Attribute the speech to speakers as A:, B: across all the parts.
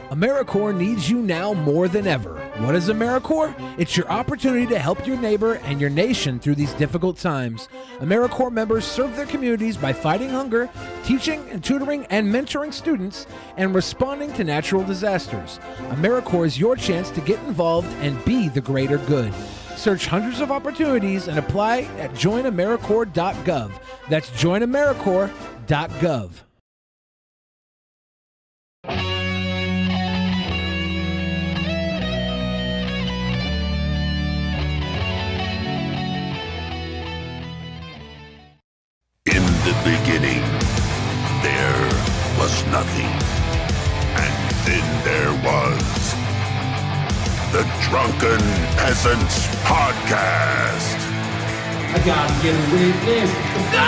A: AmeriCorps needs you now more than ever. What is AmeriCorps? It's your opportunity to help your neighbor and your nation through these difficult times. AmeriCorps members serve their communities by fighting hunger, teaching and tutoring and mentoring students, and responding to natural disasters. AmeriCorps is your chance to get involved and be the greater good. Search hundreds of opportunities and apply at joinamericorps.gov. That's joinamericorps.gov.
B: In the beginning, there was nothing. And then there was the Drunken Peasants Podcast.
C: I gotta get a witness. No!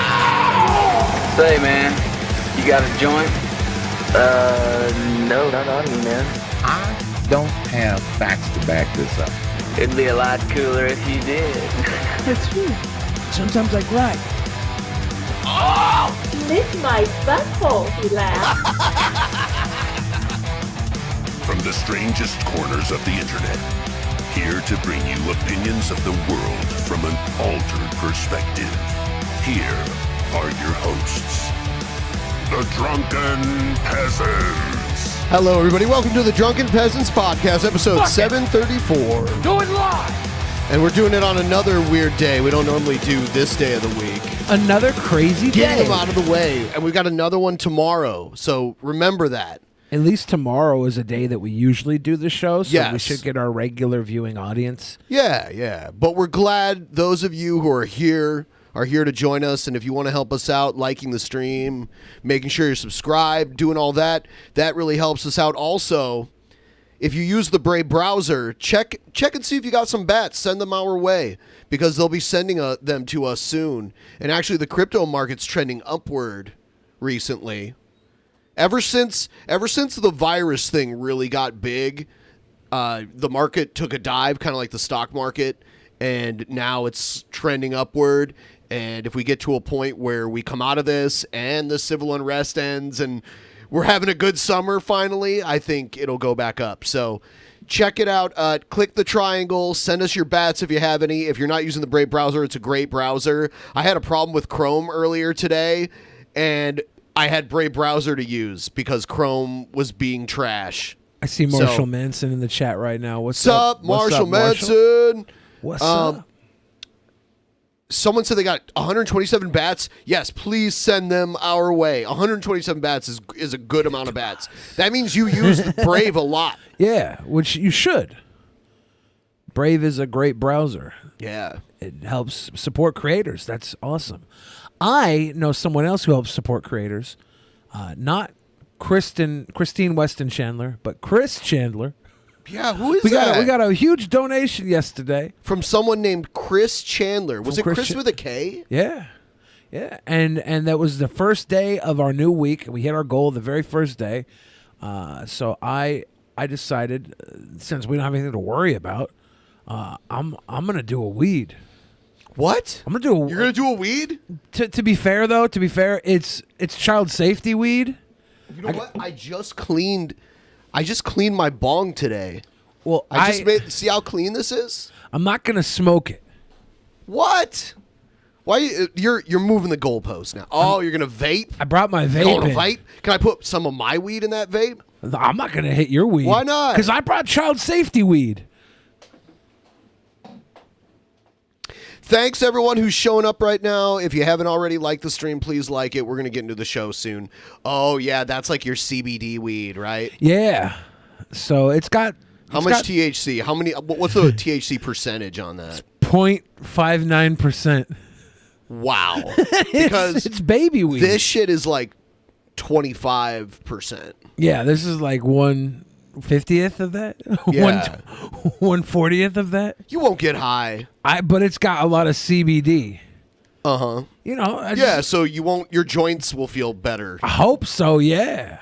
D: Say, man, you got a joint? No, not on me, man.
E: I don't have facts to back this up.
D: It'd be a lot cooler if you did.
A: That's true. Sometimes I cry.
F: Lick my butthole, he laughed.
B: From the strangest corners of the internet, here to bring you opinions of the world from an altered perspective. Here are your hosts, the Drunken Peasants.
G: Hello, everybody. Welcome to the Drunken Peasants Podcast, episode 734.
A: Do it live!
G: And we're doing it on another weird day. We don't normally do this day of the week.
A: Another crazy day.
G: Getting them out of the way. And we've got another one tomorrow. So remember that.
A: At least tomorrow is a day that we usually do the show, so
G: Yes.
A: we should get our regular viewing audience.
G: Yeah. But we're glad those of you who are here to join us. And if you want to help us out, liking the stream, making sure you're subscribed, doing all that, that really helps us out. Also, if you use the Brave browser, check and see if you got some bets. Send them our way because they'll be sending them to us soon. And actually, the crypto market's trending upward recently. Ever since the virus thing really got big, the market took a dive, kind of like the stock market, and now it's trending upward. And if we get to a point where we come out of this and the civil unrest ends and we're having a good summer finally, I think it'll go back up. So check it out. Click the triangle. Send us your bets if you have any. If you're not using the Brave browser, it's a great browser. I had a problem with Chrome earlier today, and I had Brave browser to use because Chrome was being trash.
A: I see Marshall Manson in the chat right now. What's
G: up,
A: up?
G: Marshall
A: Marshall?
G: Manson?
A: What's up?
G: Someone said they got 127 bats. Yes, please send them our way. 127 bats is a good amount of bats. That means you use Brave a lot.
A: Yeah, which you should. Brave is a great browser.
G: Yeah.
A: It helps support creators. That's awesome. I know someone else who helps support creators. Not Christine Weston Chandler, but Chris Chandler.
G: Yeah, who is that?
A: We got a huge donation yesterday.
G: From someone named Chris Chandler. Was it Chris
A: Chris
G: with a K?
A: Yeah. And that was the first day of our new week. We hit our goal the very first day. So I decided, since we don't have anything to worry about, I'm gonna do a weed.
G: What?
A: I'm gonna do.
G: You're gonna do a weed?
A: To be fair, it's child safety weed.
G: You know what? I just cleaned my bong today.
A: Well,
G: see how clean this is?
A: I'm not gonna smoke it.
G: What? Why you're moving the goalpost now? Oh, you're gonna vape?
A: I brought my vape.
G: You want to
A: in.
G: vape? Can I put some of my weed in that vape?
A: I'm not gonna hit your weed.
G: Why not?
A: Because I brought child safety weed.
G: Thanks, everyone who's showing up right now. If you haven't already liked the stream, please like it. We're going to get into the show soon. Oh, yeah, that's like your CBD weed, right?
A: Yeah. So it's got...
G: How much THC? What's the THC percentage on that?
A: 0.59%.
G: Wow. Because
A: it's baby weed.
G: This shit is like 25%.
A: Yeah, this is like 1/50th of that.
G: Yeah.
A: 1/40th of that.
G: You won't get high.
A: But it's got a lot of CBD.
G: Uh-huh.
A: You know.
G: So your joints will feel better.
A: I hope so, yeah.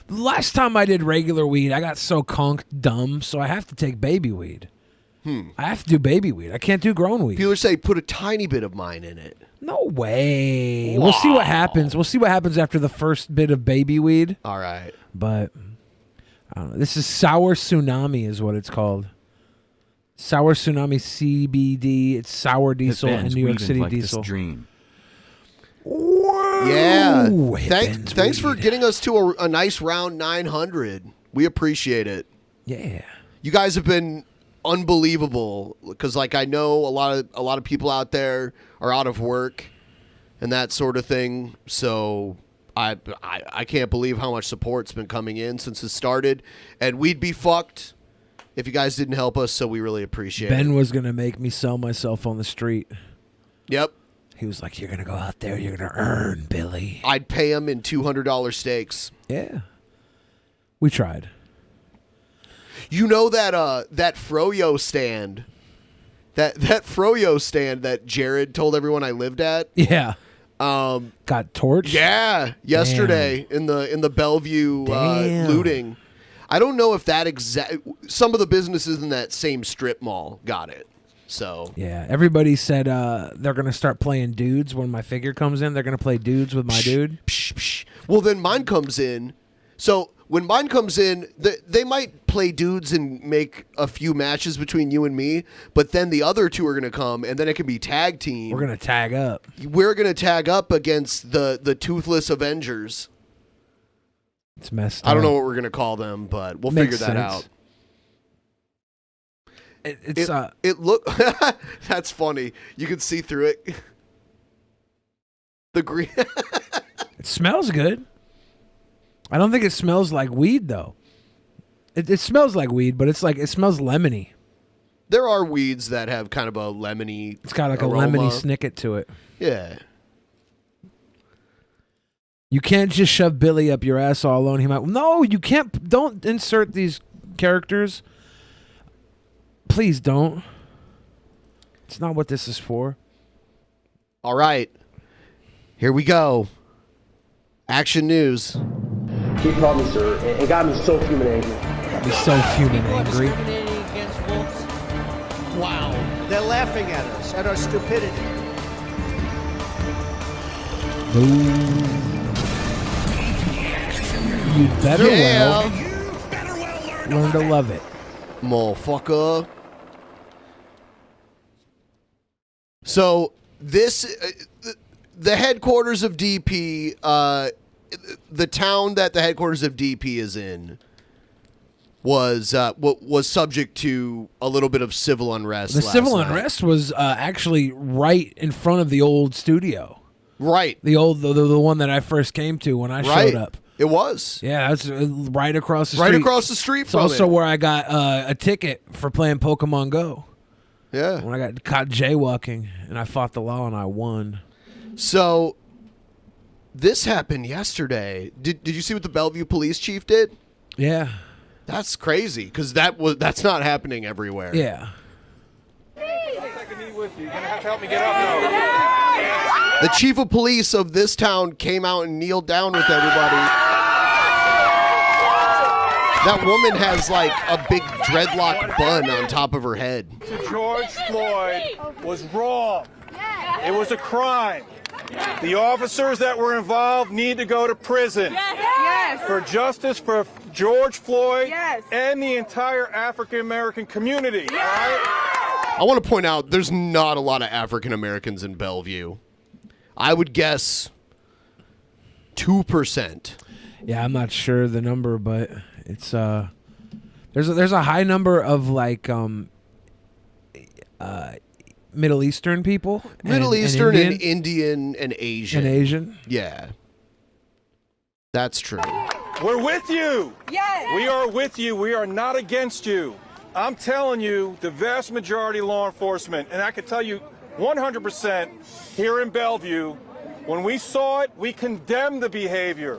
A: The last time I did regular weed, I got so conked dumb, so I have to take baby weed. I have to do baby weed. I can't do grown weed.
G: People say put a tiny bit of mine in it.
A: No way.
G: Wow.
A: We'll see what happens. We'll see what happens after the first bit of baby weed.
G: All right.
A: But I don't know. This is Sour Tsunami is what it's called. Sour Tsunami CBD. It's sour diesel and New York City diesel.
H: Dream.
G: Yeah.
A: Ooh,
G: Thanks for getting us to a nice round 900. We appreciate it.
A: Yeah.
G: You guys have been unbelievable because, like, I know a lot of people out there are out of work and that sort of thing. So I can't believe how much support's been coming in since it started, and we'd be fucked if you guys didn't help us. So we really appreciate it.
A: Ben was gonna make me sell myself on the street.
G: Yep.
A: He was like, "You're gonna go out there. You're gonna earn, Billy."
G: I'd pay him in $200 steaks.
A: Yeah. We tried.
G: You know that Froyo stand, that Froyo stand that Jared told everyone I lived at.
A: Yeah. Got torched.
G: Yeah, yesterday in the Bellevue looting. I don't know if that some of the businesses in that same strip mall got it. So
A: yeah, everybody said they're gonna start playing dudes when my figure comes in. They're gonna play dudes with my dude.
G: Well, then mine comes in. So when mine comes in, they might play dudes and make a few matches between you and me, but then the other two are going to come, and then it can be tag team.
A: We're going to tag up.
G: We're going to tag up against the Toothless Avengers.
A: It's messed up.
G: I don't know what we're going to call them, but we'll figure that out. It look that's funny. You can see through it. The green.
A: It smells good. I don't think it smells like weed though. It smells like weed, but it's like it smells lemony.
G: There are weeds that have kind of a lemony.
A: It's got like
G: aroma.
A: a lemony snicket to it.
G: Yeah.
A: You can't just shove Billy up your ass all alone. He might. No, you can't. Don't insert these characters. Please don't. It's not what this is for.
G: All right. Here we go. Action news.
I: He called me, sir, and got me so fuming angry.
A: Got me so fuming angry.
J: Wow. They're laughing at us, at our stupidity.
A: You better learn to love it.
G: Motherfucker. So this, the headquarters of DP, the town that the headquarters of DP is in, was subject to a little bit of civil unrest.
A: The civil unrest was actually right in front of the old studio.
G: Right.
A: The one that I first came to when I showed up.
G: It was.
A: Yeah, that's right across the street.
G: Right across the street
A: it's
G: from
A: also
G: it.
A: where I got a ticket for playing Pokemon Go.
G: Yeah.
A: When I got caught jaywalking and I fought the law and I won.
G: So this happened yesterday. Did you see what the Bellevue police chief did?
A: Yeah.
G: That's crazy because that's not happening everywhere.
A: Yeah.
G: The chief of police of this town came out and kneeled down with everybody. That woman has like a big dreadlock bun on top of her head.
K: George Floyd was wrong. It was a crime. The officers that were involved need to go to prison.
L: Yes.
K: For justice for George Floyd and the entire African American community. All right?
G: I want to point out there's not a lot of African Americans in Bellevue. I would guess 2%.
A: Yeah, I'm not sure the number, but it's there's a high number of like Middle Eastern people.
G: Middle Eastern and Indian and Asian.
A: And Asian.
G: Yeah. That's true.
K: We're with you.
L: Yes.
K: We are with you. We are not against you. I'm telling you, the vast majority of law enforcement, and I can tell you 100% here in Bellevue, when we saw it, we condemned the behavior.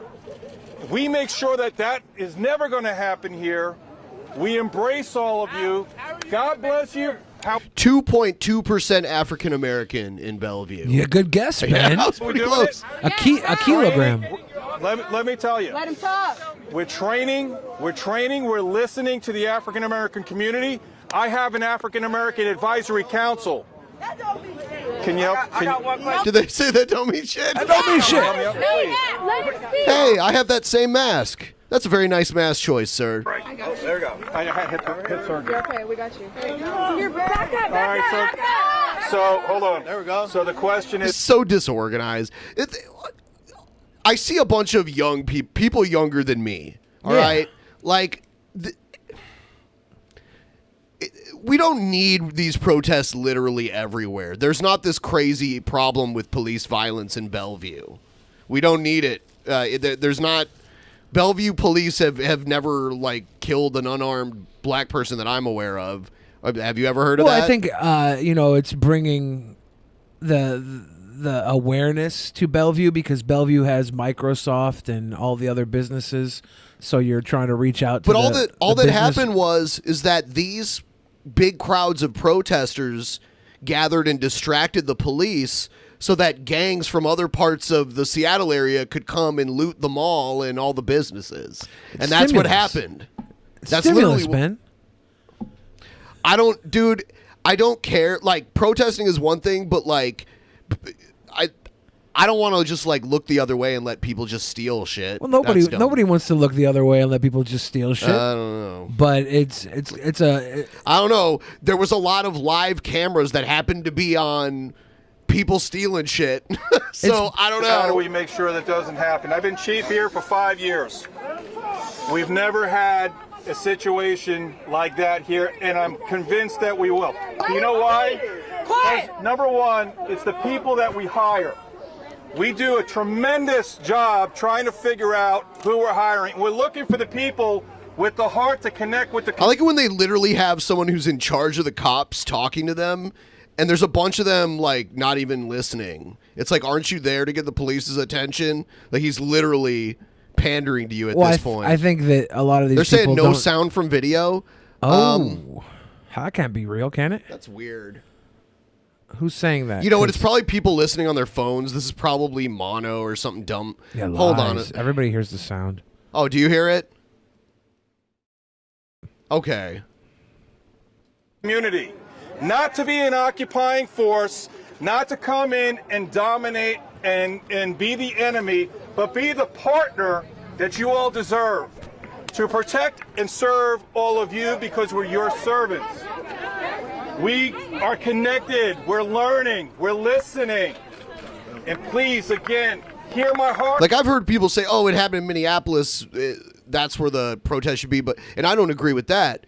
K: We make sure that that is never going to happen here. We embrace all of you. God bless you.
G: 2.2% African American in Bellevue.
A: Yeah, good guess, Ben.
G: Yeah, that was pretty close.
A: A kilogram.
K: Let me tell you.
L: Let him talk.
K: We're training, we're listening to the African American community. I have an African American advisory council. Can you help?
G: Did they say that don't mean shit?
A: That don't mean shit.
G: Hey, I have that same mask. That's a very nice mask choice, sir.
K: Right. Oh, there we go. I hit surgery.
F: You're okay. We got you. You're back up.
K: All right, so hold on.
J: There we go.
K: So the question
G: It's
K: is,
G: so disorganized. I see a bunch of young people younger than me. All right, like we don't need these protests literally everywhere. There's not this crazy problem with police violence in Bellevue. We don't need it. There's not. Bellevue police have never like killed an unarmed black person that I'm aware of. Have you ever heard of that?
A: Well, I think it's bringing the awareness to Bellevue because Bellevue has Microsoft and all the other businesses. So you're trying to reach out to.
G: But all that happened is that these big crowds of protesters gathered and distracted the police, so that gangs from other parts of the Seattle area could come and loot the mall and all the businesses. And that's what happened. That's
A: stimulus, man.
G: I don't care. Like, protesting is one thing, but like, I don't want to just like look the other way and let people just steal shit.
A: Well, nobody wants to look the other way and let people just steal shit.
G: I don't know.
A: But
G: I don't know. There was a lot of live cameras that happened to be on people stealing shit. So I don't know.
K: How do we make sure that doesn't happen? I've been chief here for 5 years. We've never had a situation like that here, and I'm convinced that we will. You know why? Because, number one, it's the people that we hire. We do a tremendous job trying to figure out who we're hiring. We're looking for the people with the heart to connect with the.
G: I like it when they literally have someone who's in charge of the cops talking to them. And there's a bunch of them, like, not even listening. It's like, aren't you there to get the police's attention? Like, he's literally pandering to you at this point.
A: I think that a lot of these
G: They're
A: people
G: saying no sound from video.
A: Oh, that can't be real, can it?
G: That's weird.
A: Who's saying that?
G: You know what? It's probably people listening on their phones. This is probably mono or something dumb.
A: Yeah,
G: hold on.
A: Everybody hears the sound.
G: Oh, do you hear it? Okay.
K: Community. Not to be an occupying force, not to come in and dominate and be the enemy, but be the partner that you all deserve. To protect and serve all of you because we're your servants. We are connected, we're learning, we're listening. And please, again, hear my heart.
G: Like, I've heard people say, oh, it happened in Minneapolis, that's where the protest should be, and I don't agree with that.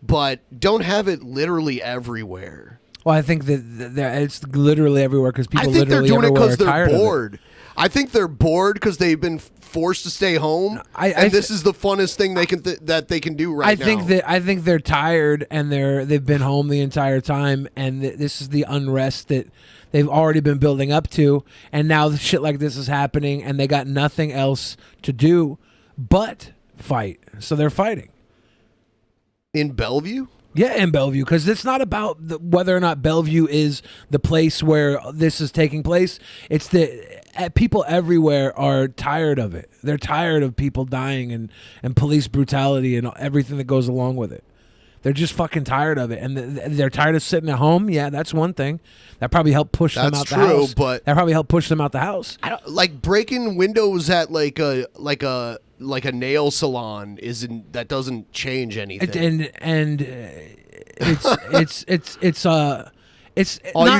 G: But don't have it literally everywhere.
A: Well, I think that it's literally everywhere because people literally
G: they're doing it
A: because
G: they're bored. I think they're bored because they've been forced to stay home, and this is the funnest thing they can that they can do right now.
A: I think they're tired and they've been home the entire time, and this is the unrest that they've already been building up to, and now shit like this is happening, and they got nothing else to do but fight. So they're fighting.
G: In Bellevue?
A: Yeah, in Bellevue, because it's not about whether or not Bellevue is the place where this is taking place. It's that people everywhere are tired of it. They're tired of people dying and police brutality and everything that goes along with it. They're just fucking tired of it, and they're tired of sitting at home. Yeah, that's one thing. That probably helped push them out the house.
G: That's true, but
A: that probably helped push them out the house.
G: I don't like breaking windows at like a nail salon that doesn't change anything.
A: It's
G: all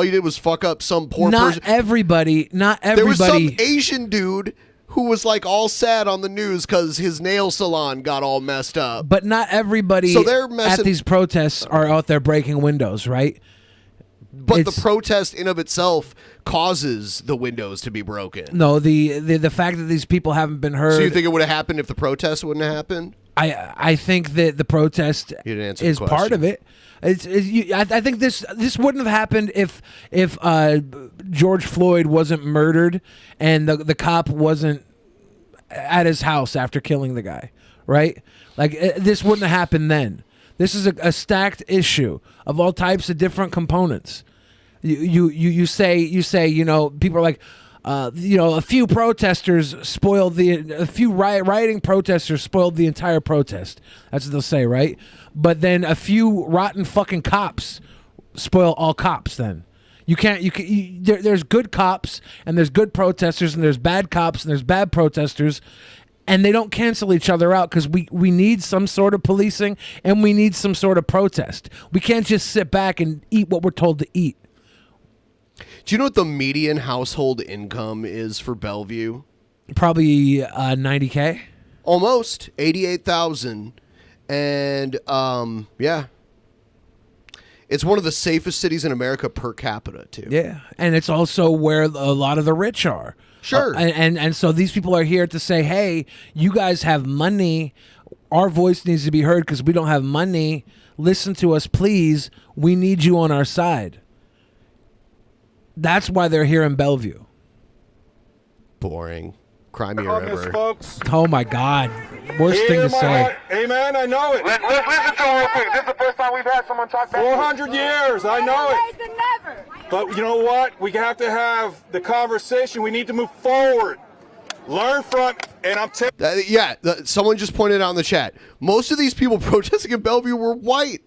G: you did was fuck up some poor person.
A: Not everybody.
G: There was some Asian dude who was like all sad on the news because his nail salon got all messed up.
A: But not everybody at these protests are out there breaking windows, right?
G: But the protest in of itself causes the windows to be broken.
A: No, the fact that these people haven't been heard.
G: So you think it would have happened if the protest wouldn't have happened?
A: I think that the protest is part of it. I think this wouldn't have happened if George Floyd wasn't murdered and the cop wasn't at his house after killing the guy, right? Like this wouldn't have happened then. This is a stacked issue of all types of different components. You say people are like a few protesters spoiled a few rioting protesters spoiled the entire protest. That's what they'll say, right? But then a few rotten fucking cops spoil all cops. Then there's good cops and there's good protesters and there's bad cops and there's bad protesters, and they don't cancel each other out because we need some sort of policing and we need some sort of protest. We can't just sit back and eat what we're told to eat.
G: Do you know what the median household income is for Bellevue?
A: Probably $90K.
G: Almost 88,000, and yeah, it's one of the safest cities in America per capita too.
A: Yeah, and it's also where a lot of the rich are.
G: Sure.
A: And so these people are here to say, hey, you guys have money. Our voice needs to be heard because we don't have money. Listen to us, please. We need you on our side. That's why they're here in Bellevue.
G: Boring. Cry me a river.
K: Folks.
A: Oh, my God. Worst thing to say.
K: Amen, I know it.
H: Let's listen to him real quick. This is the first time we've had someone talk back.
K: 400 years, I know it. But you know what? We have to have the conversation. We need to move forward. Learn from, and I'm telling
G: someone just pointed out in the chat. Most of these people protesting in Bellevue were white.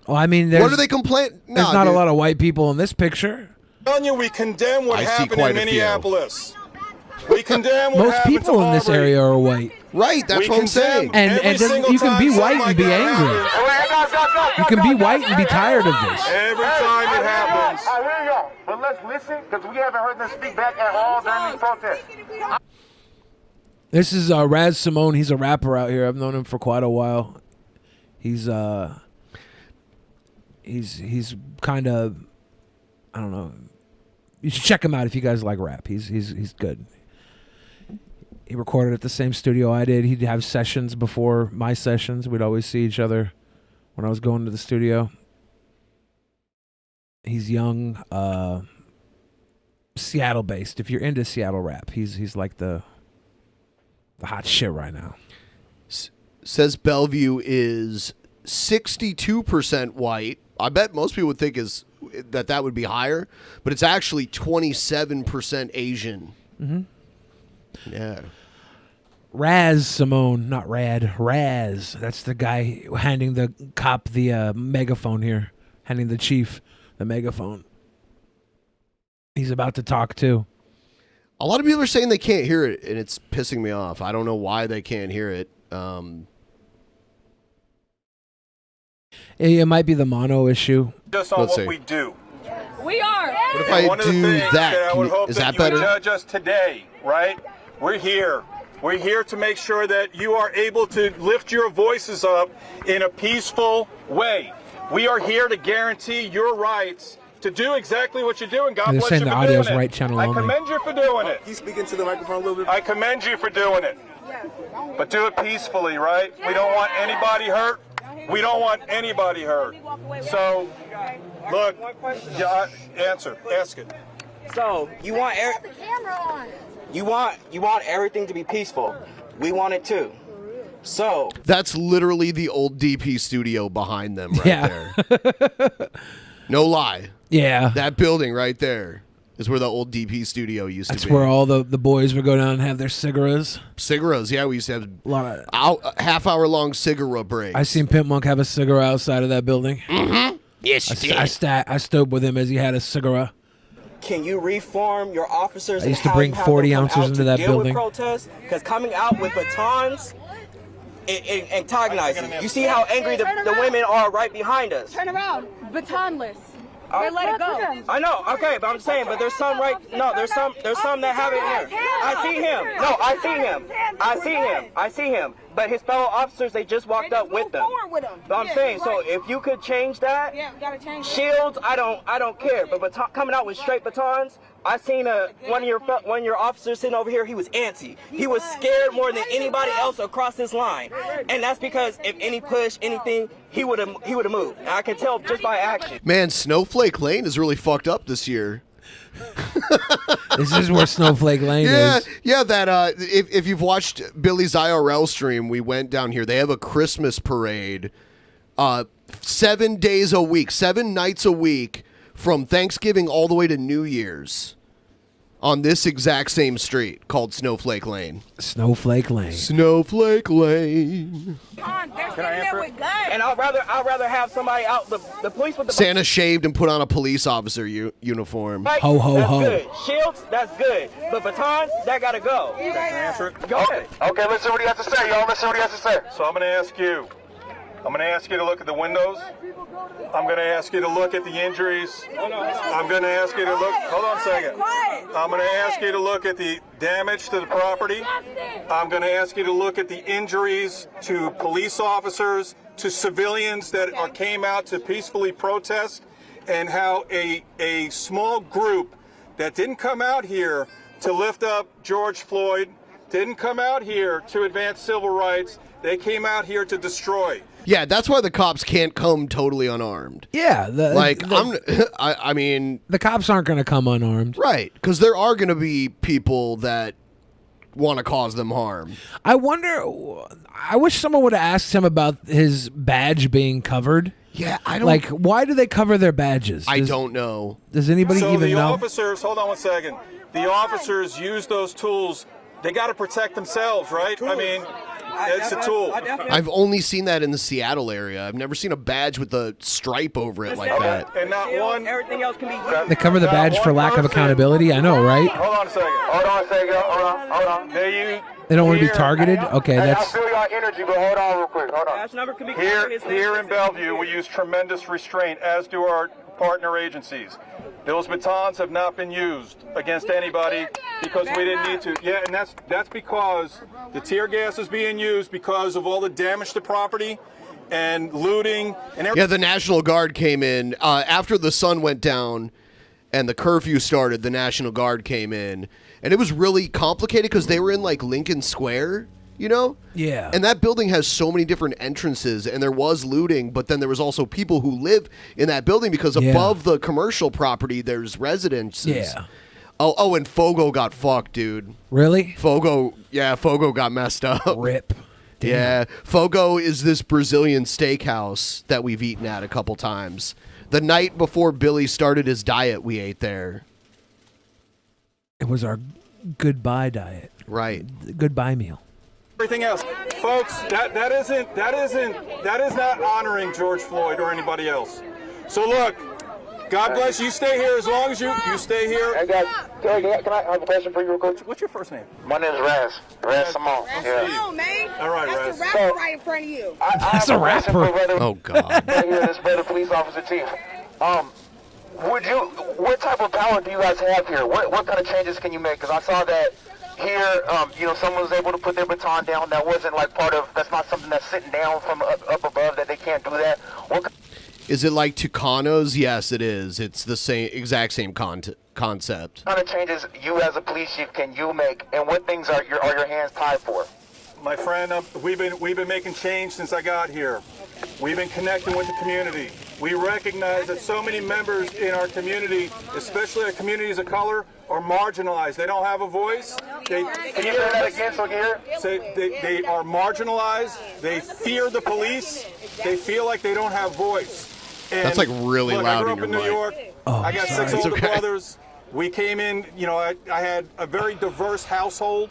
A: Well, I mean,
G: what do they complain?
A: There's not a lot of white people in this picture.
K: telling you, we condemn what happened in Minneapolis. We condemn what
A: Most
K: happened
A: people
K: to
A: in this
K: Aubrey.
A: area are white.
G: Right, that's what I'm saying.
A: And you can be white and be angry. You can be white and be tired of this.
K: Every time it happens.
H: All right, here you go. But let's listen, because we haven't heard them speak back at all during these protests.
A: This is Raz Simone. He's a rapper out here. I've known him for quite a while. He's kind of, I don't know. You should check him out if you guys like rap. He's good. He recorded at the same studio I did. He'd have sessions before my sessions. We'd always see each other when I was going to the studio. He's young, Seattle-based. If you're into Seattle rap, he's like the hot shit right now.
G: Says Bellevue is 62% white. I bet most people would think that would be higher, but it's actually 27% Asian.
A: Mm-hmm.
G: Yeah.
A: Raz Simone, not Rad. Raz. That's the guy handing the cop the megaphone here. Handing the chief the megaphone. He's about to talk too.
G: A lot of people are saying they can't hear it, and it's pissing me off. I don't know why they can't hear it.
A: It might be the mono issue.
K: Just on what we do.
F: We are.
G: What if I do that? Is that better?
K: Judge us today, right? We're here. We're here to make sure that you are able to lift your voices up in a peaceful way. We are here to guarantee your rights to do exactly what you're doing. God
A: They're
K: bless
A: saying
K: you
A: the
K: for
A: audio's
K: doing it.
A: right channel
K: I
A: only.
K: commend you for doing it.
H: You speaking to the microphone a little bit?
K: I commend you for doing it. But do it peacefully, right? We don't want anybody hurt. We don't want anybody hurt. So, look, ask it.
L: So, you want everything to be peaceful. We want it too. So,
G: that's literally the old DP studio behind them right there. No lie.
A: Yeah.
G: That building right there is where the old DP studio used to be.
A: That's where all the boys would go down and have their cigarettes.
G: Cigarettes, yeah. We used to have
A: a lot of
G: half-hour-long cigarette breaks.
A: I seen Pimp Monk have a cigarette outside of that building.
G: Mm-hmm. Yes, you did.
A: I stood with him as he had a cigarette.
L: can you reform your officers?
A: I used to bring 40 ounces into that building.
L: Protests, because coming out with batons, it antagonizes. You see how angry the women are right behind us.
F: Turn around, batonless. They let it go.
L: I know, okay, but I'm saying, but there's some there's some that have it in there. I see him. No, I see him. But his fellow officers, they just walked up with them. But I'm saying, so if you could change that, shields, I don't care. But coming out with straight batons, I seen one of your officers sitting over here. He was antsy. He was scared more than anybody else across this line, and that's because if any push anything, he would have moved. And I can tell just by action.
G: Man, Snowflake Lane is really fucked up this year.
A: This is where Snowflake Lane is.
G: Yeah, that if you've watched Billy's IRL stream, we went down here. They have a Christmas parade 7 days a week, 7 nights a week, from Thanksgiving all the way to New Year's. on this exact same street called Snowflake Lane.
A: Snowflake Lane.
G: Snowflake Lane.
L: Can I answer? And I'd rather have somebody out the police with the
G: Santa shaved and put on a police officer uniform.
A: Ho ho
L: that's
A: ho.
L: Good. Shields, that's good. But batons, that gotta go.
K: Can I answer it?
L: Go ahead.
H: Okay, let's see what he has to say, y'all. Let's see what he has to say.
K: So I'm going to ask you. I'm going to ask you to look at the windows. I'm going to ask you to look at the injuries. I'm going to ask you to look. Hold on a second. I'm going to ask you to look at the damage to the property. I'm going to ask you to look at the injuries to police officers, to civilians that came out to peacefully protest, and how a small group that didn't come out here to lift up George Floyd, didn't come out here to advance civil rights. They came out here to destroy.
G: Yeah, that's why the cops can't come totally unarmed.
A: Yeah,
G: I mean,
A: the cops aren't going to come unarmed,
G: right? Because there are going to be people that want to cause them harm.
A: I wonder. I wish someone would have asked him about his badge being covered.
G: Yeah, I don't.
A: Like, why do they cover their badges?
G: I don't know.
A: Does anybody
K: so
A: even
K: the
A: know?
K: Officers, hold on one second. The officers use those tools. They got to protect themselves, right? I mean, it's a tool.
G: I've only seen that in the Seattle area. I've never seen a badge with a stripe over it like that.
K: And not one.
L: Everything else can be.
A: They cover the badge for lack of accountability. I know, right?
K: Hold on a second. Hold on.
A: They don't want to be targeted. Okay,
H: I
A: that's.
H: feel your energy, but hold on real quick. Hold on.
L: Badge number can be
K: Here in Bellevue, we use tremendous restraint, as do our partner agencies. Those batons have not been used against anybody because we didn't need to. Yeah, and that's because the tear gas is being used because of all the damage to property and looting and everything.
G: Yeah, the National Guard came in after the sun went down and the curfew started. The National Guard came in, and it was really complicated because they were in like Lincoln Square. You know?
A: Yeah.
G: And that building has so many different entrances, and there was looting, but then there was also people who live in that building because above the commercial property, there's residences.
A: Yeah.
G: Oh, and Fogo got fucked, dude.
A: Really?
G: Fogo got messed up.
A: Rip. Damn.
G: Yeah. Fogo is this Brazilian steakhouse that we've eaten at a couple times. The night before Billy started his diet, we ate there.
A: It was our goodbye diet.
G: Right.
A: Goodbye meal.
K: Everything else, folks, that is not honoring George Floyd or anybody else. So look, God bless you. Stay here as long as you stay here.
H: Hey guys, can I have a question for you real quick?
K: What's your first name?
H: My name is Raz Simone.
F: Come on, man.
K: All right,
F: That's
K: Raz.
F: the rapper right in front of you.
A: That's a rapper.
G: Oh God.
H: This brother police officer chief. What type of power do you guys have here? What kind of changes can you make? Because I saw that here, someone was able to put their baton down. That wasn't like that's not something that's sitting down from up above, that they can't do that.
G: Is it like Tucanos? Yes, it is. It's the exact same concept.
H: What kind of changes you as a police chief can you make, and what things are your hands tied for?
K: My friend, we've been making change since I got here. We've been connecting with the community. We recognize that so many members in our community, especially our communities of color, are marginalized. They don't have a voice. They are marginalized. They fear the police. They feel like they don't have voice. And
G: that's like really loud.
K: I grew up in New York. I got 6 older brothers. We came in, I had a very diverse household,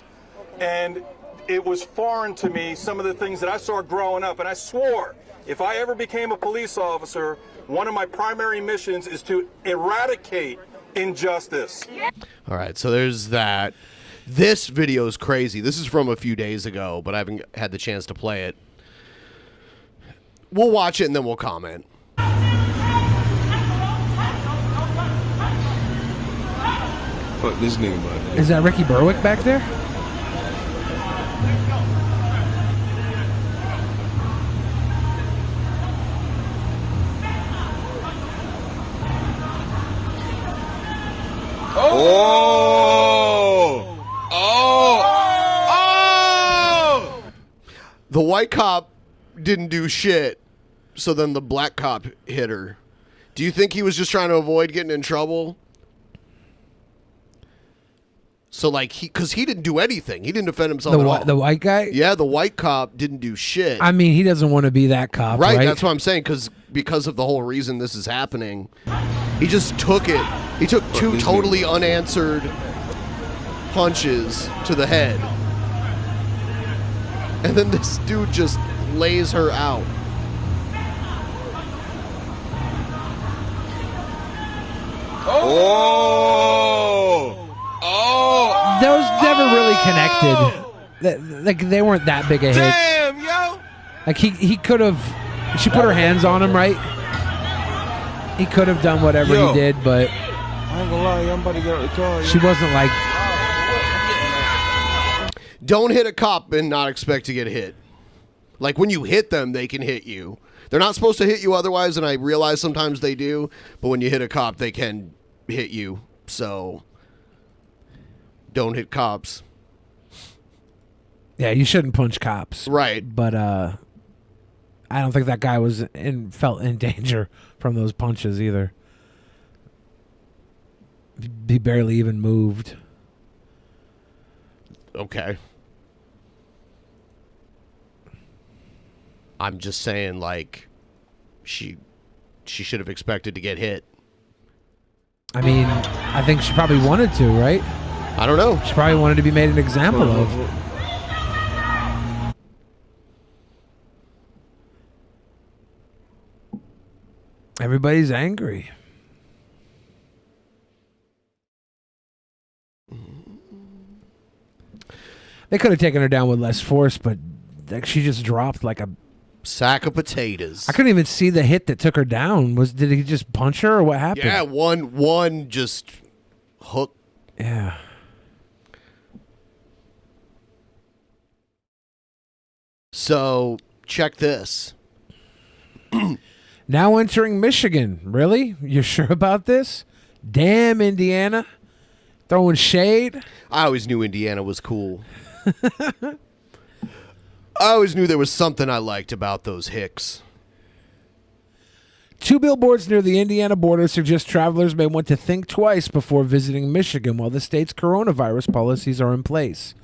K: and it was foreign to me, some of the things that I saw growing up. And I swore, if I ever became a police officer, one of my primary missions is to eradicate injustice.
G: All right, so there's that. This video is crazy. This is from a few days ago, but I haven't had the chance to play it. We'll watch it and then we'll comment.
M: Fuck this nigga, man.
A: Is that Ricky Berwick back there?
G: The white cop didn't do shit, so then the black cop hit her. Do you think he was just trying to avoid getting in trouble? So, like, because he didn't do anything. He didn't defend himself at all.
A: The white guy?
G: Yeah, the white cop didn't do shit.
A: I mean, he doesn't want to be that cop, right?
G: Right, that's what I'm saying, because of the whole reason this is happening. He just took it. He took two totally unanswered punches to the head. And then this dude just lays her out.
A: Those never really connected. Like they weren't that big a hit.
M: Damn, yo.
A: Like he could have. She put her hands on him, right? He could have done whatever he did, but
M: I ain't gonna lie, I'm about to get out the car.
A: she wasn't like.
G: Don't hit a cop and not expect to get hit. Like when you hit them, they can hit you. They're not supposed to hit you otherwise, and I realize sometimes they do, but when you hit a cop, they can hit you. So don't hit cops.
A: Yeah, you shouldn't punch cops.
G: Right.
A: But I don't think that guy felt in danger from those punches either. He barely even moved.
G: Okay. I'm just saying, like, she should have expected to get hit.
A: I mean, I think she probably wanted to, right?
G: I don't know.
A: She probably wanted to be made an example of. Everybody's angry. They could have taken her down with less force, but like she just dropped like a
G: sack of potatoes.
A: I couldn't even see the hit that took her down. Did he just punch her or what happened?
G: Yeah, one just hook.
A: Yeah.
G: So check this.
A: Now entering Michigan. Really? You're sure about this? Damn, Indiana. Throwing shade?
G: I always knew Indiana was cool. I always knew there was something I liked about those hicks.
A: 2 billboards near the Indiana border suggest travelers may want to think twice before visiting Michigan while the state's coronavirus policies are in place.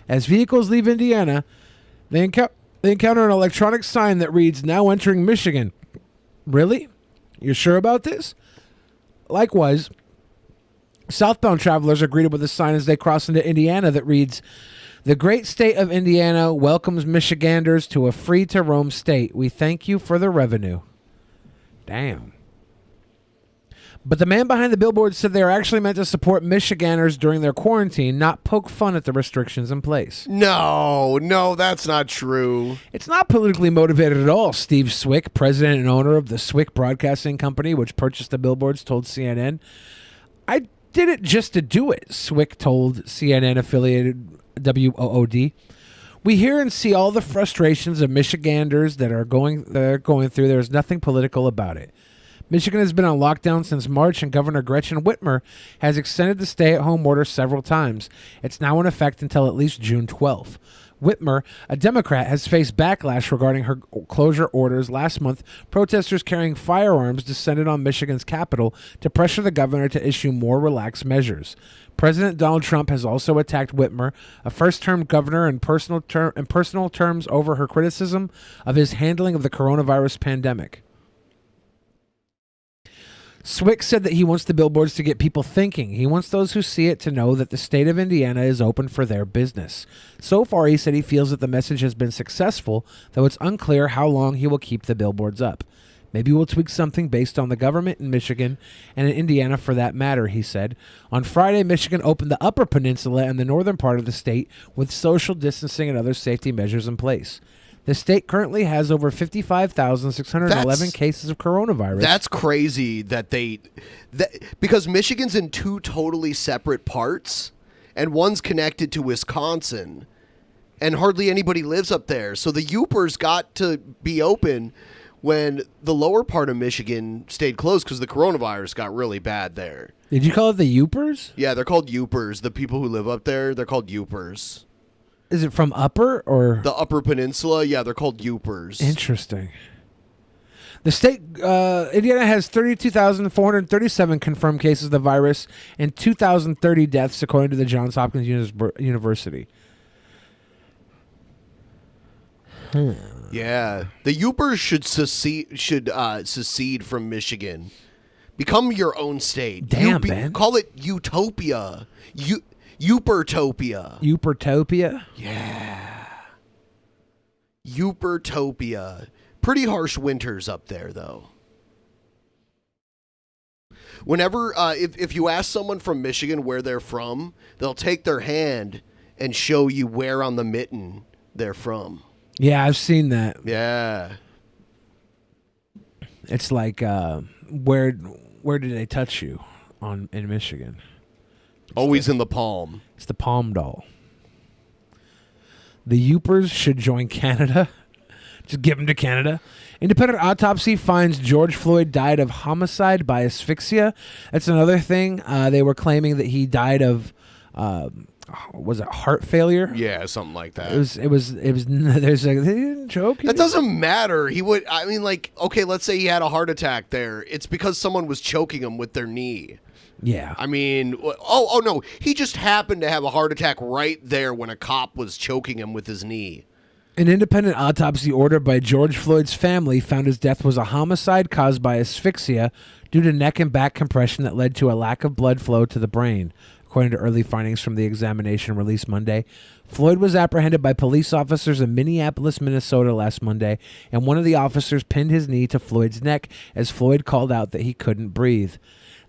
A: As vehicles leave Indiana, they encounter an electronic sign that reads, "Now entering Michigan." Really? You're sure about this? Likewise, southbound travelers are greeted with a sign as they cross into Indiana that reads, "The great state of Indiana welcomes Michiganders to a free-to-roam state. We thank you for the revenue." Damn. But the man behind the billboard said they are actually meant to support Michiganders during their quarantine, not poke fun at the restrictions in place.
G: No, that's not true.
A: It's not politically motivated at all, Steve Swick, president and owner of the Swick Broadcasting Company, which purchased the billboards, told CNN. "I did it just to do it," Swick told CNN-affiliated WOOD. "We hear and see all the frustrations of Michiganders that are going through. There is nothing political about it. Michigan has been on lockdown since March, and Governor Gretchen Whitmer has extended the stay-at-home order several times. It's now in effect until at least June 12th. Whitmer, a Democrat, has faced backlash regarding her closure orders. Last month, protesters carrying firearms descended on Michigan's capital to pressure the governor to issue more relaxed measures. President Donald Trump has also attacked Whitmer, a first-term governor, in personal terms over her criticism of his handling of the coronavirus pandemic. Swick said that he wants the billboards to get people thinking. He wants those who see it to know that the state of Indiana is open for their business. So far, he said he feels that the message has been successful, though it's unclear how long he will keep the billboards up. Maybe we'll tweak something based on the government in Michigan and in Indiana for that matter, he said. On Friday, Michigan opened the Upper Peninsula and the northern part of the state with social distancing and other safety measures in place. The state currently has over 55,611 cases of coronavirus.
G: That's crazy that because Michigan's in 2 totally separate parts, and one's connected to Wisconsin, and hardly anybody lives up there. So the Yoopers got to be open when the lower part of Michigan stayed closed because the coronavirus got really bad there.
A: Did you call it the Yoopers?
G: Yeah, they're called Yoopers. The people who live up there, they're called Yoopers.
A: Is it from Upper or?
G: The Upper Peninsula, yeah, they're called Yoopers.
A: Interesting. The state, Indiana has 32,437 confirmed cases of the virus and 2,030 deaths, according to the Johns Hopkins University.
G: Yeah, the Yoopers should secede from Michigan. Become your own state.
A: Damn, man.
G: Call it Utopia. Upertopia.
A: Upertopia?
G: Yeah. Upertopia. Pretty harsh winters up there, though. Whenever, if you ask someone from Michigan where they're from, they'll take their hand and show you where on the mitten they're from.
A: Yeah, I've seen that.
G: Yeah.
A: It's like, where did they touch you in Michigan?
G: Always in the palm.
A: It's the palm doll. The Youpers should join Canada. Just give them to Canada. Independent autopsy finds George Floyd died of homicide by asphyxia. That's another thing. They were claiming that he died of, was it heart failure?
G: Yeah, something like that.
A: It was. There's a they didn't choke.
G: That doesn't matter. He would. I mean, like, okay, let's say he had a heart attack there. It's because someone was choking him with their knee.
A: Yeah.
G: I mean, oh no, he just happened to have a heart attack right there when a cop was choking him with his knee.
A: An independent autopsy ordered by George Floyd's family found his death was a homicide caused by asphyxia due to neck and back compression that led to a lack of blood flow to the brain. According to early findings from the examination released Monday, Floyd was apprehended by police officers in Minneapolis, Minnesota last Monday, and one of the officers pinned his knee to Floyd's neck as Floyd called out that he couldn't breathe.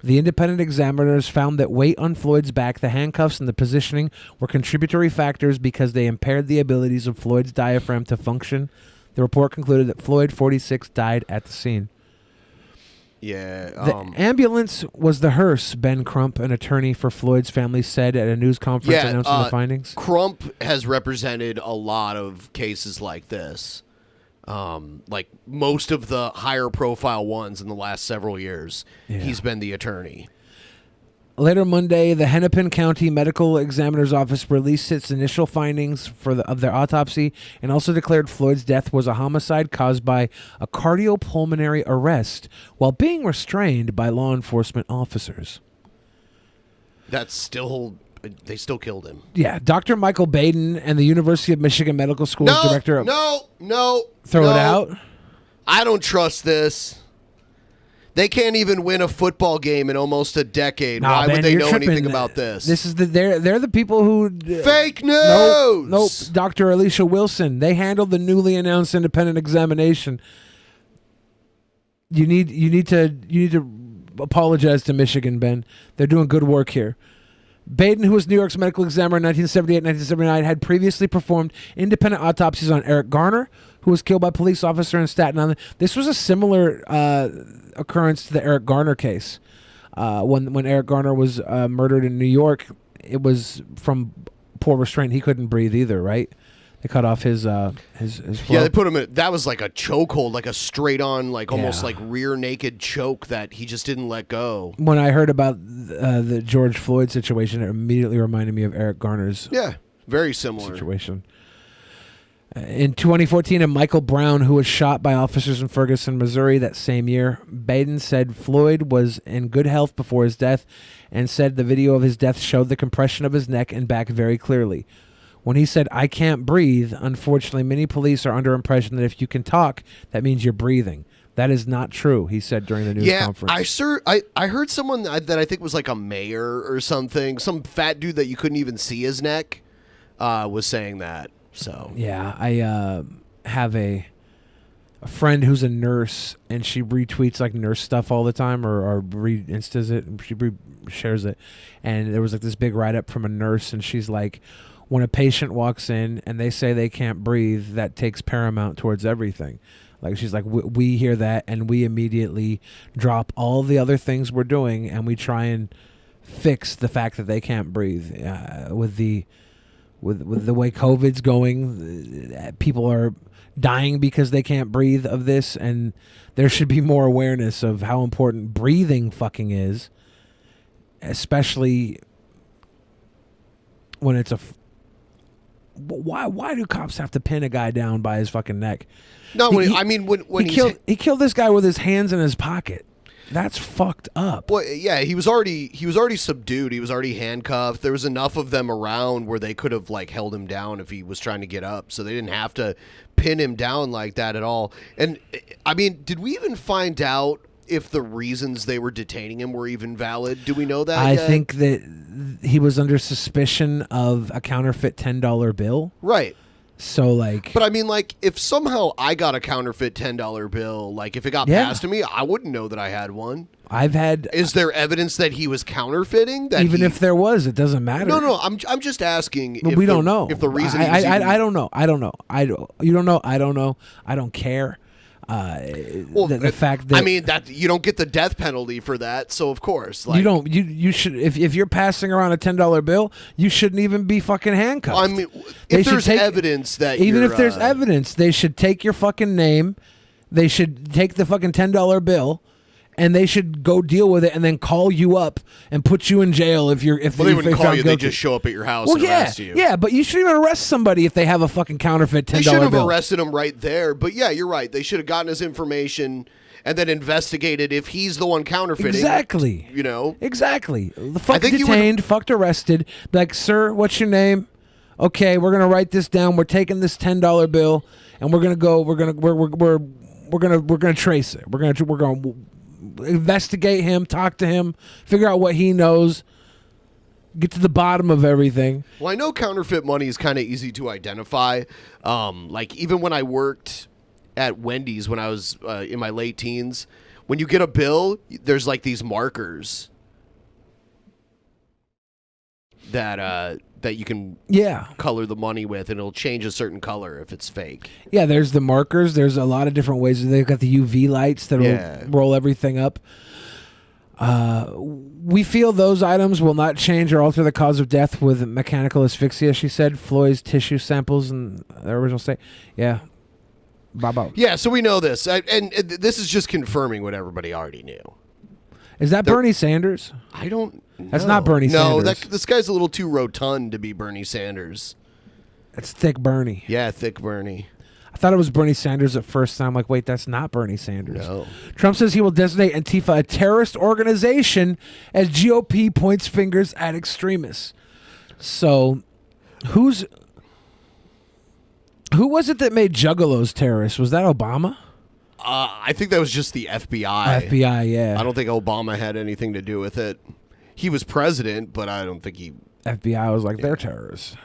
A: The independent examiners found that weight on Floyd's back, the handcuffs, and the positioning were contributory factors because they impaired the abilities of Floyd's diaphragm to function. The report concluded that Floyd, 46, died at the scene.
G: Yeah.
A: The ambulance was the hearse, Ben Crump, an attorney for Floyd's family, said at a news conference announcing the findings.
G: Crump has represented a lot of cases like this. Like most of the higher profile ones in the last several years. Yeah. He's been the attorney.
A: Later Monday, the Hennepin County Medical Examiner's Office released its initial findings of their autopsy and also declared Floyd's death was a homicide caused by a cardiopulmonary arrest while being restrained by law enforcement officers.
G: They still killed him.
A: Yeah, Dr. Michael Baden and the University of Michigan Medical School's director.
G: No.
A: Throw it out?
G: I don't trust this. They can't even win a football game in almost a decade. Why would they know anything about this?
A: This is they're the people who
G: fake news.
A: Nope. Dr. Alicia Wilson. They handled the newly announced independent examination. You need to apologize to Michigan, Ben. They're doing good work here. Baden, who was New York's medical examiner in 1978 and 1979, had previously performed independent autopsies on Eric Garner, who was killed by a police officer in Staten Island. This was a similar occurrence to the Eric Garner case. When Eric Garner was murdered in New York, it was from poor restraint. He couldn't breathe either, right? They cut off his flow.
G: Yeah, they put him in. That was like a chokehold, like a straight on, like almost like rear naked choke that he just didn't let go.
A: When I heard about the George Floyd situation, it immediately reminded me of Eric Garner's
G: very similar
A: situation. In 2014, a Michael Brown, who was shot by officers in Ferguson, Missouri that same year, Baden said Floyd was in good health before his death and said the video of his death showed the compression of his neck and back very clearly. When he said, "I can't breathe," unfortunately, many police are under impression that if you can talk, that means you're breathing. That is not true, he said during the news conference.
G: I heard someone that I think was like a mayor or something, some fat dude that you couldn't even see his neck, was saying that. So
A: yeah, I have a friend who's a nurse, and she retweets like nurse stuff all the time, or re-instas it, and she shares it. And there was like this big write-up from a nurse, and she's like, when a patient walks in and they say they can't breathe, that takes paramount towards everything. Like she's like, we hear that and we immediately drop all the other things we're doing and we try and fix the fact that they can't breathe. With the way COVID's going, people are dying because they can't breathe of this, and there should be more awareness of how important breathing fucking is, especially when it's why do cops have to pin a guy down by his fucking neck?
G: No, when
A: he killed this guy with his hands in his pocket. That's fucked up.
G: Well, yeah, he was already subdued. He was already handcuffed. There was enough of them around where they could have like held him down if he was trying to get up. So they didn't have to pin him down like that at all. And I mean, did we even find out if the reasons they were detaining him were even valid. Do we know that
A: I
G: yet?
A: think that he was under suspicion of a counterfeit $10 bill.
G: Right.
A: So, like...
G: But I mean, like, if somehow I got a counterfeit $10 bill, like, if it got passed to me, I wouldn't know that I had one.
A: I've had...
G: Is there evidence that he was counterfeiting? That
A: even if there was, it doesn't matter.
G: No, I'm just asking.
A: If we don't know.
G: If the reason
A: I don't know. You don't know. I don't know. I don't care. The fact that...
G: I mean, that you don't get the death penalty for that, so of course. Like,
A: you don't. You should... If you're passing around a $10 bill, you shouldn't even be fucking handcuffed.
G: I mean, if there's evidence that
A: even
G: you're,
A: if there's evidence, they should take your fucking name, they should take the fucking $10 bill, and they should go deal with it, and then call you up and put you in jail if you're. If
G: well, they wouldn't call you; they
A: guilty.
G: just show up at your house
A: Well,
G: and
A: yeah,
G: arrest you.
A: yeah, but you shouldn't even arrest somebody if they have a fucking counterfeit $10 bill.
G: They should have arrested him right there. But yeah, you're right. They should have gotten his information and then investigated if he's the one counterfeiting.
A: Exactly.
G: You know.
A: Exactly. The fuck detained, fucked arrested. Like, sir, what's your name? Okay, we're gonna write this down. We're taking this $10 bill, and we're gonna go. We're gonna trace it. We're gonna investigate him, talk to him, figure out what he knows, get to the bottom of everything.
G: Well, I know counterfeit money is kind of easy to identify. Like, even when I worked at Wendy's when I was in my late teens, when you get a bill, there's like these markers that you can color the money with, and it'll change a certain color if it's fake.
A: Yeah, there's the markers. There's a lot of different ways. They've got the UV lights that will roll everything up. We feel those items will not change or alter the cause of death with mechanical asphyxia, she said. Floyd's tissue samples in the original state. Yeah. Bob.
G: Yeah, so we know this. And this is just confirming what everybody already knew.
A: Is that Bernie Sanders?
G: I don't know.
A: That's not Bernie Sanders.
G: No, this guy's a little too rotund to be Bernie Sanders.
A: That's thick Bernie.
G: Yeah, thick Bernie.
A: I thought it was Bernie Sanders at first. And I'm like, wait, that's not Bernie Sanders.
G: No.
A: Trump says he will designate Antifa a terrorist organization as GOP points fingers at extremists. So, who was it that made juggalos terrorists? Was that Obama?
G: I think that was just the FBI.
A: FBI, yeah.
G: I don't think Obama had anything to do with it. He was president, but I don't think he...
A: FBI was like, they're terrorists.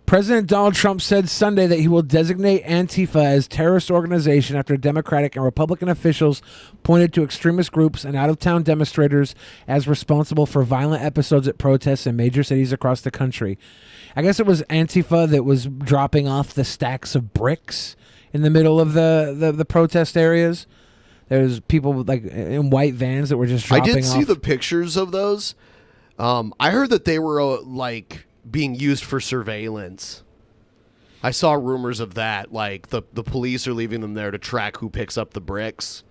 A: President Donald Trump said Sunday that he will designate Antifa as terrorist organization after Democratic and Republican officials pointed to extremist groups and out-of-town demonstrators as responsible for violent episodes at protests in major cities across the country. I guess it was Antifa that was dropping off the stacks of bricks in the middle of the protest areas. There's people like in white vans that were just dropping off.
G: I did see the pictures of those. I heard that they were like being used for surveillance. I saw rumors of that. Like the police are leaving them there to track who picks up the bricks.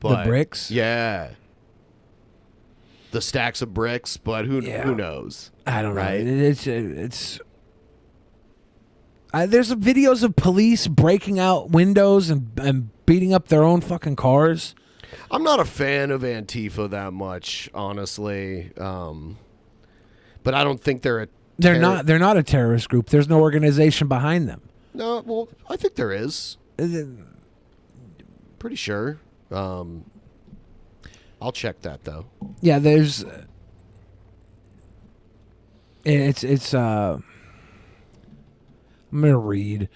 G: But,
A: the bricks?
G: Yeah. The stacks of bricks, but who knows?
A: I don't know.
G: Right?
A: It's there's videos of police breaking out windows and beating up their own fucking cars.
G: I'm not a fan of Antifa that much, honestly. But I don't think they're
A: They're not a terrorist group. There's no organization behind them.
G: No, well, I think there is. Pretty sure. I'll check that though.
A: Yeah, there's. It's. I'm gonna read.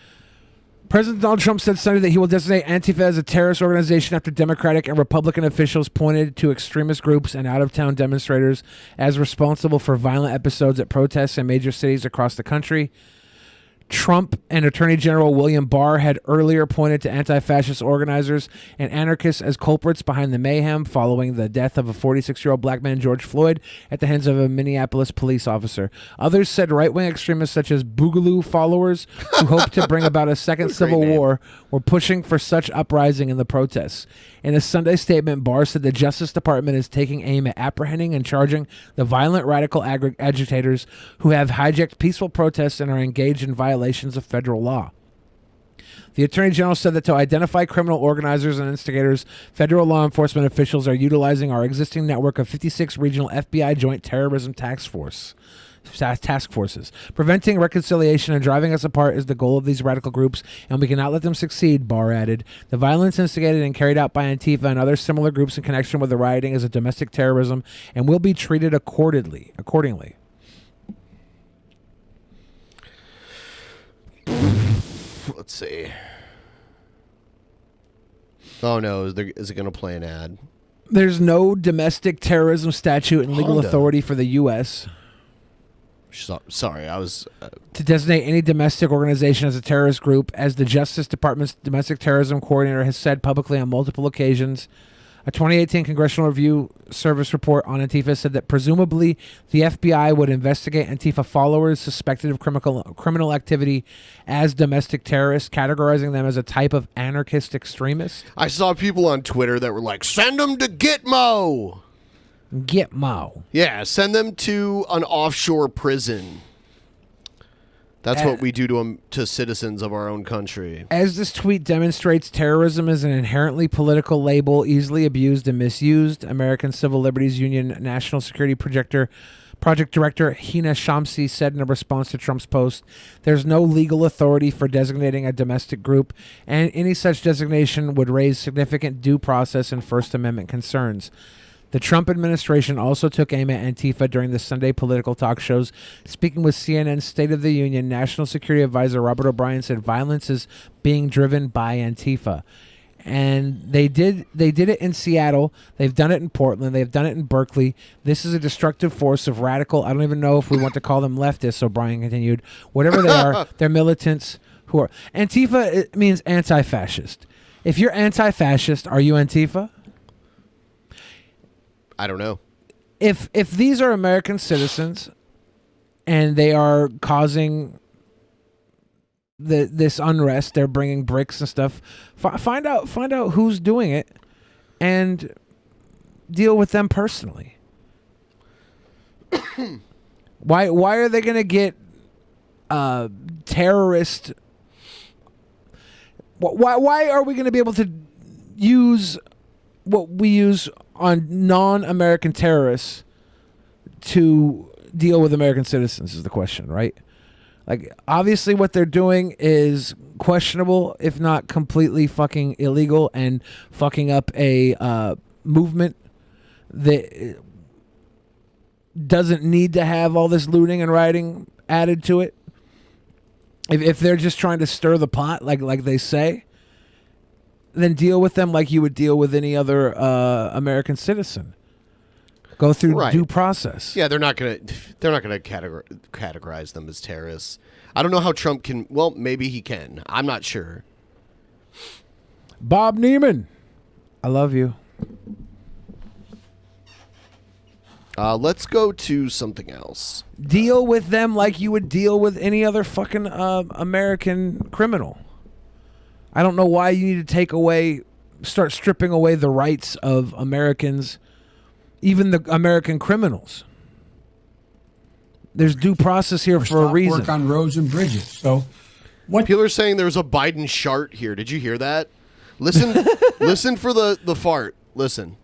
A: President Donald Trump said Sunday that he will designate Antifa as a terrorist organization after Democratic and Republican officials pointed to extremist groups and out-of-town demonstrators as responsible for violent episodes at protests in major cities across the country. Trump and Attorney General William Barr had earlier pointed to anti-fascist organizers and anarchists as culprits behind the mayhem following the death of a 46-year-old black man, George Floyd, at the hands of a Minneapolis police officer. Others said right-wing extremists such as Boogaloo followers who hope to bring about a second civil war were pushing for such uprising in the protests. In a Sunday statement, Barr said the Justice Department is taking aim at apprehending and charging the violent radical agitators who have hijacked peaceful protests and are engaged in violations of federal law. The Attorney General said that to identify criminal organizers and instigators, federal law enforcement officials are utilizing our existing network of 56 regional FBI Joint Terrorism Task Force. task forces. Preventing reconciliation and driving us apart is the goal of these radical groups, and we cannot let them succeed, Barr added. The violence instigated and carried out by Antifa and other similar groups in connection with the rioting is a domestic terrorism and will be treated accordingly.
G: Let's see. Oh no, is it going to play an ad?
A: There's no domestic terrorism statute and legal authority for the U.S.
G: Sorry, I was...
A: to designate any domestic organization as a terrorist group, as the Justice Department's domestic terrorism coordinator has said publicly on multiple occasions. A 2018 Congressional Review Service report on Antifa said that presumably the FBI would investigate Antifa followers suspected of criminal activity as domestic terrorists, categorizing them as a type of anarchist extremist.
G: I saw people on Twitter that were like, send them to Gitmo!
A: Gitmo.
G: Yeah, send them to an offshore prison. That's what we do to citizens of our own country.
A: As this tweet demonstrates, terrorism is an inherently political label, easily abused and misused. American Civil Liberties Union National Security Project Director Hina Shamsi said in a response to Trump's post, "There's no legal authority for designating a domestic group, and any such designation would raise significant due process and First Amendment concerns." The Trump administration also took aim at Antifa during the Sunday political talk shows. Speaking with CNN's State of the Union, National Security Advisor Robert O'Brien said violence is being driven by Antifa. And they did it in Seattle. They've done it in Portland. They've done it in Berkeley. This is a destructive force of radical, I don't even know if we want to call them leftists, O'Brien continued. Whatever they are, they're militants who are... Antifa, it means anti-fascist. If you're anti-fascist, are you Antifa?
G: I don't know.
A: If these are American citizens and they are causing this unrest, they're bringing bricks and stuff. Find out who's doing it and deal with them personally. Why are they going to get terrorist? Why are we going to be able to use what we use on non-American terrorists to deal with American citizens is the question, right? Like, obviously what they're doing is questionable, if not completely fucking illegal, and fucking up a movement that doesn't need to have all this looting and rioting added to it. If they're just trying to stir the pot, like they say, then deal with them like you would deal with any other American citizen. Go through due process.
G: Yeah, they're not gonna categorize them as terrorists. I don't know how Trump can. Well, maybe he can. I'm not sure.
A: Bob Neiman, I love you.
G: Let's go to something else.
A: Deal with them like you would deal with any other fucking American criminal. I don't know why you need to start stripping away the rights of Americans, even the American criminals. There's due process here for a reason.
N: Work on roads and bridges. So, what
G: people are saying there was a Biden shart here. Did you hear that? Listen, listen for the fart. Listen.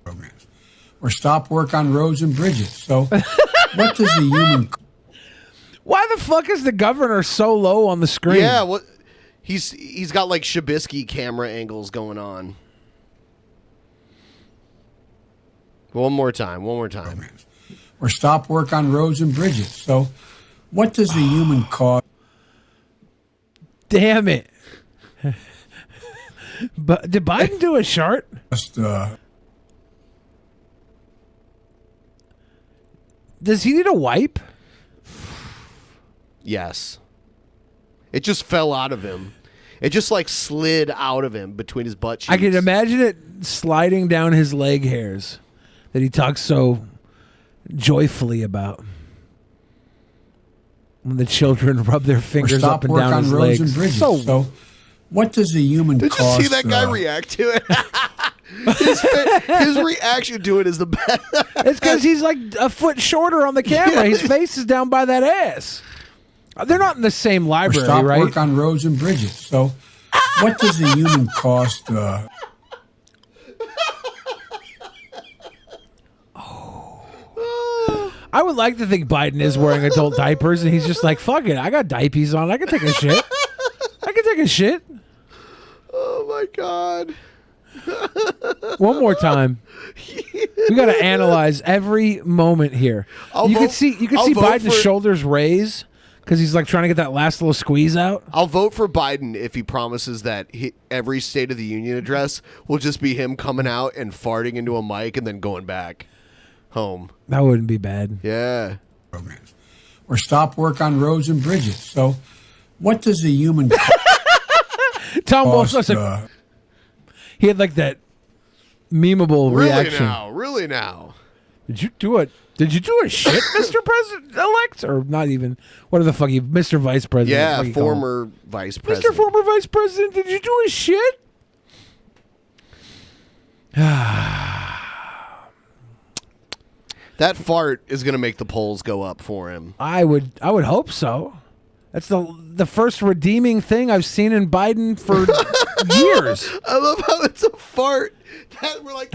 N: Or stop work on roads and bridges. So, what does the human?
A: Why the fuck is the governor so low on the screen?
G: Yeah, what? He's got like Shabisky camera angles going on. One more time.
N: Or stop work on roads and bridges. So, what does the human cause?
A: Damn it! But did Biden do a chart? Does he need a wipe?
G: Yes. It just fell out of him. It just like slid out of him between his butt cheeks.
A: I can imagine it sliding down his leg hairs that he talks so joyfully about. When the children rub their fingers up and down his legs.
N: And bridges. So, what does the human
G: Did
N: cause?
G: you see that guy react to it? His reaction to it is the best.
A: It's because he's like a foot shorter on the camera. His face is down by that ass. They're not in the same library,
N: stop
A: right?
N: Work on roads and bridges. So, what does the human cost?
A: I would like to think Biden is wearing adult diapers, and he's just like, fuck it, I got diapers on. I can take a shit. I can take a shit.
G: Oh, my God.
A: One more time. We got to analyze every moment here. You can see Biden's shoulders raise because he's like trying to get that last little squeeze out.
G: I'll vote for Biden if he promises that every State of the Union address will just be him coming out and farting into a mic and then going back home.
A: That wouldn't be bad.
G: Yeah.
N: Programs. Or stop work on roads and bridges. So what does the human
A: Tom Wolf
N: cost,
A: he had like that memeable reaction.
G: Really now.
A: Did you do it? Did you do a shit, Mr. President-elect? Or not even. What the fuck? Mr. Vice President.
G: Yeah, former Vice President.
A: Mr. Former Vice President, did you do a shit?
G: That fart is going to make the polls go up for him.
A: I would hope so. That's the first redeeming thing I've seen in Biden for years.
G: I love how it's a fart. That we're like,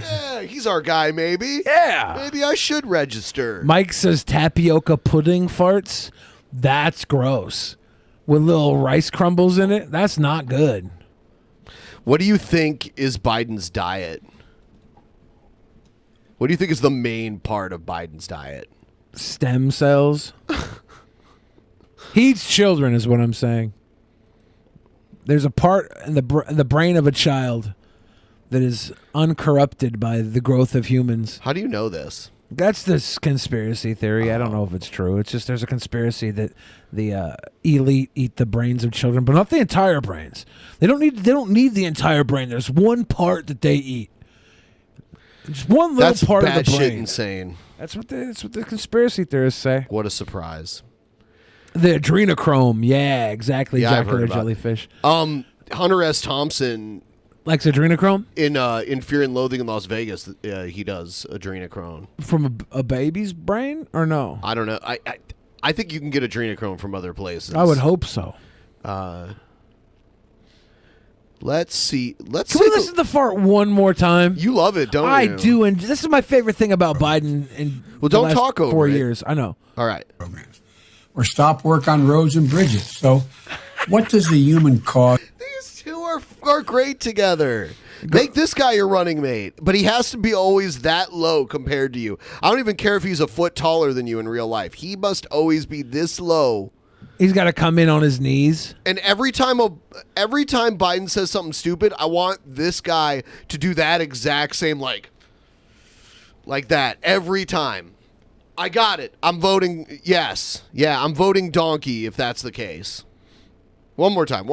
G: he's our guy, maybe.
A: Yeah.
G: Maybe I should register.
A: Mike says tapioca pudding farts. That's gross. With little rice crumbles in it. That's not good.
G: What do you think is Biden's diet? What do you think is the main part of Biden's diet?
A: Stem cells. He eats children is what I'm saying. There's a part in the brain of a child that is uncorrupted by the growth of humans.
G: How do you know this?
A: That's this conspiracy theory. I don't know if it's true. It's just there's a conspiracy that the elite eat the brains of children, but not the entire brains. They don't need the entire brain. There's one part that they eat. Just one little part of the brain.
G: That's batshit insane.
A: That's what the conspiracy theorists say.
G: What a surprise.
A: The adrenochrome. Yeah, exactly.
G: Yeah, I've heard about
A: jellyfish.
G: Hunter S. Thompson
A: likes adrenochrome?
G: In Fear and Loathing in Las Vegas, he does adrenochrome.
A: From a baby's brain or no?
G: I don't know. I think you can get adrenochrome from other places.
A: I would hope so.
G: Let's see.
A: Can we listen to the fart one more time?
G: You love it, don't you?
A: I do, and this is my favorite thing about Biden in the last
G: talk over
A: 4
G: it.
A: years. I know.
G: All right.
N: Or stop work on roads and bridges. So what does the human cost?
G: These two are great together. Make this guy your running mate, but he has to be always that low compared to you. I don't even care if he's a foot taller than you in real life. He must always be this low.
A: He's got to come in on his knees.
G: And every time Biden says something stupid, I want this guy to do that exact same like that every time. I got it. I'm voting yes. Yeah, I'm voting donkey if that's the case. One more time.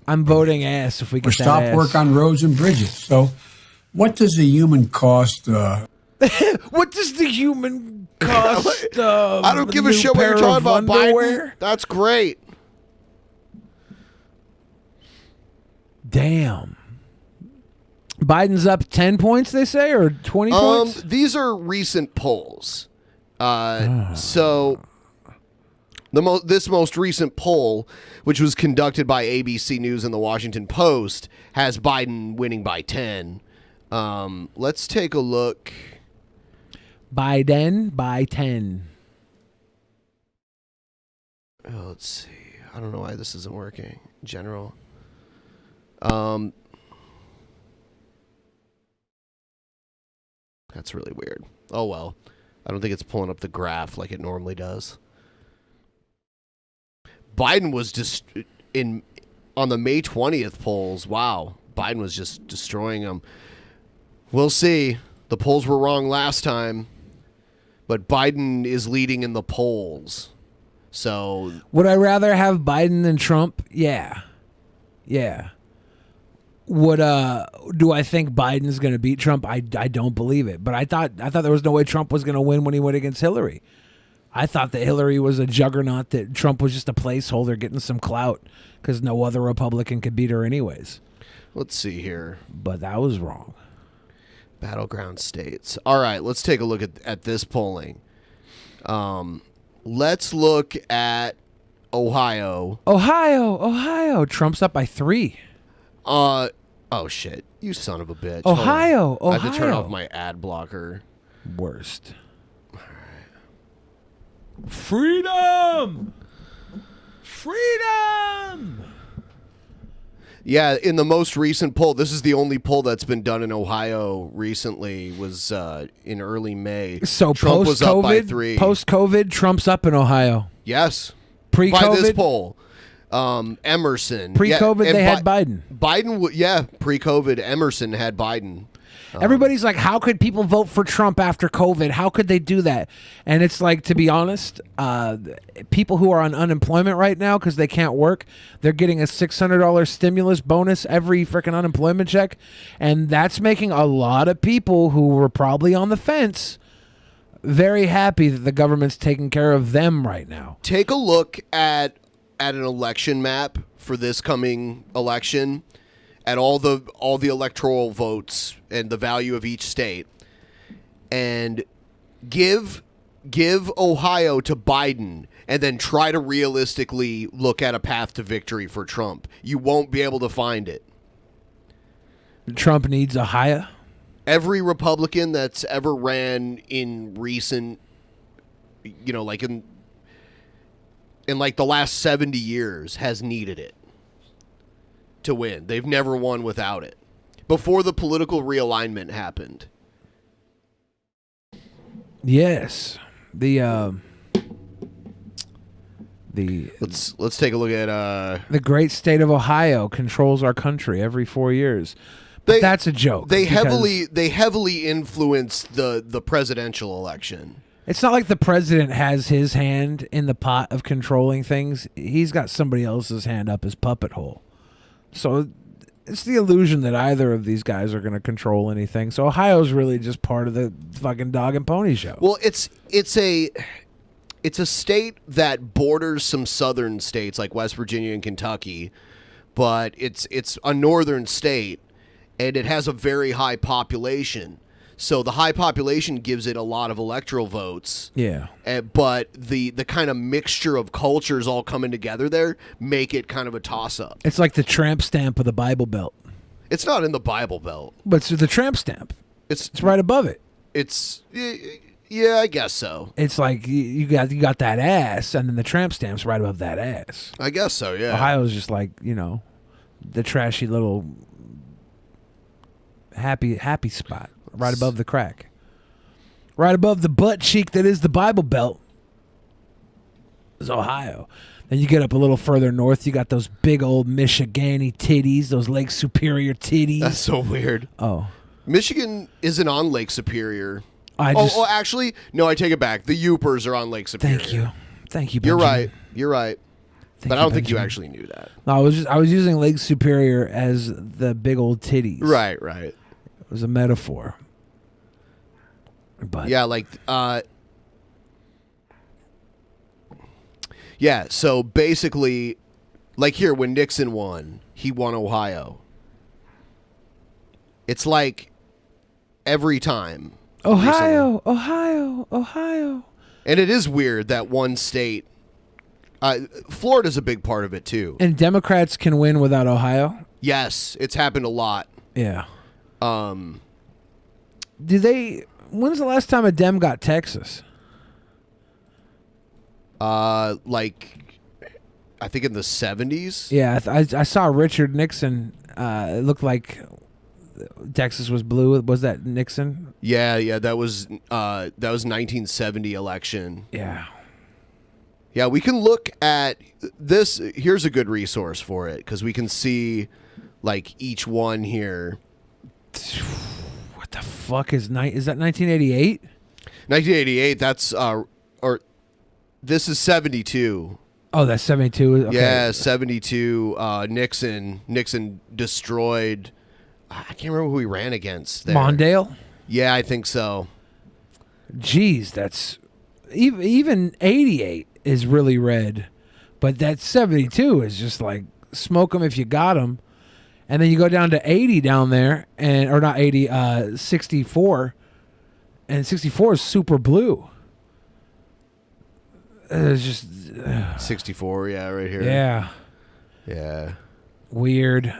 A: I'm voting ass if we
N: Or
A: get
N: stop
A: that ass.
N: work on roads and bridges. So what does the human cost?
A: What does the human cost?
G: I don't give a shit what you're talking about, Biden. That's great.
A: Damn. Biden's up 10 points, they say, or 20 points?
G: These are recent polls. So this most recent poll, which was conducted by ABC News and the Washington Post, has Biden winning by 10. Let's take a look.
A: Biden by 10.
G: Oh, let's see. I don't know why this isn't working. General. That's really weird. Oh, well. I don't think it's pulling up the graph like it normally does. Biden was just on the May 20th polls. Wow. Biden was just destroying them. We'll see. The polls were wrong last time, but Biden is leading in the polls. So
A: would I rather have Biden than Trump? Yeah. Would do I think Biden's going to beat Trump? I don't believe it. But I thought there was no way Trump was going to win when he went against Hillary. I thought that Hillary was a juggernaut, that Trump was just a placeholder getting some clout because no other Republican could beat her anyways.
G: Let's see here.
A: But that was wrong.
G: Battleground states. All right, let's take a look at this polling. Let's look at Ohio.
A: Ohio. Trump's up by 3.
G: Oh shit! You son of a bitch.
A: Ohio.
G: I have to turn off my ad blocker.
A: Worst.
G: All right.
A: Freedom! Freedom!
G: Yeah, in the most recent poll, this is the only poll that's been done in Ohio recently, was in early May.
A: So
G: Trump was up by
A: post-COVID,
G: 3.
A: post-COVID, Trump's up in Ohio.
G: Yes.
A: Pre-COVID?
G: By this poll. Emerson.
A: Pre-COVID,
G: and
A: they had Biden.
G: Biden, pre-COVID, Emerson had Biden.
A: Everybody's like, how could people vote for Trump after COVID? How could they do that? And it's like, to be honest, people who are on unemployment right now because they can't work, they're getting a $600 stimulus bonus every freaking unemployment check. And that's making a lot of people who were probably on the fence very happy that the government's taking care of them right now.
G: Take a look at an election map for this coming election, at all the electoral votes and the value of each state, and give Ohio to Biden, and then try to realistically look at a path to victory for Trump. You won't be able to find it.
A: Trump needs Ohio.
G: Every Republican that's ever ran in recent, like in like the last 70 years has needed it to win. They've never won without it. Before the political realignment happened.
A: Yes. Let's
G: take a look at
A: the great state of Ohio controls our country every 4 years. But that's a joke.
G: They heavily influence the presidential election.
A: It's not like the president has his hand in the pot of controlling things. He's got somebody else's hand up his puppet hole. So it's the illusion that either of these guys are going to control anything. So Ohio's really just part of the fucking dog and pony show.
G: Well, it's a state that borders some southern states like West Virginia and Kentucky, but it's a northern state, and it has a very high population. So the high population gives it a lot of electoral votes.
A: Yeah.
G: But the kind of mixture of cultures all coming together there make it kind of a toss-up.
A: It's like the tramp stamp of the Bible Belt.
G: It's not in the Bible Belt.
A: But it's the tramp stamp. It's right above it.
G: Yeah, I guess so.
A: It's like you got that ass, and then the tramp stamp's right above that ass.
G: I guess so, yeah.
A: Ohio's just like, the trashy little happy spot. Right above the crack. Right above the butt cheek that is the Bible Belt is Ohio. Then you get up a little further north, you got those big old Michigani titties, those Lake Superior titties.
G: That's so weird.
A: Oh.
G: Michigan isn't on Lake Superior. Actually, no, I take it back. The Yoopers are on Lake Superior.
A: Thank you,
G: Benjamin. You're right.
A: Thank
G: But
A: you,
G: I don't think you
A: Benjamin.
G: actually knew that.
A: No, I was using Lake Superior as the big old titties.
G: Right.
A: It was a metaphor. But
G: so basically, like here, when Nixon won, he won Ohio. It's like every time.
A: Ohio.
G: And it is weird that one state, Florida's a big part of it too.
A: And Democrats can win without Ohio?
G: Yes, it's happened a lot.
A: Yeah. When's the last time a Dem got Texas?
G: I think in the 70s.
A: Yeah, I saw Richard Nixon. It looked like Texas was blue. Was that Nixon?
G: Yeah, that was 1970 election.
A: Yeah.
G: Yeah, we can look at this. Here's a good resource for it because we can see like each one here.
A: What the fuck is that 1988?
G: 1988, that's this is 72.
A: Oh, that's 72. Okay.
G: Yeah, 72. Nixon destroyed. I can't remember who he ran against there.
A: Mondale?
G: Yeah, I think so.
A: Jeez, that's even 88 is really red, but that 72 is just like smoke them if you got them. And then you go down to 80 down there, or not 80, 64. And 64 is super blue. It's just
G: 64, yeah, right here.
A: Yeah. Weird.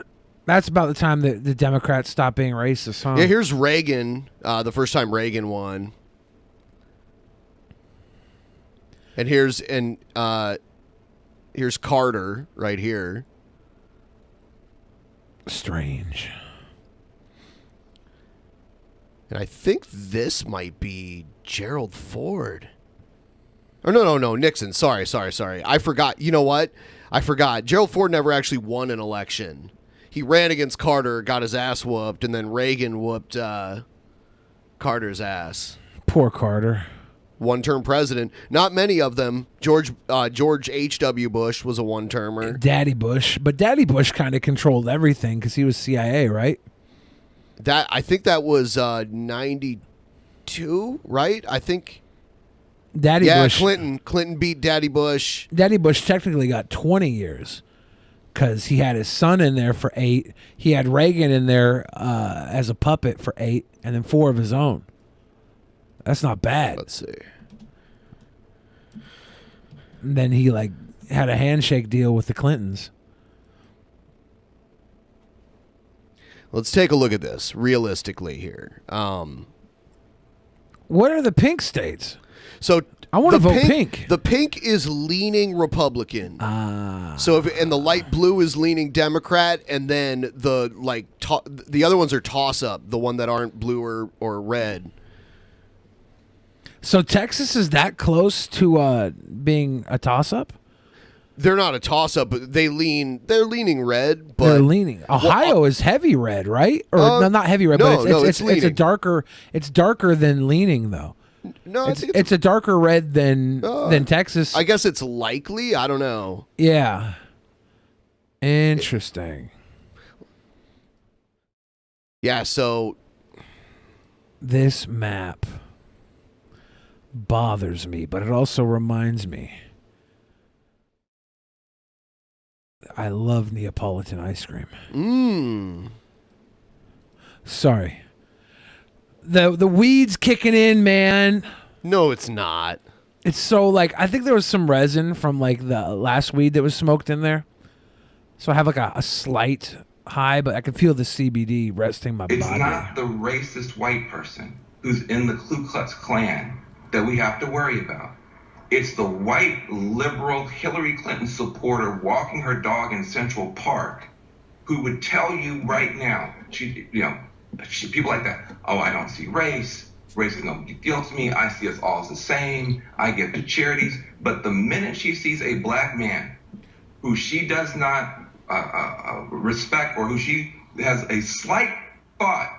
A: That's about the time that the Democrats stopped being racist, huh?
G: Yeah, here's Reagan, the first time Reagan won. And here's Carter right here.
A: Strange.
G: And I think this might be Gerald Ford. Or no, Nixon. Sorry. I forgot. You know what? I forgot. Gerald Ford never actually won an election. He ran against Carter, got his ass whooped, and then Reagan whooped Carter's ass.
A: Poor Carter.
G: One-term president. Not many of them. George H.W. Bush was a one-termer.
A: Daddy Bush. But Daddy Bush kind of controlled everything because he was CIA, right?
G: I think that was 92, right? I think...
A: Daddy Bush.
G: Clinton beat Daddy Bush.
A: Daddy Bush technically got 20 years because he had his son in there for 8. He had Reagan in there as a puppet for 8, and then 4 of his own. That's not bad.
G: Let's see.
A: And then he had a handshake deal with the Clintons.
G: Let's take a look at this realistically here.
A: What are the pink states?
G: So
A: I want to vote pink.
G: The pink is leaning Republican. So and the light blue is leaning Democrat, and then the other ones are toss up. The one that aren't blue or red.
A: So Texas is that close to being a toss up?
G: They're not a toss up, but they're leaning red. But
A: they're leaning. Ohio is heavy red, right? Or no, not heavy red, but it's a darker. It's darker than leaning though.
G: No,
A: it's a darker red than Texas.
G: I guess it's likely. I don't know.
A: Yeah. Interesting.
G: Yeah, so
A: this map bothers me, but it also reminds me I love Neapolitan ice cream. Sorry. The weed's kicking in, man.
G: No, it's not.
A: It's so I think there was some resin from the last weed that was smoked in there. So I have a slight high, but I can feel the CBD resting my body.
O: It's not the racist white person who's in the Ku Klux Klan that we have to worry about. It's the white liberal Hillary Clinton supporter walking her dog in Central Park who would tell you right now, people like that, oh, I don't see race. Race is no big deal to me. I see us all as the same. I give to charities. But the minute she sees a black man who she does not respect or who she has a slight thought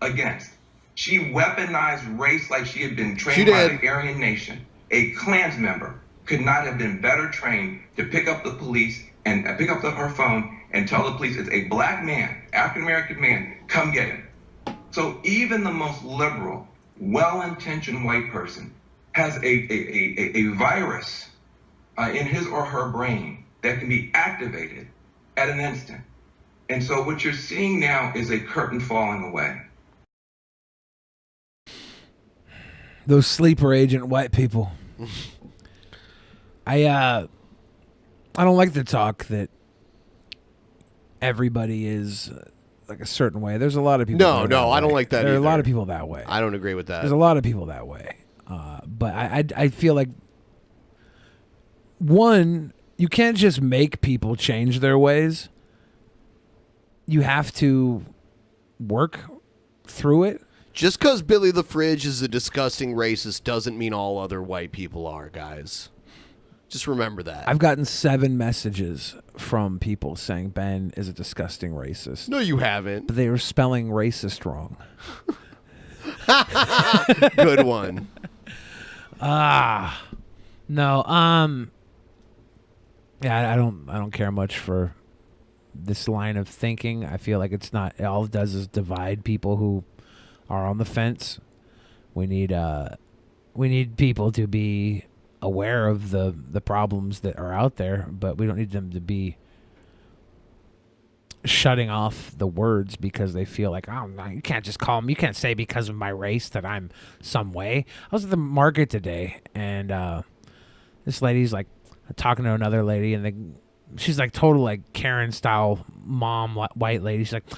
O: against, she weaponized race like she had been trained by the Aryan Nation. A Klans member could not have been better trained to pick up the police and pick up her phone and tell the police it's a black man, African-American man, come get him. So even the most liberal, well-intentioned white person has a virus in his or her brain that can be activated at an instant. And so what you're seeing now is a curtain falling away.
A: Those sleeper agent white people. I don't like the talk that everybody is a certain way. There's a lot of people.
G: No, I don't like that.
A: There are
G: either.
A: a lot of people that way.
G: I don't agree with that.
A: There's a lot of people that way. But I feel like one, you can't just make people change their ways. You have to work through it.
G: Just because Billy the Fridge is a disgusting racist doesn't mean all other white people are, guys. Just remember that.
A: I've gotten 7 messages from people saying Ben is a disgusting racist.
G: No, you haven't.
A: But they were spelling racist wrong.
G: Good one.
A: No. Yeah, I don't care much for this line of thinking. I feel like it's not. All it does is divide people who are on the fence. We need people to be aware of the problems that are out there, but we don't need them to be shutting off the words because they feel like, oh no, you can't just call me. You can't say because of my race that I'm some way. I was at the market today, and this lady's talking to another lady, and she's total Karen style mom white lady. She's like,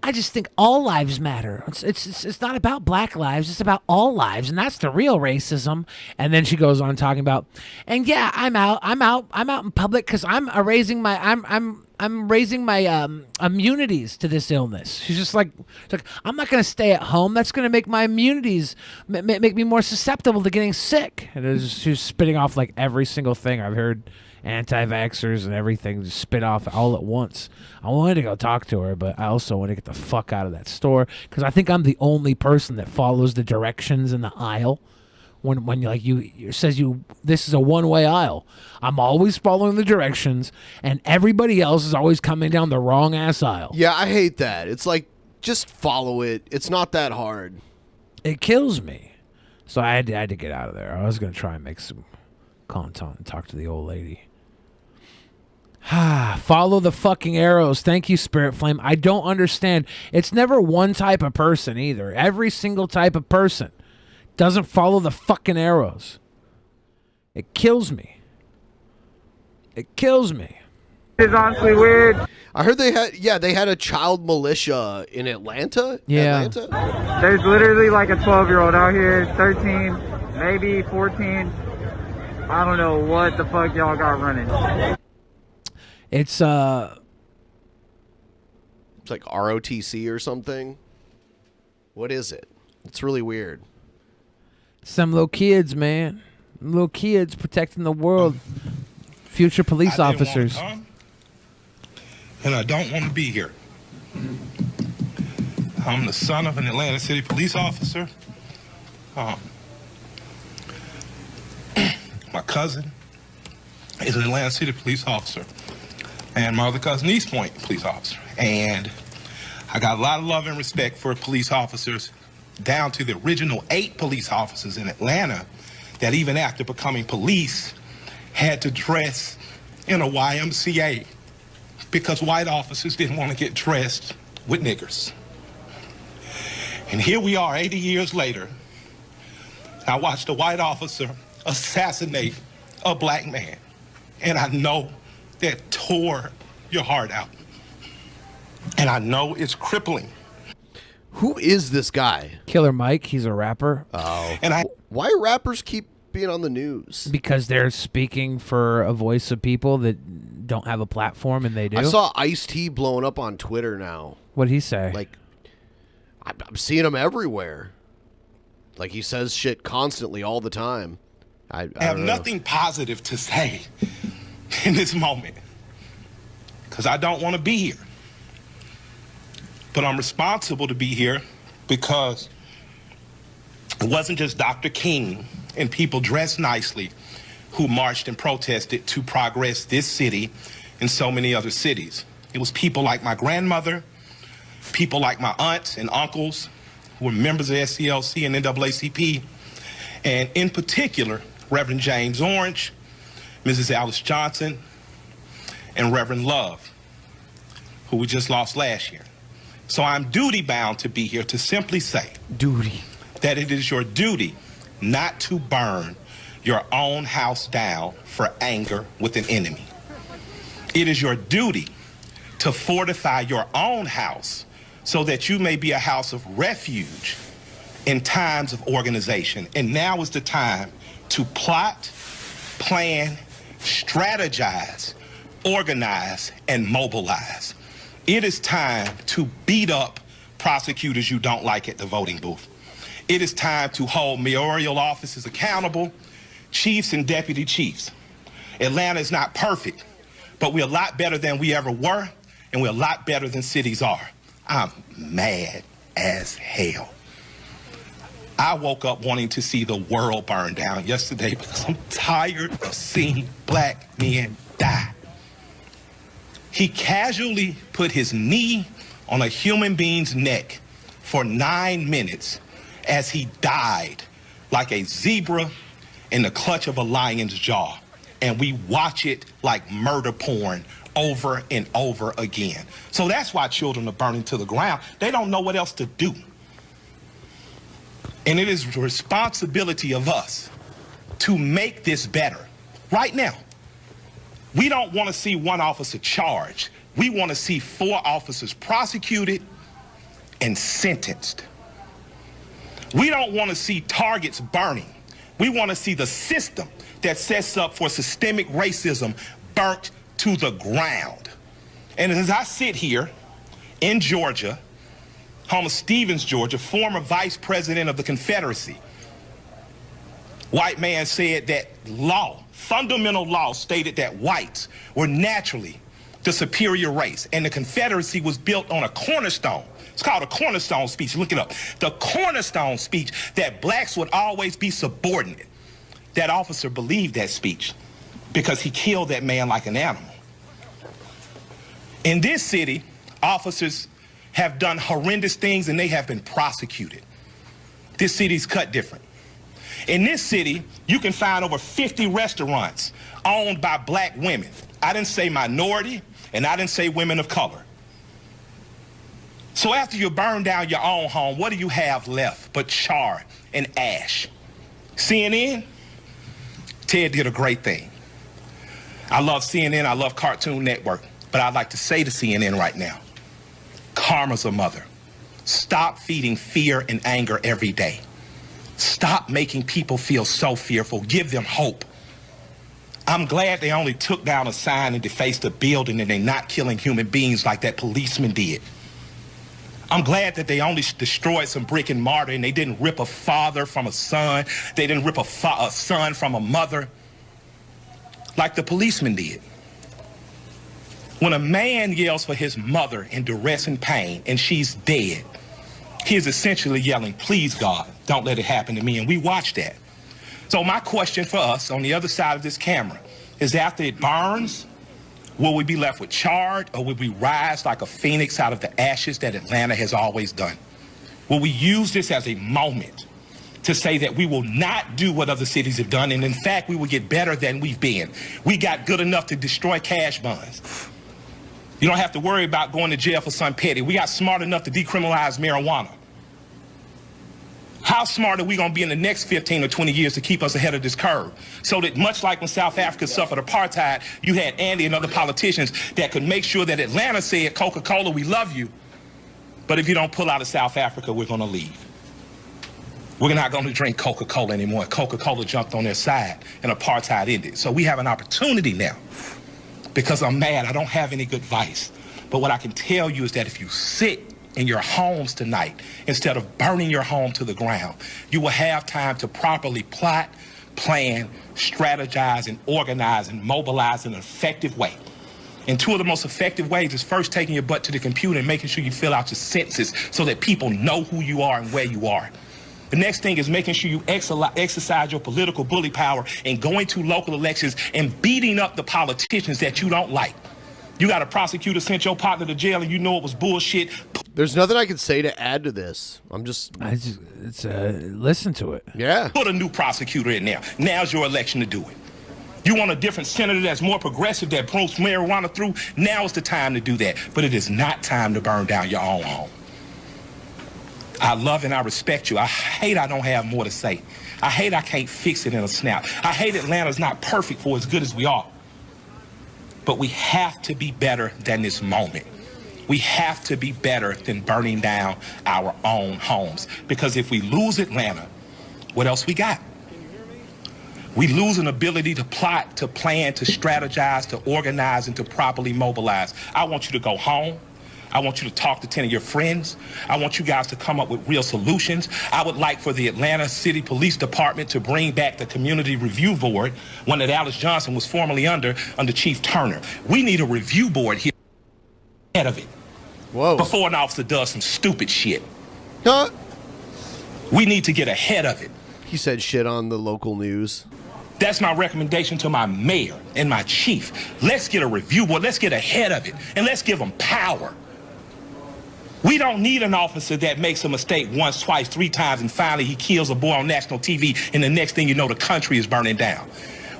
A: I just think all lives matter. It's not about black lives. It's about all lives, and that's the real racism. And then she goes on talking about, and yeah, I'm out in public because I'm raising my immunities to this illness. She's just like I'm not gonna stay at home. That's gonna make my immunities make me more susceptible to getting sick. And she's spitting off like every single thing I've heard. Anti-vaxxers and everything just spit off all at once. I wanted to go talk to her, but I also want to get the fuck out of that store because I think I'm the only person that follows the directions in the aisle. When you says this is a one-way aisle, I'm always following the directions, and everybody else is always coming down the wrong ass aisle.
G: Yeah, I hate that. It's like just follow it. It's not that hard.
A: It kills me. So I had to get out of there. I was gonna try and make some content and talk to the old lady. Follow the fucking arrows. Thank you, Spirit Flame. I don't understand. It's never one type of person either. Every single type of person doesn't follow the fucking arrows. It kills me. It kills me.
P: It's honestly weird.
G: I heard they had a child militia in Atlanta.
A: Yeah.
G: Atlanta?
P: There's literally like a 12-year-old out here, 13, maybe 14. I don't know what the fuck y'all got running.
G: It's like ROTC or something. What is it? It's really weird.
A: Some little kids, man. Little kids protecting the world. Future police officers.
Q: And I don't want to be here. I'm the son of an Atlanta City police officer. My cousin is an Atlanta City police officer. And my other cousin, East Point police officer. And I got a lot of love and respect for police officers, down to the original 8 police officers in Atlanta that even after becoming police had to dress in a YMCA because white officers didn't want to get dressed with niggers. And here we are 80 years later. I watched a white officer assassinate a black man. And I know that tore your heart out. And I know it's crippling.
G: Who is this guy?
A: Killer Mike. He's a rapper.
G: Oh. And why do rappers keep being on the news?
A: Because they're speaking for a voice of people that don't have a platform, and they do.
G: I saw Ice-T blowing up on Twitter now.
A: What'd he say?
G: Like, I'm seeing him everywhere. Like, he says shit constantly all the time. I
Q: have nothing positive to say in this moment because I don't want to be here. But I'm responsible to be here because it wasn't just Dr. King and people dressed nicely who marched and protested to progress this city and so many other cities. It was people like my grandmother, people like my aunts and uncles who were members of SCLC and NAACP, and in particular, Reverend James Orange, Mrs. Alice Johnson, and Reverend Love, who we just lost last year. So I'm duty bound to be here to simply say that it is your duty not to burn your own house down for anger with an enemy. It is your duty to fortify your own house so that you may be a house of refuge in times of organization. And now is the time to plot, plan, strategize, organize, and mobilize. It is time to beat up prosecutors you don't like at the voting booth. It is time to hold mayoral offices accountable, chiefs and deputy chiefs. Atlanta is not perfect, but we're a lot better than we ever were, and we're a lot better than cities are. I'm mad as hell. I woke up wanting to see the world burn down yesterday because I'm tired of seeing black men die. He casually put his knee on a human being's neck for 9 minutes as he died like a zebra in the clutch of a lion's jaw. And we watch it like murder porn over and over again. So that's why children are burning to the ground. They don't know what else to do. And it is the responsibility of us to make this better right now. We don't want to see one officer charged. We want to see 4 officers prosecuted and sentenced. We don't want to see targets burning. We want to see the system that sets up for systemic racism burnt to the ground. And as I sit here in Georgia, home of Stevens, Georgia, former vice president of the Confederacy, white man said that law, fundamental law, stated that whites were naturally the superior race, and the Confederacy was built on a cornerstone. It's called a cornerstone speech. Look it up. The cornerstone speech that blacks would always be subordinate. That officer believed that speech because he killed that man like an animal. In this city, officers have done horrendous things and they have been prosecuted. This city's cut different. In this city, you can find over 50 restaurants owned by black women. I didn't say minority, and I didn't say women of color. So after you burn down your own home, what do you have left but char and ash? CNN? Ted did a great thing. I love CNN, I love Cartoon Network, but I'd like to say to CNN right now, karma's a mother. Stop feeding fear and anger every day. Stop making people feel so fearful. Give them hope. I'm glad they only took down a sign and defaced a building and they're not killing human beings like that policeman did. I'm glad that they only destroyed some brick and mortar and they didn't rip a father from a son. They didn't rip a son from a mother like the policeman did. When a man yells for his mother in duress and pain and she's dead, he is essentially yelling, please God, don't let it happen to me. And we watch that. So my question for us on the other side of this camera is, after it burns, will we be left with charred, or will we rise like a phoenix out of the ashes that Atlanta has always done? Will we use this as a moment to say that we will not do what other cities have done, and in fact, we will get better than we've been? We got good enough to destroy cash bonds. You don't have to worry about going to jail for something petty. We got smart enough to decriminalize marijuana. How smart are we going to be in the next 15 or 20 years to keep us ahead of this curve? So that much like when South Africa suffered apartheid, you had Andy and other politicians that could make sure that Atlanta said, Coca-Cola, we love you, but if you don't pull out of South Africa, we're going to leave. We're not going to drink Coca-Cola anymore. Coca-Cola jumped on their side and apartheid ended. So we have an opportunity now. Because I'm mad, I don't have any good advice. But what I can tell you is that if you sit in your homes tonight, instead of burning your home to the ground, you will have time to properly plot, plan, strategize, and organize and mobilize in an effective way. And two of the most effective ways is first taking your butt to the computer and making sure you fill out your sentences so that people know who you are and where you are. The next thing is making sure you exercise your political bully power and going to local elections and beating up the politicians that you don't like. You got a prosecutor sent your partner to jail and you know it was bullshit.
G: There's nothing I can say to add to this.
A: Listen to it.
G: Yeah.
Q: Put a new prosecutor in there. Now's your election to do it. You want a different senator that's more progressive, that promotes marijuana through? Now is the time to do that. But it is not time to burn down your own home. I love and I respect you. I hate I don't have more to say. I hate I can't fix it in a snap. I hate Atlanta's not perfect for as good as we are. But we have to be better than this moment. We have to be better than burning down our own homes. Because if we lose Atlanta, what else we got? We lose an ability to plot, to plan, to strategize, to organize, and to properly mobilize. I want you to go home. I want you to talk to 10 of your friends. I want you guys to come up with real solutions. I would like for the Atlanta City Police Department to bring back the Community Review Board, one that Alice Johnson was formerly under Chief Turner. We need a review board here ahead of it.
G: Whoa.
Q: Before an officer does some stupid shit.
G: Huh?
Q: We need to get ahead of it.
G: He said shit on the local news.
Q: That's my recommendation to my mayor and my chief. Let's get a review board. Let's get ahead of it. And let's give them power. We don't need an officer that makes a mistake once, twice, 3 times, and finally he kills a boy on national TV, and the next thing you know, the country is burning down.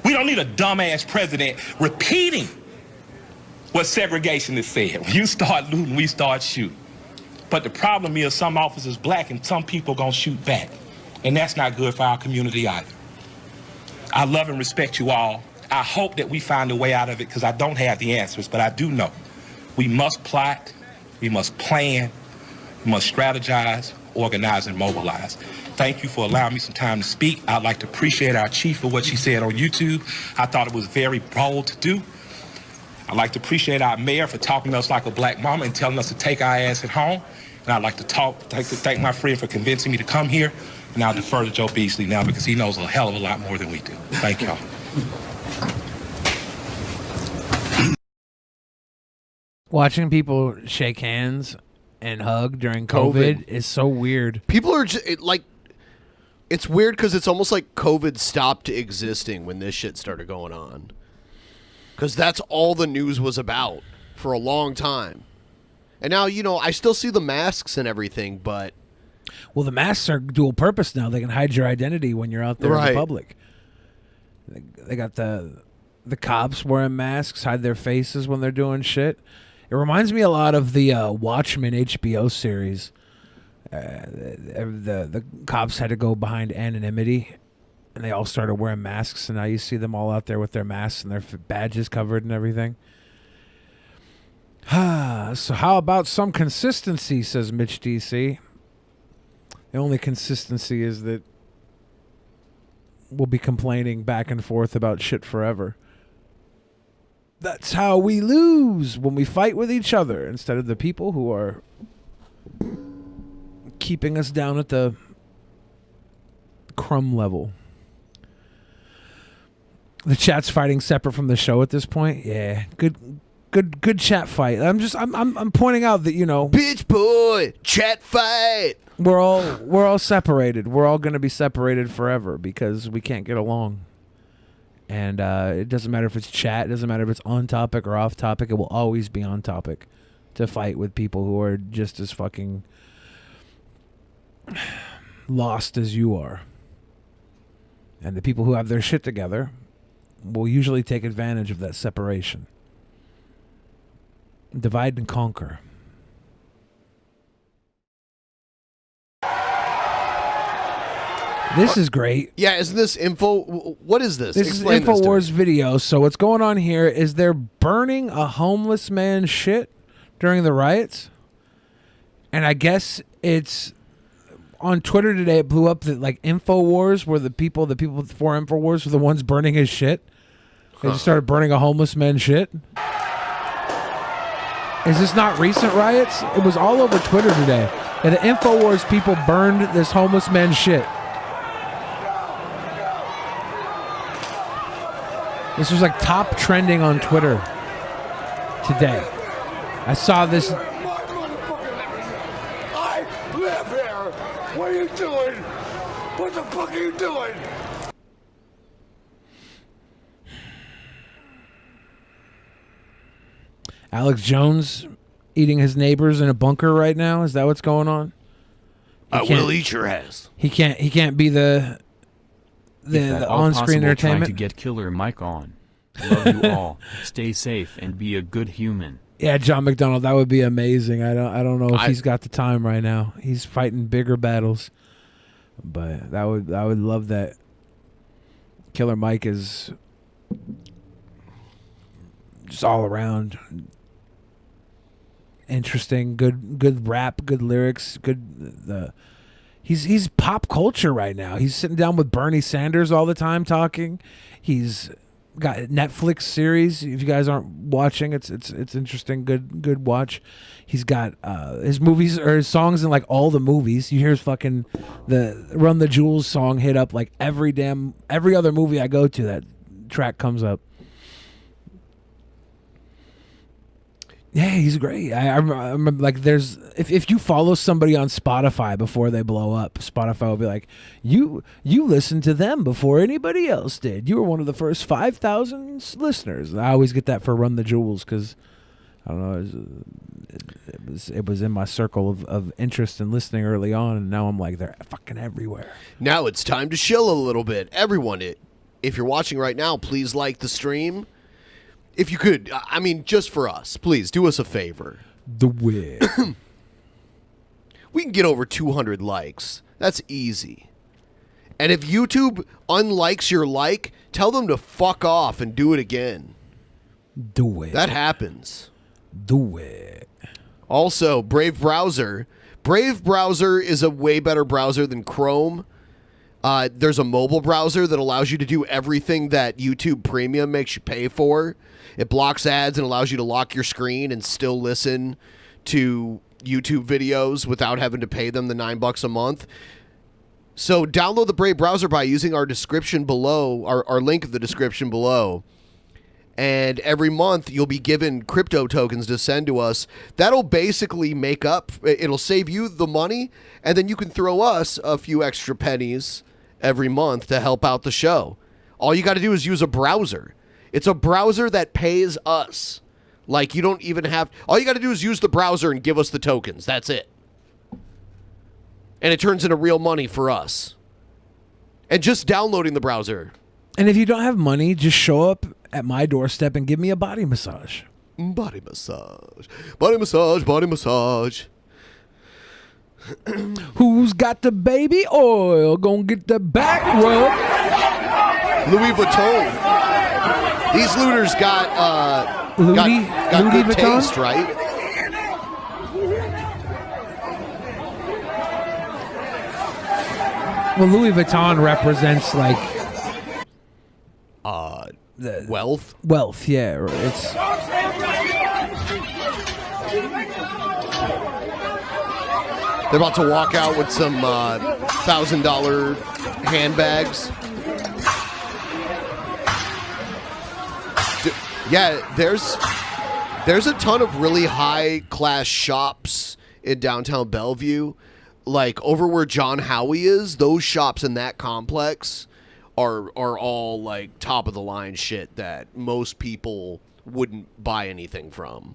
Q: We don't need a dumbass president repeating what segregationists said. When you start looting, we start shooting. But the problem is some officers black and some people gonna shoot back. And that's not good for our community either. I love and respect you all. I hope that we find a way out of it, because I don't have the answers, but I do know we must plot, we must plan, We must strategize, organize, and mobilize. Thank you for allowing me some time to speak. I'd like to appreciate our chief for what she said on YouTube. I thought it was very bold to do. I'd like to appreciate our mayor for talking to us like a black mama and telling us to take our ass at home. And I'd like to thank my friend for convincing me to come here. And I'll defer to Joe Beasley now because he knows a hell of a lot more than we do. Thank y'all.
A: Watching people shake hands and hug during COVID is so weird.
G: People are just it's weird because it's almost like COVID stopped existing when this shit started going on. Because that's all the news was about for a long time. And now, I still see the masks and everything, but...
A: Well, the masks are dual purpose now. They can hide your identity when you're out there in the public. They got the cops wearing masks, hide their faces when they're doing shit. It reminds me a lot of the Watchmen HBO series. The cops had to go behind anonymity, and they all started wearing masks, and now you see them all out there with their masks and their badges covered and everything. So how about some consistency, says Mitch DC. The only consistency is that we'll be complaining back and forth about shit forever. That's how we lose when we fight with each other instead of the people who are keeping us down at the crumb level. The chat's fighting separate from the show at this point. Yeah, good chat fight. I'm pointing out that
G: bitch boy chat fight.
A: We're all separated. We're all going to be separated forever because we can't get along. And it doesn't matter if it's chat. It doesn't matter if it's on topic or off topic. It will always be on topic to fight with people who are just as fucking lost as you are. And the people who have their shit together will usually take advantage of that separation. Divide and conquer. This is great.
G: Yeah, isn't this info? What is this?
A: This
G: Explain
A: is InfoWars video. So what's going on here is they're burning a homeless man's shit during the riots. And I guess it's on Twitter today. It blew up that InfoWars were the people for InfoWars were the ones burning his shit. They just started burning a homeless man's shit. Is this not recent riots? It was all over Twitter today. And the InfoWars people burned this homeless man's shit. This was top trending on Twitter today. I saw this.
R: I live here. What are you doing? What the fuck are you doing?
A: Alex Jones eating his neighbors in a bunker right now. Is that what's going on?
G: I will eat your ass.
A: He can't be the on-screen entertainment.
S: Trying to get Killer Mike on. Love you all. Stay safe and be a good human.
A: Yeah, John McDonald, that would be amazing. I don't know if he's got the time right now. He's fighting bigger battles, but I would love that. Killer Mike is just all around interesting, good rap, good lyrics, good. He's pop culture right now. He's sitting down with Bernie Sanders all the time talking. He's got a Netflix series. If you guys aren't watching, it's interesting. Good watch. He's got his movies or his songs in all the movies. You hear his fucking the Run the Jewels song hit up every other movie I go to. That track comes up. Yeah, he's great. I remember there's if you follow somebody on Spotify before they blow up, Spotify will be like, you listened to them before anybody else did. You were one of the first 5,000 listeners. I always get that for Run the Jewels because I don't know, it was in my circle of interest and listening early on, and now I'm they're fucking everywhere.
G: Now it's time to chill a little bit. Everyone, if you're watching right now, please like the stream. If you could, just for us, please do us a favor.
A: The way.
G: We can get over 200 likes. That's easy. And if YouTube unlikes your like, tell them to fuck off and do it again.
A: Do it.
G: That happens.
A: Do it.
G: Also, Brave Browser Brave browser is a way better browser than Chrome. There's a mobile browser that allows you to do everything that YouTube Premium makes you pay for. It blocks ads and allows you to lock your screen and still listen to YouTube videos without having to pay them the $9 a month. So download the Brave browser by using our description below, our link in the description below. And every month you'll be given crypto tokens to send to us. That'll basically make up, it'll save you the money, and then you can throw us a few extra pennies every month to help out the show. All you got to do is use a browser. It's a browser that pays us. Like, you don't even have, all you got to do is use the browser and give us the tokens. That's it. And it turns into real money for us. And just downloading the browser.
A: And if you don't have money, just show up at my doorstep and give me a body massage.
G: Body massage. Body massage. Body massage.
A: Who's got the baby oil? Gonna get the back rub.
G: Louis Vuitton. These looters got good
A: Vuitton?
G: taste, right?
A: Well, Louis Vuitton represents like
G: wealth.
A: Wealth, yeah. It's
G: they're about to walk out with some $1,000 handbags. Yeah, there's a ton of really high class shops in downtown Bellevue. Like over where John Howie is, those shops in that complex are all like top of the line shit that most people wouldn't buy anything from.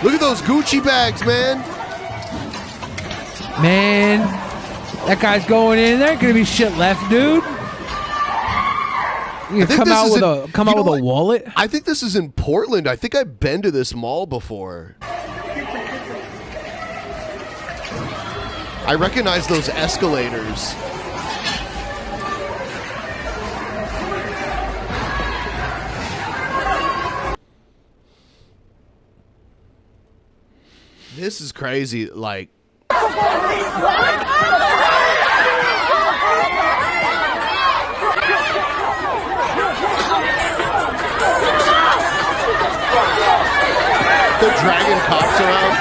G: Look at those Gucci bags, man.
A: Man, that guy's going in there. Gonna be shit left, dude. You come out with a wallet.
G: I think this is in Portland. I think I've been to this mall before. I recognize those escalators. This is crazy. Like. They're dragging cops around.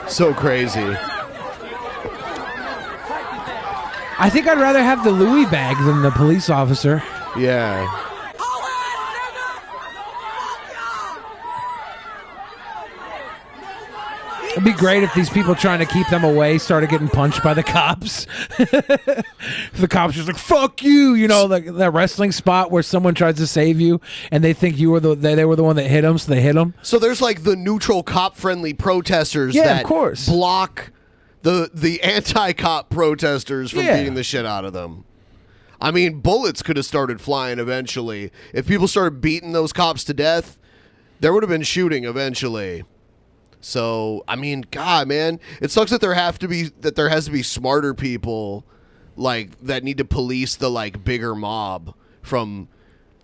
G: So crazy.
A: I think I'd rather have the Louis bag than the police officer.
G: Yeah.
A: It'd be great if these people trying to keep them away started getting punched by the cops. The cops just like, fuck you, you know, like that wrestling spot where someone tries to save you and they think you were they were the one that hit them, so they hit them.
G: So there's like the neutral cop-friendly protesters that
A: of course.
G: Block the anti-cop protesters from beating the shit out of them. I mean, bullets could have started flying eventually. If people started beating those cops to death, there would have been shooting eventually. So, I mean, God, man, it sucks that there has to be smarter people like that need to police the like bigger mob from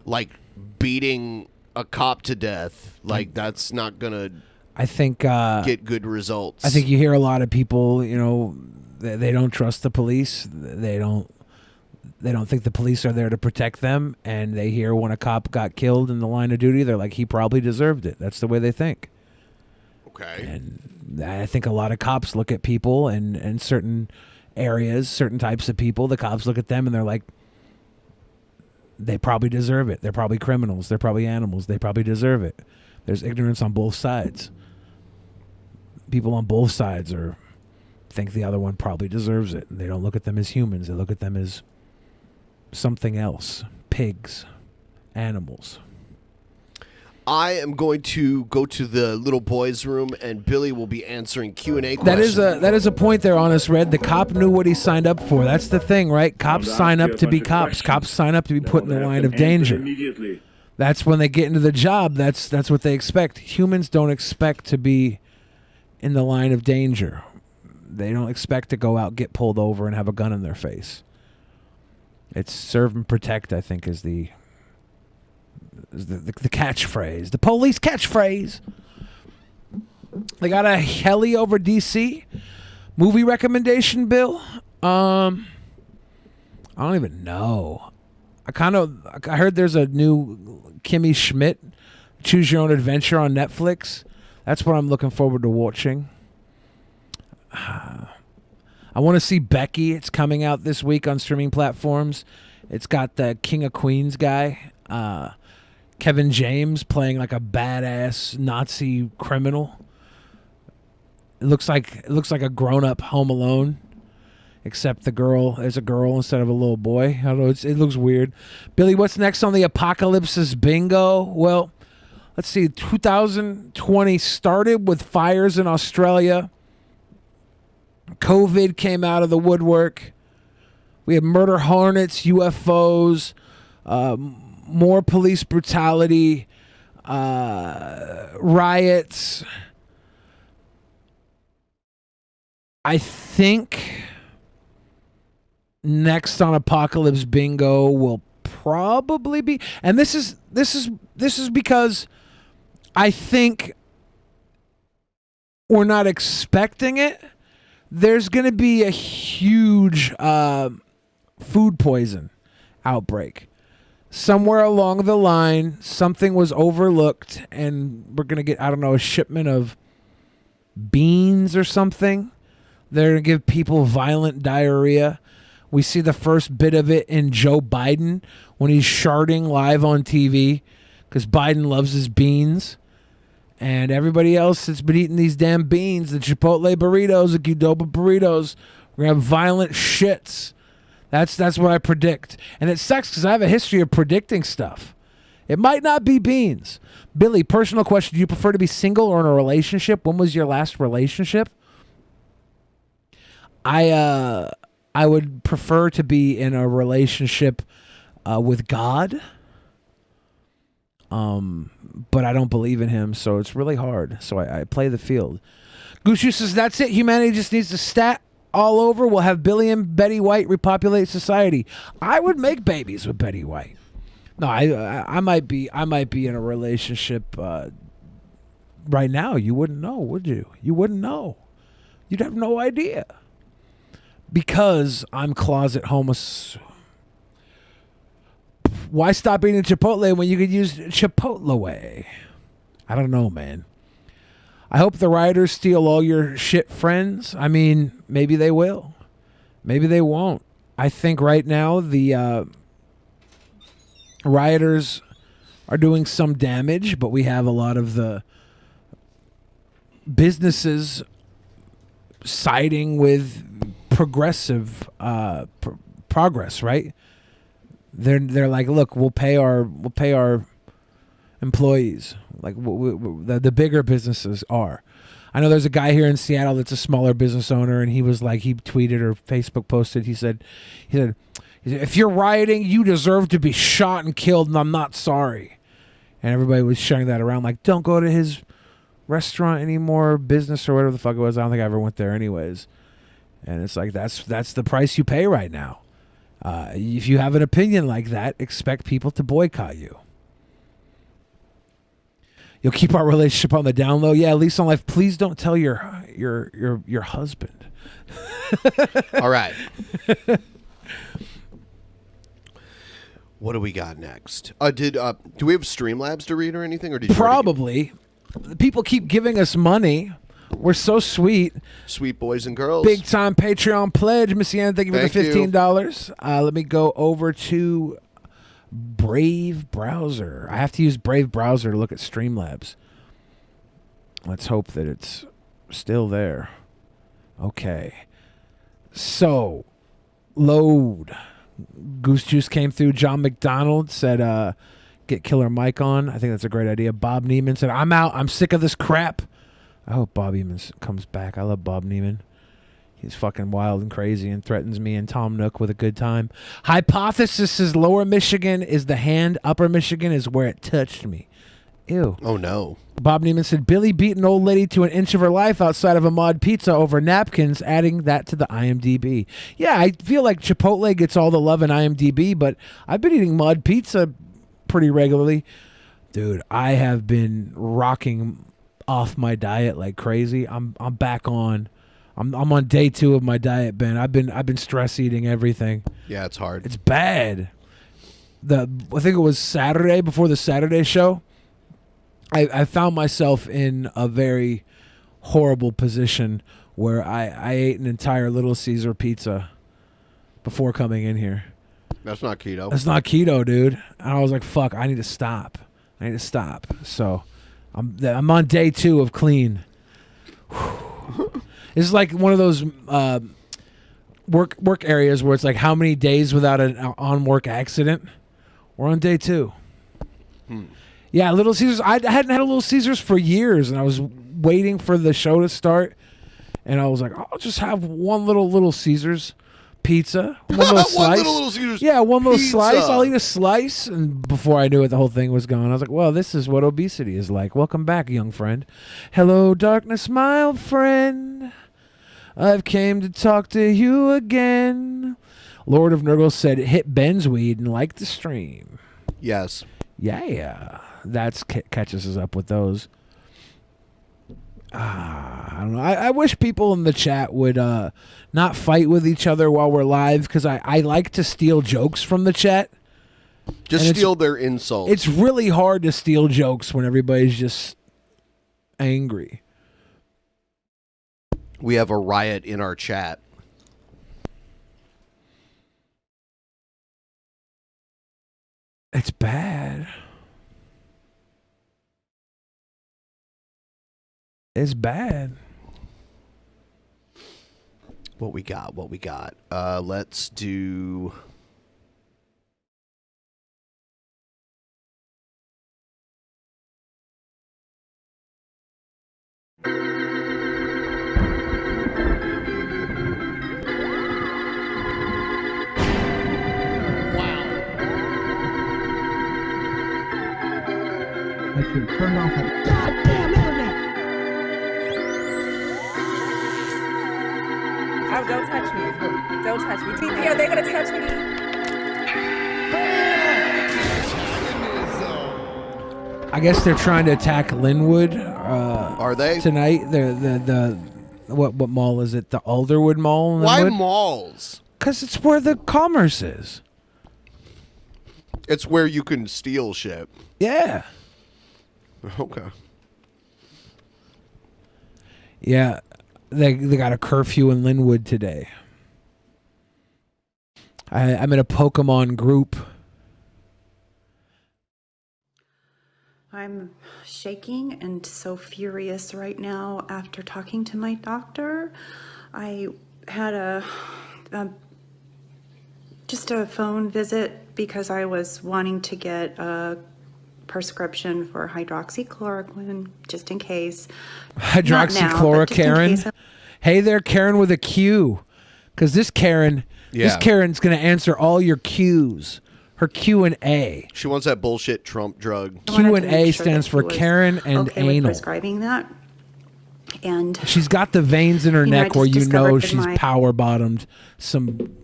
G: like beating a cop to death. Like that's not gonna.
A: I think
G: get good results.
A: I think you hear a lot of people, you know, they don't trust the police. They don't think the police are there to protect them. And they hear when a cop got killed in the line of duty, they're like, he probably deserved it. That's the way they think.
G: Okay.
A: And I think a lot of cops look at people and certain areas, certain types of people, the cops look at them and they're like, they probably deserve it. They're probably criminals. They're probably animals. They probably deserve it. There's ignorance on both sides. People on both sides think the other one probably deserves it. And they don't look at them as humans. They look at them as something else. Pigs. Animals.
G: I am going to go to the little boys' room, and Billy will be answering Q&A questions.
A: That is a point there, Honest Red. The cop knew what he signed up for. That's the thing, right? Cops sign up to be cops. Cops sign up to be put in the line of danger. That's when they get into the job. That's what they expect. Humans don't expect to be in the line of danger. They don't expect to go out, get pulled over, and have a gun in their face. It's serve and protect, I think, is the catchphrase. The police catchphrase. They got a heli over DC. Movie recommendation, Bill? I don't even know. I heard there's a new Kimmy Schmidt Choose Your Own Adventure on Netflix. That's what I'm looking forward to watching. I want to see Becky. It's coming out this week on streaming platforms. It's got the King of Queens guy, Kevin James, playing like a badass Nazi criminal. It looks like a grown-up Home Alone, except the girl is a girl instead of a little boy. I don't know. It looks weird. Billy, what's next on the Apocalypse's bingo? Well, let's see. 2020 started with fires in Australia. COVID came out of the woodwork. We had murder hornets, UFOs, more police brutality, riots. I think next on Apocalypse Bingo will probably be, and this is because I think we're not expecting it. There's going to be a huge food poison outbreak. Somewhere along the line, something was overlooked, and we're going to get, I don't know, a shipment of beans or something. They're going to give people violent diarrhea. We see the first bit of it in Joe Biden when he's sharding live on TV because Biden loves his beans. And everybody else that's been eating these damn beans, the Chipotle burritos, the Qdoba burritos, we're going to have violent shits. That's what I predict. And it sucks because I have a history of predicting stuff. It might not be beans. Billy, personal question. Do you prefer to be single or in a relationship? When was your last relationship? I would prefer to be in a relationship with God. But I don't believe in him, so it's really hard. So I play the field. Goose says, that's it. Humanity just needs to stat all over. We'll have Billy and Betty White repopulate society. I would make babies with Betty White. No, I might be in a relationship right now. You wouldn't know, would you? You wouldn't know. You'd have no idea. Because I'm closet homosexual. Why stop eating Chipotle when you could use Chipotle way? I don't know, man. I hope the rioters steal all your shit, friends. I mean, maybe they will. Maybe they won't. I think right now the rioters are doing some damage, but we have a lot of the businesses siding with progressive progress, right? They're like, look, we'll pay our employees, like the bigger businesses are. I know there's a guy here in Seattle that's a smaller business owner, and he was like, he tweeted or Facebook posted, he said, if you're rioting, you deserve to be shot and killed, and I'm not sorry. And everybody was sharing that around, like, don't go to his restaurant anymore, business or whatever the fuck it was. I don't think I ever went there anyways. And it's like, that's the price you pay right now. If you have an opinion like that, expect people to boycott you. You'll keep our relationship on the down low. Yeah, at least on life. Please don't tell your husband.
G: All right. What do we got next? Do we have Streamlabs to read or anything, or did you
A: probably? People keep giving us money. We're so sweet.
G: Sweet boys and girls.
A: Big time Patreon pledge. Missy Ann, thank you for the $15. Let me go over to Brave Browser. I have to use Brave Browser to look at Streamlabs. Let's hope that it's still there. Okay. So, load. Goose Juice came through. John McDonald said, Get Killer Mike on. I think that's a great idea. Bob Neiman said, I'm out. I'm sick of this crap. I hope Bob Neiman comes back. I love Bob Neiman. He's fucking wild and crazy and threatens me and Tom Nook with a good time. Hypothesis is Lower Michigan is the hand. Upper Michigan is where it touched me. Ew.
G: Oh, no.
A: Bob Neiman said, Billy beat an old lady to an inch of her life outside of a mod pizza over napkins, adding that to the IMDb. Yeah, I feel like Chipotle gets all the love in IMDb, but I've been eating mod pizza pretty regularly. Dude, I have been rocking off my diet like crazy. I'm back on. I'm on day 2 of my diet, Ben. I've been stress eating everything.
G: Yeah, it's hard.
A: It's bad. I think it was Saturday before the Saturday show. I found myself in a very horrible position where I ate an entire Little Caesar pizza before coming in here.
G: That's not keto.
A: That's not keto, dude. And I was like, fuck, I need to stop. So I'm on day 2 of clean. It's like one of those work areas where it's like how many days without an on-work accident? We're on day 2. Yeah, Little Caesars. I hadn't had a Little Caesars for years, and I was waiting for the show to start, and I was like, I'll just have one Little Caesars pizza, one little slice.
G: Little Caesars
A: one little
G: pizza.
A: slice. I'll eat a slice, and before I knew it, the whole thing was gone. I was like, well, this is what obesity is like. Welcome back, young friend. Hello, darkness, my old friend. I've came to talk to you again. Lord of Nurgle said, hit Ben's weed and like the stream.
G: Yes.
A: Yeah. That's catches us up with those. I don't know. I wish people in the chat would not fight with each other while we're live, because I like to steal jokes from the chat.
G: Just steal their insults.
A: It's really hard to steal jokes when everybody's just angry.
G: We have a riot in our chat.
A: It's bad. It's bad.
G: What we got? Let's do...
N: I should turn off that goddamn internet.
F: Oh, don't touch me. Don't touch me. TP, are they going to touch me?
A: I guess they're trying to attack Linwood.
G: Are they?
A: Tonight? What mall is it? The Alderwood Mall in
G: Why
A: Linwood?
G: malls?
A: Because it's where the commerce is.
G: It's where you can steal shit.
A: Yeah.
G: Okay.
A: Yeah. They got a curfew in Linwood today. I'm in a Pokemon group.
T: I'm shaking and so furious right now after talking to my doctor. I had just a phone visit because I was wanting to get a prescription for hydroxychloroquine just in case.
A: Hydroxychloroquine. Hey there, Karen with a Q. Because this Karen's going to answer all your Qs. Her Q&A.
G: She wants that bullshit Trump drug.
A: Q&A stands for Karen and
T: okay with
A: anal.
T: prescribing that. And
A: she's got the veins in her
T: I
A: neck where
T: just
A: you know
T: discovered that
A: she's
T: my-
A: power bottomed some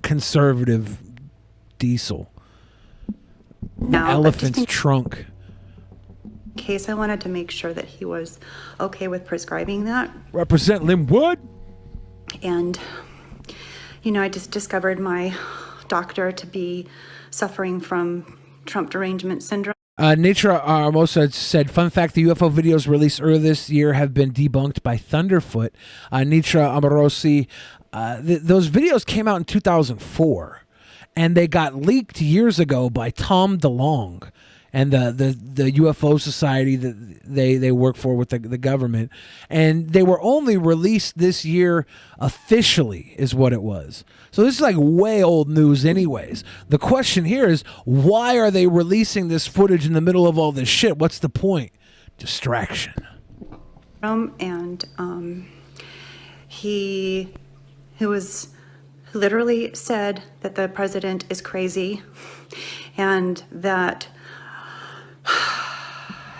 A: conservative diesel.
T: No, but
A: Elephant's
T: just in
A: trunk.
T: case I wanted to make sure that he was okay with prescribing that.
A: Represent Linwood.
T: And, I just discovered my doctor to be suffering from Trump derangement syndrome.
A: Nitra Armosa said, fun fact, the UFO videos released earlier this year have been debunked by Thunderfoot. Nitra Amorosi, those videos came out in 2004, and they got leaked years ago by Tom DeLonge. and the UFO society that they work for with the government, and they were only released this year officially, is what it was. So this is like way old news anyways. The question here is, why are they releasing this footage in the middle of all this shit? What's the point? Distraction.
T: And he was literally said that the president is crazy and that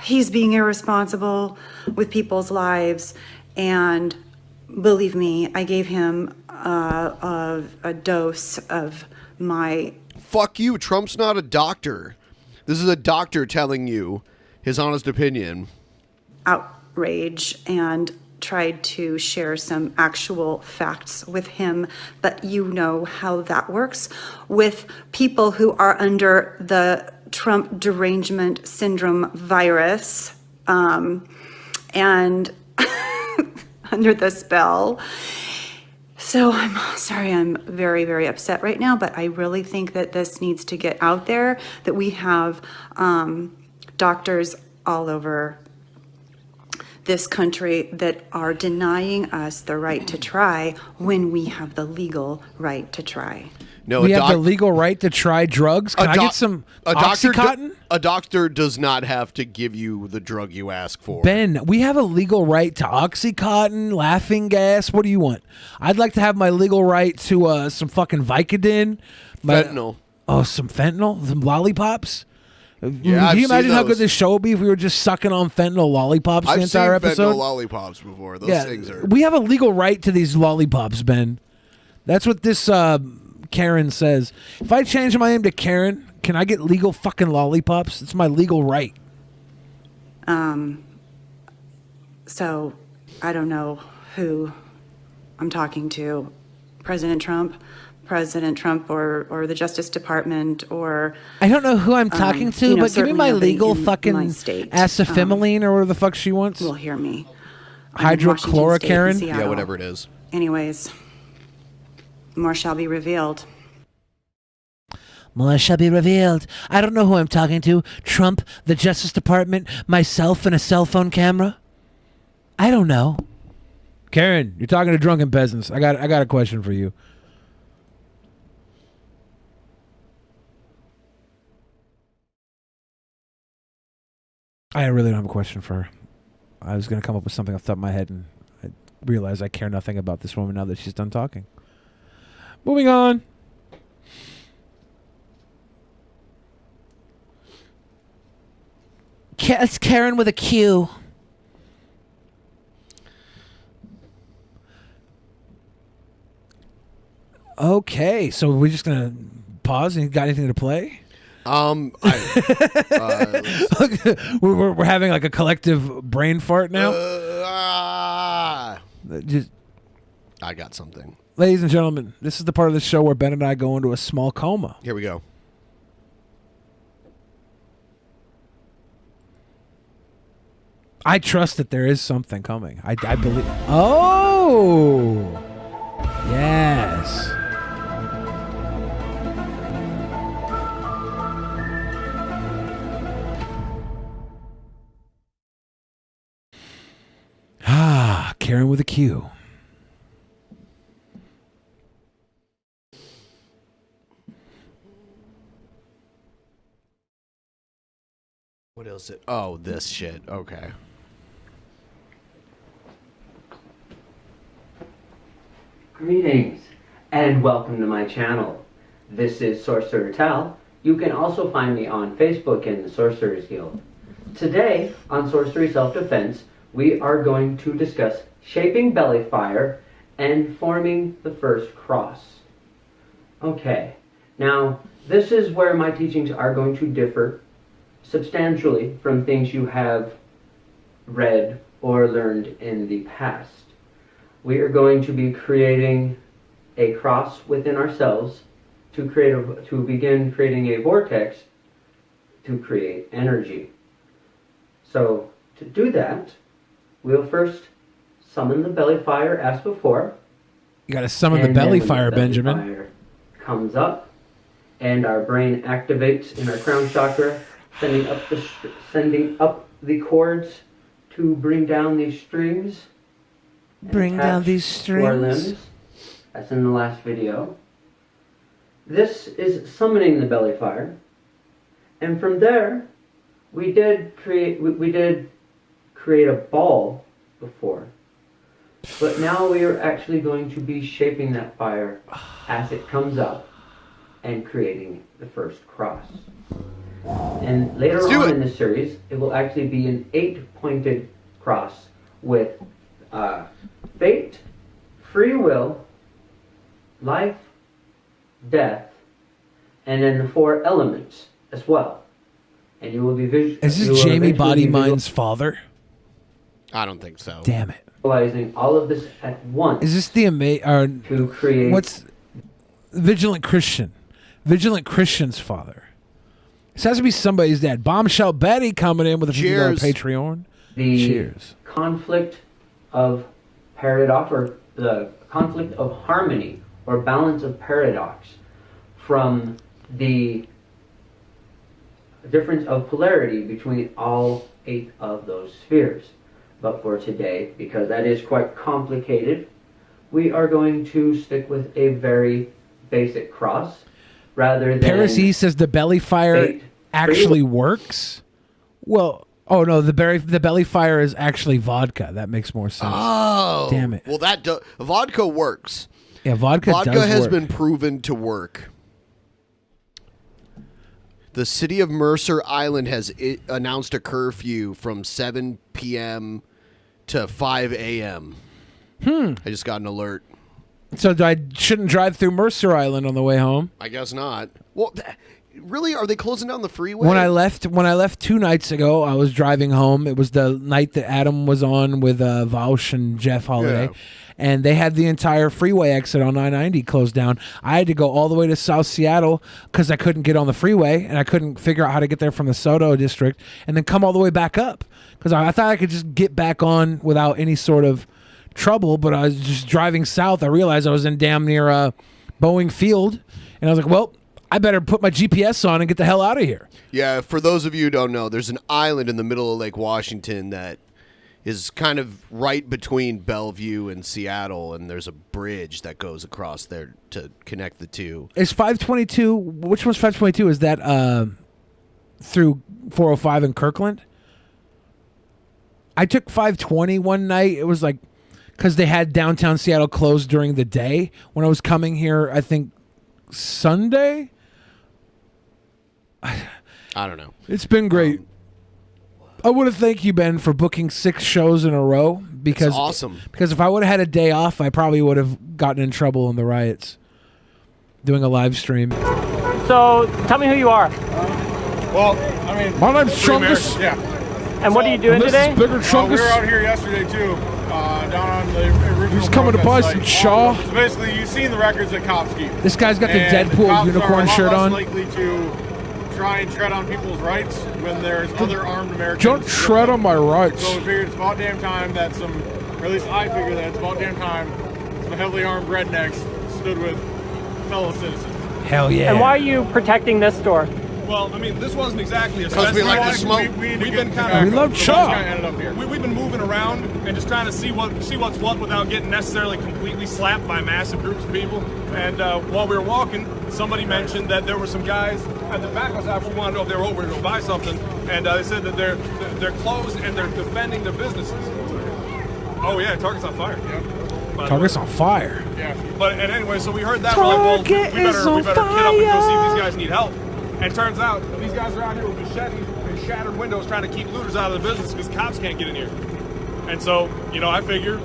T: he's being irresponsible with people's lives. And believe me, I gave him a dose of my...
G: Fuck you. Trump's not a doctor. This is a doctor telling you his honest opinion.
T: Outrage, and tried to share some actual facts with him. But you know how that works with people who are under the Trump derangement syndrome virus, and under the spell. So I'm sorry, I'm very, very upset right now, but I really think that this needs to get out there, that we have doctors all over this country that are denying us the right to try when we have the legal right to try.
G: No,
A: we have the legal right to try drugs. Can I get some Oxycontin?
G: A doctor does not have to give you the drug you ask for.
A: Ben, we have a legal right to Oxycontin, laughing gas. What do you want? I'd like to have my legal right to some fucking Vicodin.
G: Fentanyl.
A: Oh, some fentanyl? Some lollipops?
G: Yeah,
A: Can you imagine how good this show would be if we were just sucking on fentanyl lollipops the entire
G: I've seen
A: episode?
G: fentanyl lollipops before. Those things are...
A: We have a legal right to these lollipops, Ben. That's what this Karen says. If I change my name to Karen, can I get legal fucking lollipops? It's my legal right.
T: So I don't know who I'm talking to. President Trump, or the Justice Department, or...
A: I don't know who I'm talking to, but give me my legal fucking acetylphenylene or whatever the fuck she wants.
T: Will hear me.
A: Hydrochloroquine?
G: Yeah, whatever it is.
T: Anyways, more shall be revealed.
A: More shall be revealed. I don't know who I'm talking to. Trump, the Justice Department, myself, and a cell phone camera? I don't know. Karen, you're talking to Drunken Peasants. I got a question for you. I really don't have a question for her. I was going to come up with something off the top of my head, and I realized I care nothing about this woman now that she's done talking. Moving on. It's Karen with a Q. Okay, so we're just going to pause and got anything to play? We're having like a collective brain fart now. Just,
G: I got something.
A: Ladies and gentlemen, this is the part of the show where Ben and I go into a small coma.
G: Here we go.
A: I trust that there is something coming. I believe. Oh, yes. Ah, Karen with a Q.
G: What is it? Oh, this shit. Okay.
U: Greetings and welcome to my channel. This is Sorcerer Tal. You can also find me on Facebook in the Sorcerers Guild. Today on Sorcery Self-Defense, we are going to discuss shaping belly fire and forming the first cross. Okay, now this is where my teachings are going to differ substantially from things you have read or learned in the past. We are going to be creating a cross within ourselves to begin creating a vortex to create energy. So to do that, we'll first summon the belly fire as before.
A: You got to summon the belly fire, Benjamin.
U: Fire comes up, and our brain activates in our crown chakra, sending up the cords to bring down these strings.
A: Bring down these
U: To our
A: strings.
U: limbs. That's in the last video. This is summoning the belly fire. And from there, we did create a ball before. But now we are actually going to be shaping that fire as it comes up and creating the first cross. And later on in the series, it will actually be an 8-pointed cross with fate, free will, life, death, and then the 4 elements as well. And you will be
A: Is this Jamie Bodymind's father?
G: I don't think so.
A: Damn it.
U: Visualizing all of this at once.
A: Is this the
U: to create
A: what's Vigilant Christian? Vigilant Christian's father. This has to be somebody's dad. Bombshell Betty coming in with a $50 Patreon. Cheers.
U: Conflict of paradox, or the conflict of harmony or balance of paradox from the difference of polarity between all 8 of those spheres. But for today, because that is quite complicated, we are going to stick with a very basic cross rather than...
A: Paris E says the belly fire actually works. Well, oh no, the belly fire is actually vodka. That makes more sense.
G: Oh,
A: damn it.
G: Well, vodka works.
A: Yeah, vodka
G: has
A: work.
G: been proven to work. The city of Mercer Island has announced a curfew from 7 p.m. to 5 a.m. I just got an alert.
A: So I shouldn't drive through Mercer Island on the way home?
G: I guess not. Well, really, are they closing down the freeway?
A: When I left 2 nights ago, I was driving home. It was the night that Adam was on with Vaush and Jeff Holiday.
G: Yeah.
A: And they had the entire freeway exit on 990 closed down. I had to go all the way to South Seattle because I couldn't get on the freeway, and I couldn't figure out how to get there from the Soto district, and then come all the way back up because I thought I could just get back on without any sort of trouble. But I was just driving south. I realized I was in damn near Boeing Field, and I was like, well, I better put my GPS on and get the hell out of here.
G: Yeah, for those of you who don't know, there's an island in the middle of Lake Washington that is kind of right between Bellevue and Seattle, and there's a bridge that goes across there to connect the two.
A: Is 522, which one's 522? Is that through 405 in Kirkland? I took 520 one night. It was like, because they had downtown Seattle closed during the day. When I was coming here, I think Sunday?
G: I don't know.
A: It's been great. I want to thank you, Ben, for booking 6 shows in a row. Because
G: it's awesome.
A: Because if I would have had a day off, I probably would have gotten in trouble in the riots doing a live stream.
C: So, tell me who you are.
K: Well, I mean,
A: my name's Chungus.
K: Yeah.
C: And what are you doing today?
K: We were out here yesterday too, down on the original.
A: He's coming to buy some Shaw.
K: So basically, you've seen the records that cops keep.
A: This guy's got the
K: And
A: Deadpool
K: cops
A: unicorn
K: are a lot
A: shirt
K: less
A: on.
K: Likely to try and tread on people's rights when there's other armed Americans.
A: Don't tread on my rights.
K: So we figured it's about damn time that some, or at least I figure that it's about damn time some heavily armed rednecks stood with fellow citizens.
A: Hell yeah.
C: And why are you protecting this store?
K: Well, I mean, this wasn't exactly a
G: Because we like to smoke.
K: We've been kind of.
A: We love Shaw.
K: We've been moving around and just trying to see what's what without getting necessarily completely slapped by massive groups of people. And while we were walking, somebody mentioned that there were some guys at the back of us after we wanted to know if they were over to go buy something, and they said that they're closed and they're defending their businesses. Oh yeah, Target's on fire. Yeah.
A: Target's on fire.
K: Yeah. But and anyway, so we heard that. We're like, well, we better get up and go see if these guys need help. And it turns out these guys are out here with machetes and shattered windows trying to keep looters out of the business because cops can't get in here. And so, you know, I figure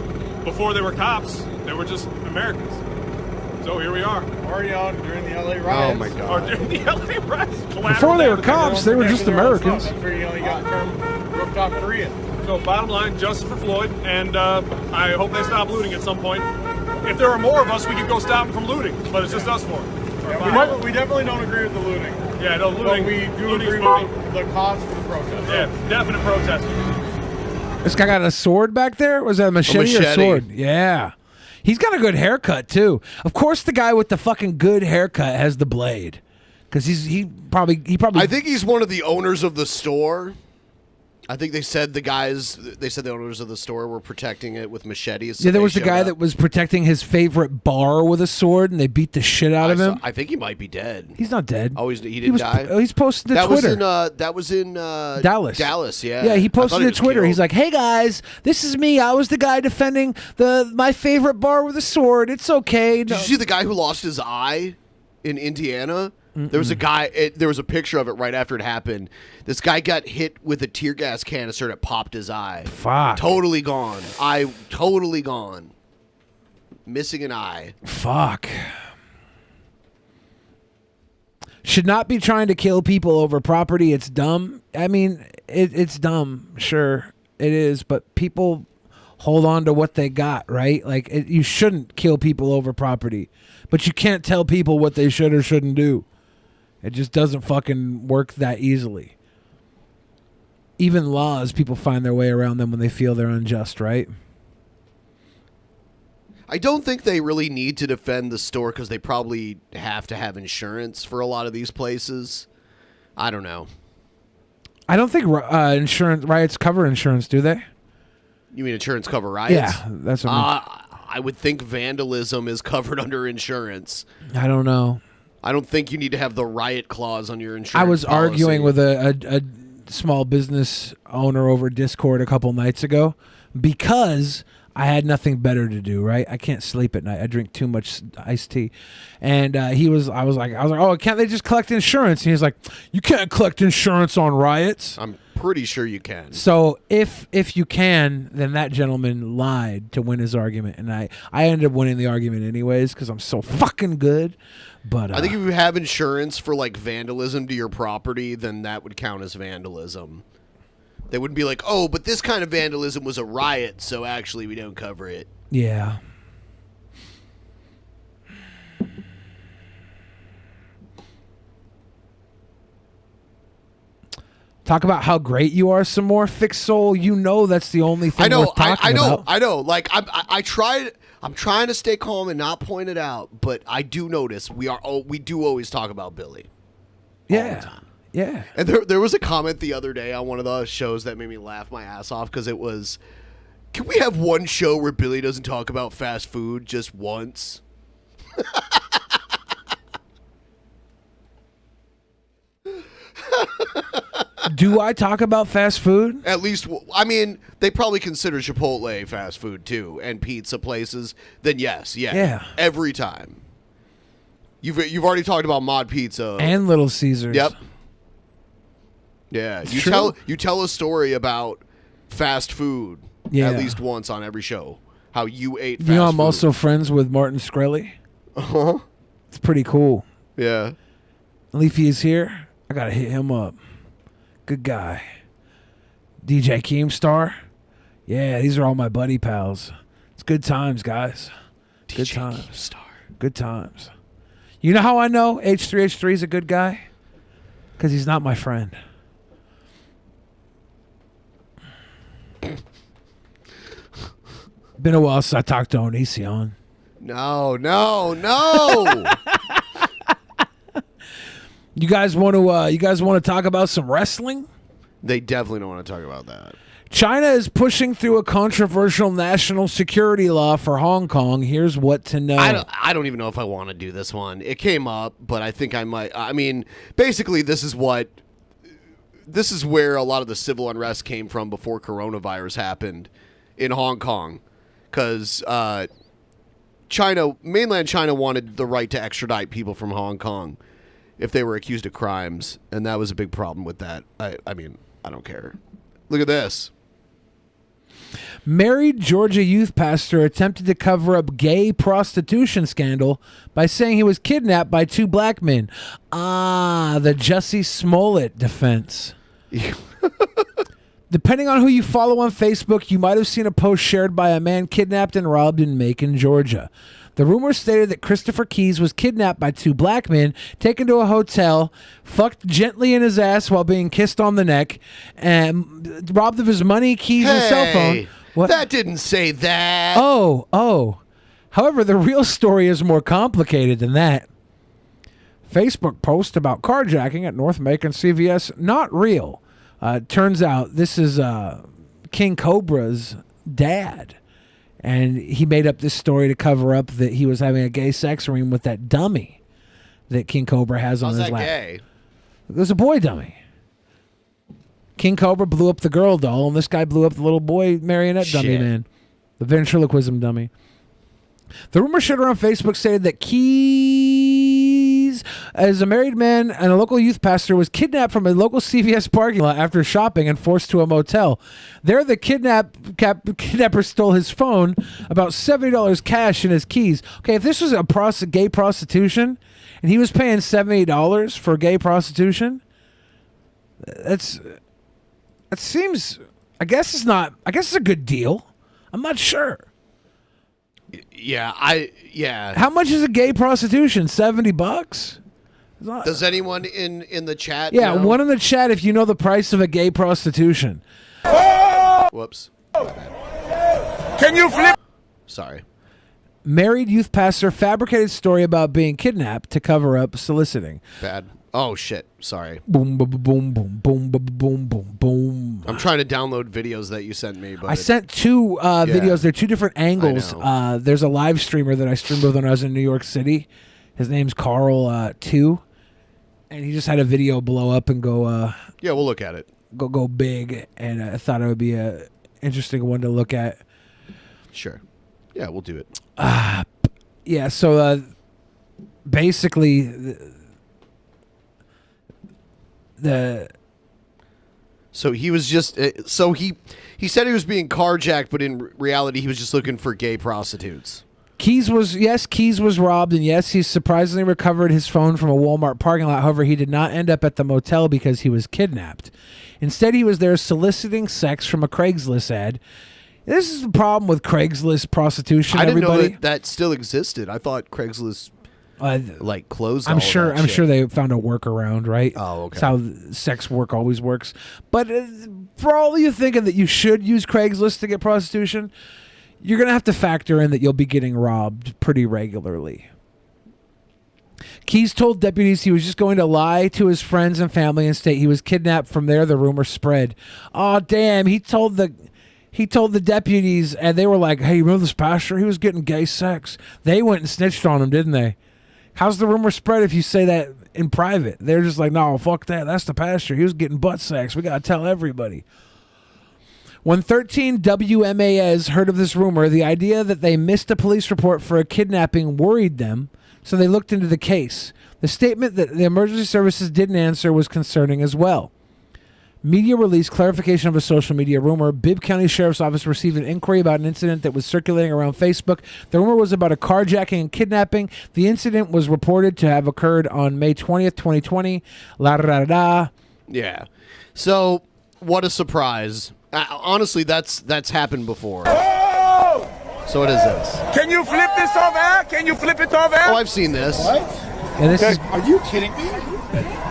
K: before they were cops, they were just Americans. So here we are. Already out during the LA riots.
G: Oh my God.
K: Or during the LA riots.
A: Before they were cops, they were just Americans.
K: That's where you only got the term rooftop Korean. So bottom line, justice for Floyd, and I hope they stop looting at some point. If there were more of us, we could go stop them from looting, but it's just us four. Yeah, we definitely don't agree with the looting. Yeah, no, looting. But we do agree with the cause for the protest. Yeah, definite protest.
A: This guy got a sword back there? Was that a machete, or a sword? Yeah. He's got a good haircut, too. Of course the guy with the fucking good haircut has the blade. Because he probably.
G: I think he's one of the owners of the store. I think they said the owners of the store were protecting it with machetes. So
A: yeah, there was the
G: showed
A: guy
G: up.
A: that was protecting his favorite bar with a sword, and they beat the shit out of him.
G: I think he might be dead.
A: He's not dead.
G: Oh, he didn't die?
A: He's posted to Twitter.
G: That was in
A: Dallas.
G: Dallas, yeah.
A: Yeah, he posted to Twitter.
G: Killed.
A: He's like, "Hey guys, this is me. I was the guy defending my favorite bar with a sword. It's okay."
G: Did you see the guy who lost his eye in Indiana? There was a guy. There was a picture of it right after it happened. This guy got hit with a tear gas canister that popped his eye.
A: Fuck.
G: Totally gone. Eye totally gone. Missing an eye.
A: Fuck. Should not be trying to kill people over property. It's dumb. I mean, it's dumb. Sure, it is. But people hold on to what they got, right? Like, you shouldn't kill people over property. But you can't tell people what they should or shouldn't do. It just doesn't fucking work that easily. Even laws, people find their way around them when they feel they're unjust, right?
G: I don't think they really need to defend the store because they probably have to have insurance for a lot of these places. I don't know.
A: I don't think insurance riots cover insurance, do they?
G: You mean insurance cover riots?
A: Yeah, that's what I mean.
G: I would think vandalism is covered under insurance.
A: I don't know.
G: I don't think you need to have the riot clause on your insurance
A: I was
G: policy.
A: arguing with a small business owner over Discord a couple nights ago because I had nothing better to do, right? I can't sleep at night. I drink too much iced tea. And I was like, oh, can't they just collect insurance? And he was like, you can't collect insurance on riots.
G: I'm pretty sure you can.
A: So if you can, then that gentleman lied to win his argument. And I ended up winning the argument anyways because I'm so fucking good. But
G: I think if you have insurance for like vandalism to your property, then that would count as vandalism. They wouldn't be like, oh, but this kind of vandalism was a riot, so actually we don't cover it.
A: Yeah. Talk about how great you are some more, Fixed Soul. You know that's the only thing worth talking about.
G: I know. Like I'm trying to stay calm and not point it out, but I do notice we do always talk about Billy.
A: Yeah. Yeah.
G: And there was a comment the other day on one of the shows that made me laugh my ass off because it was, can we have one show where Billy doesn't talk about fast food just once?
A: Do I talk about fast food?
G: At least, I mean, they probably consider Chipotle fast food too, and pizza places. Then yes,
A: Yeah.
G: every time. You've already talked about Mod Pizza
A: And Little Caesars.
G: Yep. Yeah, you tell a story about fast food at least once on every show. How you ate fast food.
A: You know, I'm also friends with Martin Shkreli.
G: Uh-huh.
A: It's pretty cool.
G: Yeah.
A: Leafy is here. I gotta hit him up. Good guy. DJ Keemstar. Yeah, these are all my buddy pals. It's good times, guys. Good times.
G: Keemstar.
A: Good times. You know how I know H3H3 is a good guy? Because he's not my friend. Been a while since I talked to Onision.
G: No.
A: You guys want to talk about some wrestling?
G: They definitely don't want to talk about that.
A: China is pushing through a controversial national security law for Hong Kong. Here's what to know.
G: I don't even know if I want to do this one. It came up, but I think I might. I mean, basically, this is where a lot of the civil unrest came from before coronavirus happened in Hong Kong, because mainland China wanted the right to extradite people from Hong Kong if they were accused of crimes, and that was a big problem with that. I mean, I don't care. Look at this.
A: Married Georgia youth pastor attempted to cover up gay prostitution scandal by saying he was kidnapped by two black men. The Jussie Smollett defense. Depending on who you follow on Facebook, you might have seen a post shared by a man kidnapped and robbed in Macon, Georgia. The rumor stated that Christopher Keys was kidnapped by two black men, taken to a hotel, fucked gently in his ass while being kissed on the neck, and robbed of his money, keys, and cell phone. What?
G: That didn't say that.
A: Oh. However, the real story is more complicated than that. Facebook post about carjacking at North Macon CVS not real. Turns out this is King Cobra's dad, and he made up this story to cover up that he was having a gay sex dream with that dummy that King Cobra has on his lap.
G: Gay?
A: There's a boy dummy. King Cobra blew up the girl doll, and this guy blew up the little boy marionette dummy man, the ventriloquism dummy. The rumor shared around Facebook stated that Keys, as a married man and a local youth pastor, was kidnapped from a local CVS parking lot after shopping and forced to a motel. There, the kidnapper stole his phone, about $70 cash, and his keys. Okay, if this was a gay prostitution, and he was paying $70 for gay prostitution, that seems. I guess it's not. I guess it's a good deal. I'm not sure.
G: Yeah.
A: How much is a gay prostitution? $70?
G: Does anyone in the chat?
A: Yeah,
G: know?
A: one in the chat if you know the price of a gay prostitution.
G: Whoops.
R: Can you flip?
G: Sorry.
A: Married youth pastor fabricated story about being kidnapped to cover up soliciting.
G: Bad. Oh shit. Sorry.
A: Boom, boom, boom, boom, boom, boom, boom, boom, boom.
G: I'm trying to download videos that you sent me, but
A: I sent two videos. They're two different angles. There's a live streamer that I streamed with when I was in New York City. His name's Carl 2, and he just had a video blow up and go.
G: Yeah, we'll look at it.
A: Go big, and I thought it would be a interesting one to look at.
G: Sure. Yeah, we'll do it.
A: Yeah. So basically.
G: So he was just he said he was being carjacked, but in reality he was just looking for gay prostitutes.
A: Keys was robbed, and yes, he surprisingly recovered his phone from a Walmart parking lot. However, he did not end up at the motel because he was kidnapped. Instead, he was there soliciting sex from a Craigslist ad. This is the problem with Craigslist prostitution.
G: I didn't know that still existed. I thought Craigslist like closed.
A: I'm sure they found a workaround, right?
G: Oh, okay.
A: That's how sex work always works. But for all of you thinking that you should use Craigslist to get prostitution, you're gonna have to factor in that you'll be getting robbed pretty regularly. Keys told deputies he was just going to lie to his friends and family and state he was kidnapped. From there, the rumor spread. Oh, damn! He told the deputies, and they were like, "Hey, you remember this pastor? He was getting gay sex." They went and snitched on him, didn't they? How's the rumor spread if you say that in private? They're just like, no, fuck that. That's the pastor. He was getting butt sex. We got to tell everybody. When 13 WMAS heard of this rumor, the idea that they missed a police report for a kidnapping worried them, so they looked into the case. The statement that the emergency services didn't answer was concerning as well. Media released clarification of a social media rumor. Bibb County Sheriff's Office received an inquiry about an incident that was circulating around Facebook. The rumor was about a carjacking and kidnapping. The incident was reported to have occurred on May 20th, 2020.
G: Yeah. So, what a surprise. Honestly, that's happened before.
R: Oh!
G: So what is this?
R: Can you flip this over? Can you flip it over?
G: Oh, I've seen this.
R: What?
A: And this is...
R: Are you kidding me?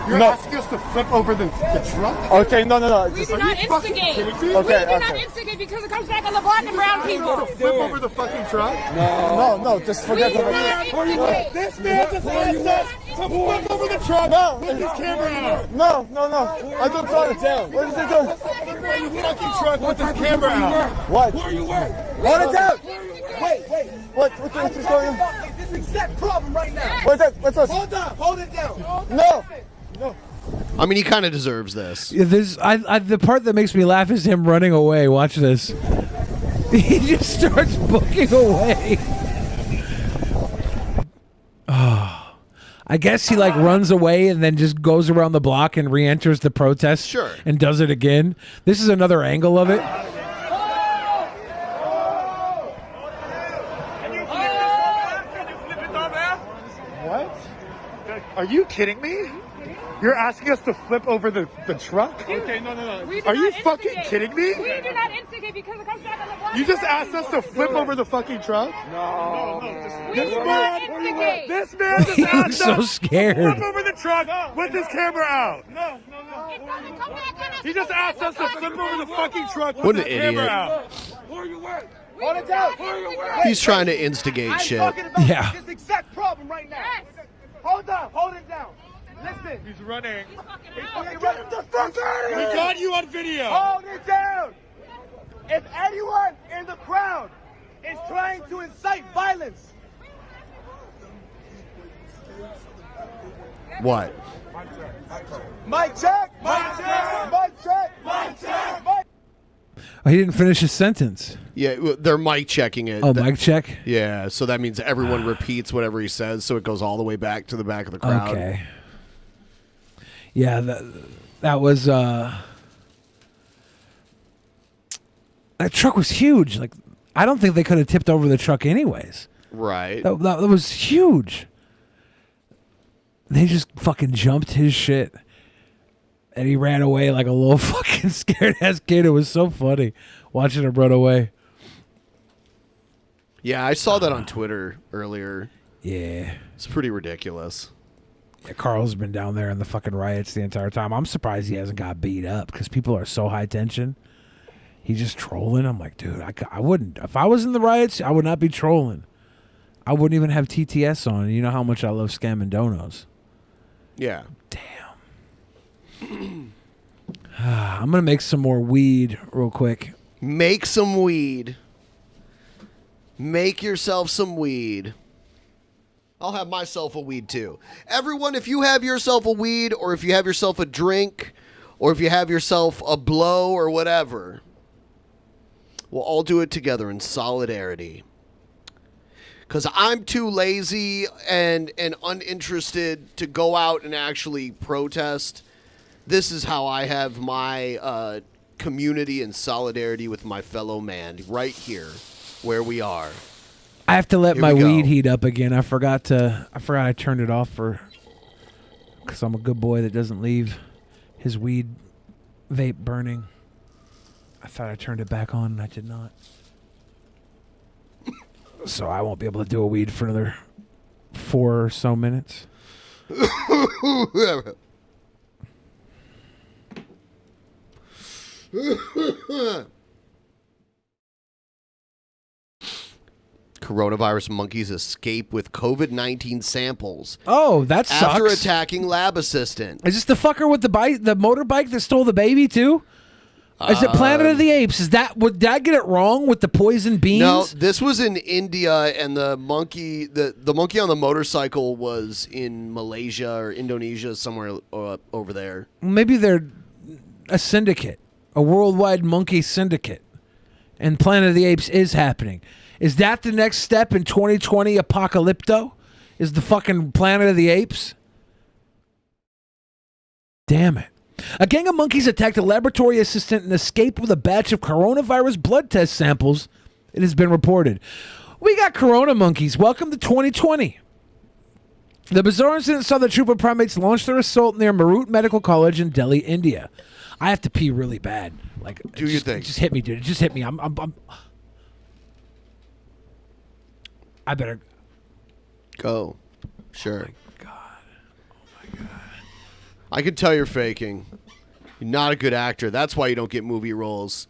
R: You're asking us to flip over the truck? Okay, no.
F: We do not instigate.
R: Okay,
F: we do not instigate because it comes back on the black and brown people.
R: Flip over the fucking truck? No, just forget about it. This man just asked us to flip over the truck with his camera out. No. I don't throw it down. What is it doing? Flip over the fucking truck with his camera out. What? Where you work? Hold it down. Wait. What's going on? This is exact problem right now. What's that? Hold it down. No.
G: I mean, he kind of deserves this.
A: Yeah, the part that makes me laugh is him running away. Watch this. He just starts booking away. Oh, I guess he runs away and then just goes around the block and re-enters the protest.
G: Sure.
A: And does it again. This is another angle of it.
R: What? Are you kidding me? You're asking us to flip over the truck? Okay, no. Are you fucking kidding me?
F: We do not instigate because it comes back on the black.
R: You just asked us to flip over the fucking truck? No. This man just asked
A: so
R: us
A: scared.
R: to flip over the truck with his camera out. No. He just asked us to flip over the fucking truck with
G: What
R: his
G: an
R: camera
G: idiot.
R: out. Where you work? Hold it down.
G: He's trying to instigate shit.
A: Yeah.
R: This exact problem right now. Hold on, hold it down. Listen.
M: He's running.
R: He's fucking running. Get the fuck out of here.
M: We got you on video.
R: Hold it down. If anyone in the crowd is trying to incite violence.
G: What?
R: Mic check. Mic check. Mic check. Mic check. Mic.
A: Oh, he didn't finish his sentence.
G: Yeah, they're mic checking it.
A: Oh, mic check?
G: Yeah, so that means everyone repeats whatever he says, so it goes all the way back to the back of the crowd.
A: Okay. Yeah, that was that truck was huge. Like, I don't think they could have tipped over the truck anyways.
G: Right.
A: That was huge. They just fucking jumped his shit. And he ran away like a little fucking scared ass kid. It was so funny watching him run away.
G: Yeah, I saw that on Twitter earlier.
A: Yeah.
G: It's pretty ridiculous.
A: Yeah, Carl's been down there in the fucking riots the entire time. I'm surprised he hasn't got beat up because people are so high tension. He's just trolling. I'm like, dude, I wouldn't. If I was in the riots, I would not be trolling. I wouldn't even have TTS on. You know how much I love scamming donos.
G: Yeah.
A: I'm going to make some more weed real quick.
G: Make some weed. Make yourself some weed. I'll have myself a weed too. Everyone, if you have yourself a weed, or if you have yourself a drink, or if you have yourself a blow or whatever, we'll all do it together in solidarity. Because I'm too lazy and uninterested to go out and actually protest. This is how I have my community and solidarity with my fellow man, right here, where we are.
A: I have to let
G: Here
A: my
G: we go.
A: weed heat up again. I forgot I turned it off because I'm a good boy that doesn't leave his weed vape burning. I thought I turned it back on and I did not. So I won't be able to do a weed for another 4 or so minutes.
G: Coronavirus monkeys escape with COVID-19 samples.
A: Oh, that sucks.
G: After attacking lab assistant.
A: Is this the fucker with the motorbike that stole the baby too? Is it Planet of the Apes? Did I get it wrong with the poison beans?
G: No, this was in India, and the monkey, the monkey on the motorcycle was in Malaysia or Indonesia, somewhere over there.
A: Maybe they're a syndicate, a worldwide monkey syndicate, and Planet of the Apes is happening. Is that the next step in 2020 apocalypto? Is the fucking Planet of the Apes? Damn it. A gang of monkeys attacked a laboratory assistant and escaped with a batch of coronavirus blood test samples, it has been reported. We got corona monkeys. Welcome to 2020. The bizarre incident saw the troop of primates launch their assault near Marut Medical College in Delhi, India. I have to pee really bad. Like,
G: Do you think?
A: It just hit me, dude. It just hit me. I better
G: go. Sure. I can tell you're faking. You're not a good actor. That's why you don't get movie roles.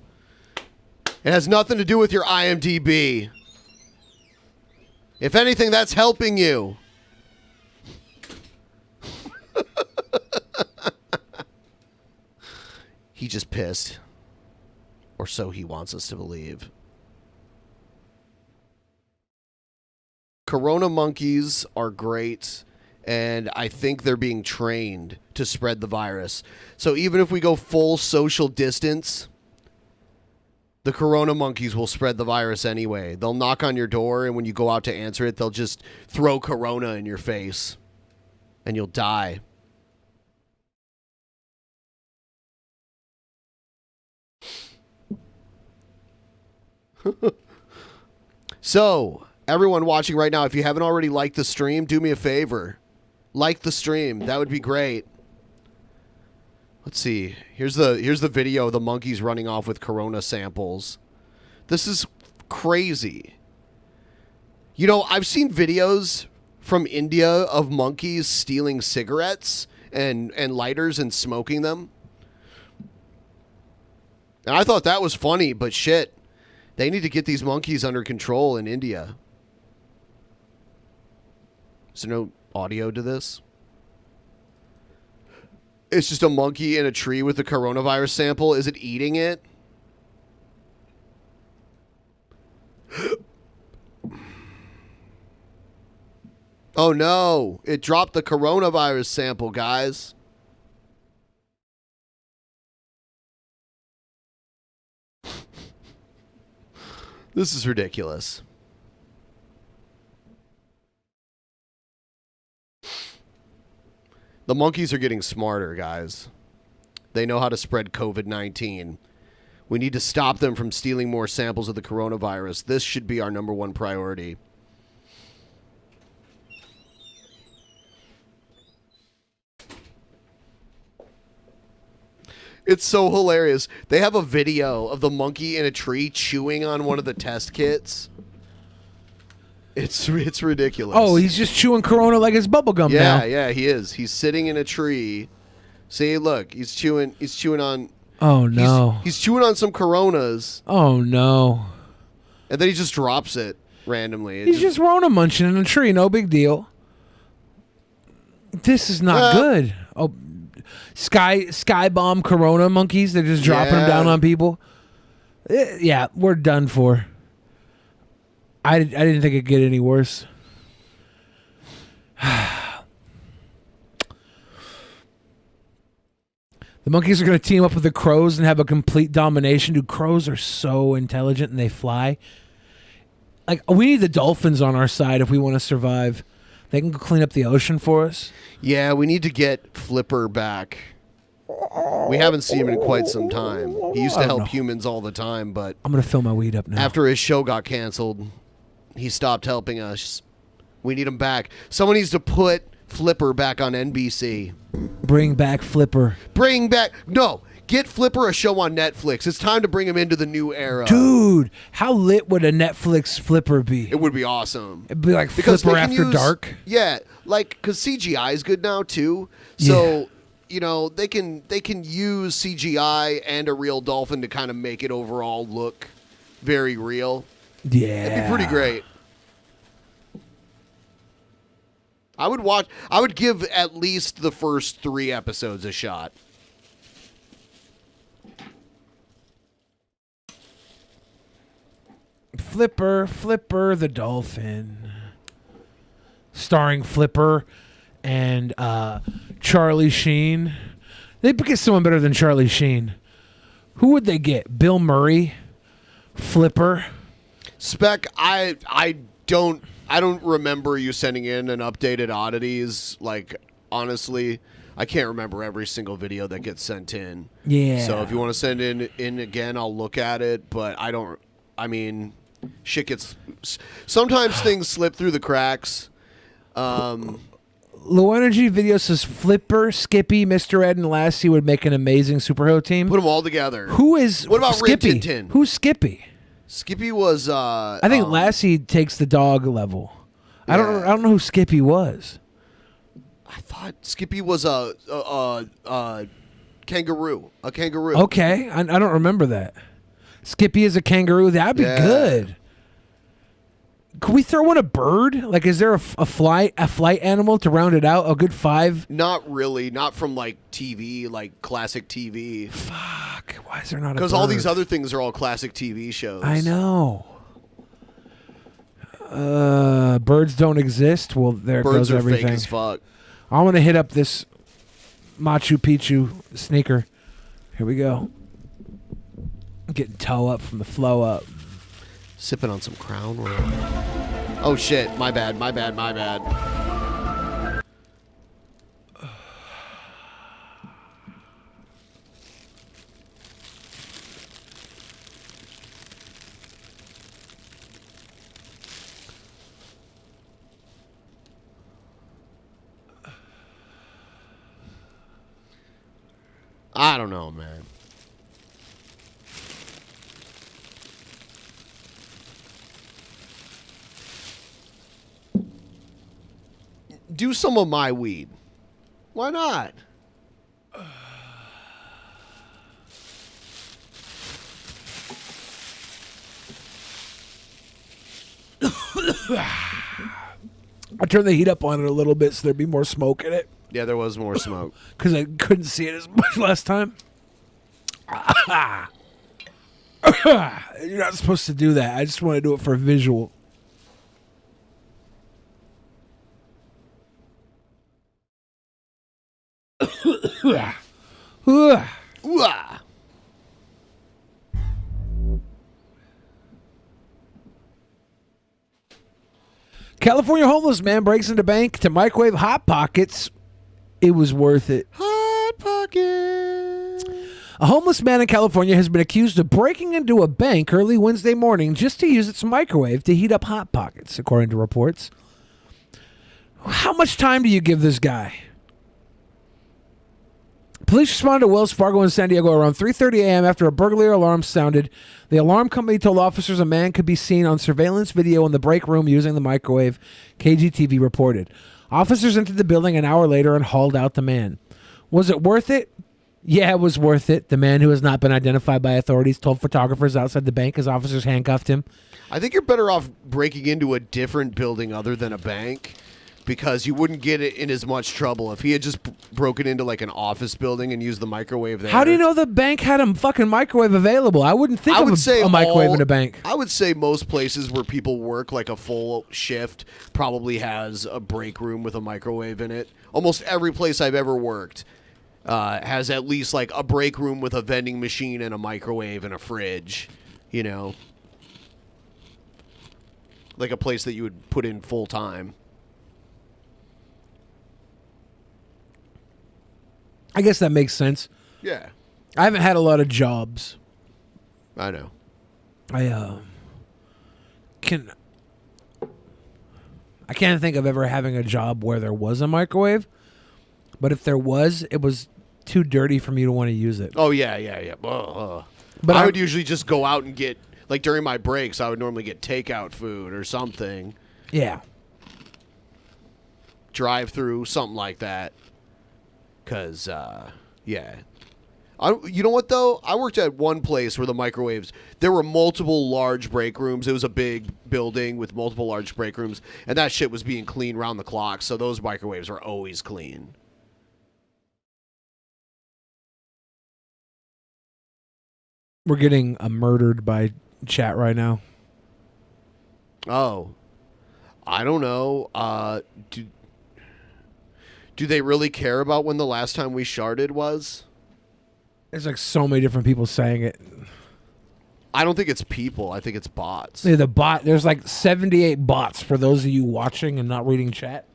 G: It has nothing to do with your IMDb. If anything, that's helping you. He just pissed. Or so he wants us to believe. Corona monkeys are great. And I think they're being trained to spread the virus. So even if we go full social distance, the corona monkeys will spread the virus anyway. They'll knock on your door, and when you go out to answer it, they'll just throw corona in your face, and you'll die. So, everyone watching right now, if you haven't already liked the stream, do me a favor. Like the stream. That would be great. Let's see. Here's the video of the monkeys running off with corona samples. This is crazy. You know, I've seen videos from India of monkeys stealing cigarettes and lighters and smoking them. And I thought that was funny, but shit. They need to get these monkeys under control in India. Is there no audio to this? It's just a monkey in a tree with a coronavirus sample. Is it eating it? Oh no, it dropped the coronavirus sample, guys. This is ridiculous. The monkeys are getting smarter, guys. They know how to spread COVID-19. We need to stop them from stealing more samples of the coronavirus. This should be our #1 priority. It's so hilarious. They have a video of the monkey in a tree chewing on one of the test kits. It's ridiculous.
A: Oh, he's just chewing Corona like it's bubblegum now.
G: Yeah, he is. He's sitting in a tree. See, look, he's chewing on.
A: Oh no.
G: He's chewing on some Coronas.
A: Oh no.
G: And then he just drops it randomly.
A: He's just Rona munching in a tree. No big deal. This is not good. Oh, sky bomb Corona monkeys. They're just dropping them down on people. Yeah, we're done for. I didn't think it'd get any worse. The monkeys are going to team up with the crows and have a complete domination. Dude, crows are so intelligent and they fly. Like, we need the dolphins on our side if we want to survive. They can go clean up the ocean for us.
G: Yeah, we need to get Flipper back. We haven't seen him in quite some time. He used to help humans all the time, but
A: I'm going to fill my weed up now.
G: After his show got canceled, he stopped helping us. We need him back. Someone needs to put Flipper back on NBC.
A: Bring back Flipper.
G: Bring back... No, get Flipper a show on Netflix. It's time to bring him into the new era.
A: Dude, how lit would a Netflix Flipper be?
G: It would be awesome.
A: It'd be like Flipper After Dark.
G: Yeah, like, because CGI is good now, too. So... You know, they can use CGI and a real dolphin to kind of make it overall look very real.
A: Yeah.
G: It'd be pretty great. I would give at least the first 3 episodes a shot.
A: Flipper the dolphin. Starring Flipper and Charlie Sheen. They'd get someone better than Charlie Sheen. Who would they get? Bill Murray? Flipper?
G: Spec, I don't remember you sending in an updated oddities. Like, honestly, I can't remember every single video that gets sent in.
A: Yeah.
G: So if you want to send in again, I'll look at it. But shit gets... Sometimes things slip through the cracks.
A: Low Energy Video says Flipper, Skippy, Mr. Ed, and Lassie would make an amazing superhero team.
G: Put them all together.
A: Who is
G: What about
A: Skippy?
G: Rin Tin Tin?
A: Who's Skippy?
G: Skippy was
A: I think Lassie takes the dog level. I don't know who Skippy was.
G: I thought Skippy was a kangaroo. A kangaroo.
A: Okay, I don't remember that. Skippy is a kangaroo. That'd be good. Can we throw in a bird? Like, is there a flight animal to round it out? A good 5?
G: Not really. Not from like TV, like classic TV.
A: Fuck. Why is there not a bird?
G: Because all these other things are all classic TV shows.
A: I know. Birds don't exist. Well, there
G: Birds
A: goes
G: are
A: everything.
G: fake as fuck.
A: I want to hit up this Machu Picchu sneaker. Here we go. Getting toe up from the flow up.
G: Sipping on some Crown Royal. Oh shit, my bad. I don't know, man. Do some of my weed. Why not?
A: I turned the heat up on it a little bit so there'd be more smoke in it.
G: Yeah, there was more smoke.
A: Because I couldn't see it as much last time. You're not supposed to do that. I just want to do it for a visual. California homeless man breaks into bank to microwave Hot Pockets. It was worth it.
G: Hot Pockets.
A: A homeless man in California has been accused of breaking into a bank early Wednesday morning just to use its microwave to heat up Hot Pockets, according to reports. How much time do you give this guy? Police responded to Wells Fargo in San Diego around 3:30 a.m. after a burglary alarm sounded. The alarm company told officers a man could be seen on surveillance video in the break room using the microwave, KGTV reported. Officers entered the building an hour later and hauled out the man. Was it worth it? Yeah, it was worth it. The man, who has not been identified by authorities, told photographers outside the bank as officers handcuffed him.
G: I think you're better off breaking into a different building other than a bank, because you wouldn't get it in as much trouble if he had just broken into like an office building and used the microwave there.
A: How do you know the bank had a fucking microwave available? I wouldn't think of a microwave in a bank.
G: I would say most places where people work like a full shift probably has a break room with a microwave in it. Almost every place I've ever worked has at least like a break room with a vending machine and a microwave and a fridge, you know. Like a place that you would put in full time.
A: I guess that makes sense.
G: Yeah.
A: I haven't had a lot of jobs.
G: I know.
A: I can't think of ever having a job where there was a microwave. But if there was, it was too dirty for me to want to use it.
G: Oh, yeah. But I would usually just go out and get, like during my breaks, I would normally get takeout food or something.
A: Yeah.
G: Drive through, something like that. Because, yeah. You know what, though? I worked at one place where the microwaves, there were multiple large break rooms. It was a big building with multiple large break rooms, and that shit was being cleaned round the clock, so those microwaves were always clean.
A: We're getting murdered by chat right now.
G: Oh. I don't know. Do they really care about when the last time we sharded was?
A: There's like so many different people saying it.
G: I don't think it's people. I think it's bots.
A: Yeah, there's like 78 bots for those of you watching and not reading chat.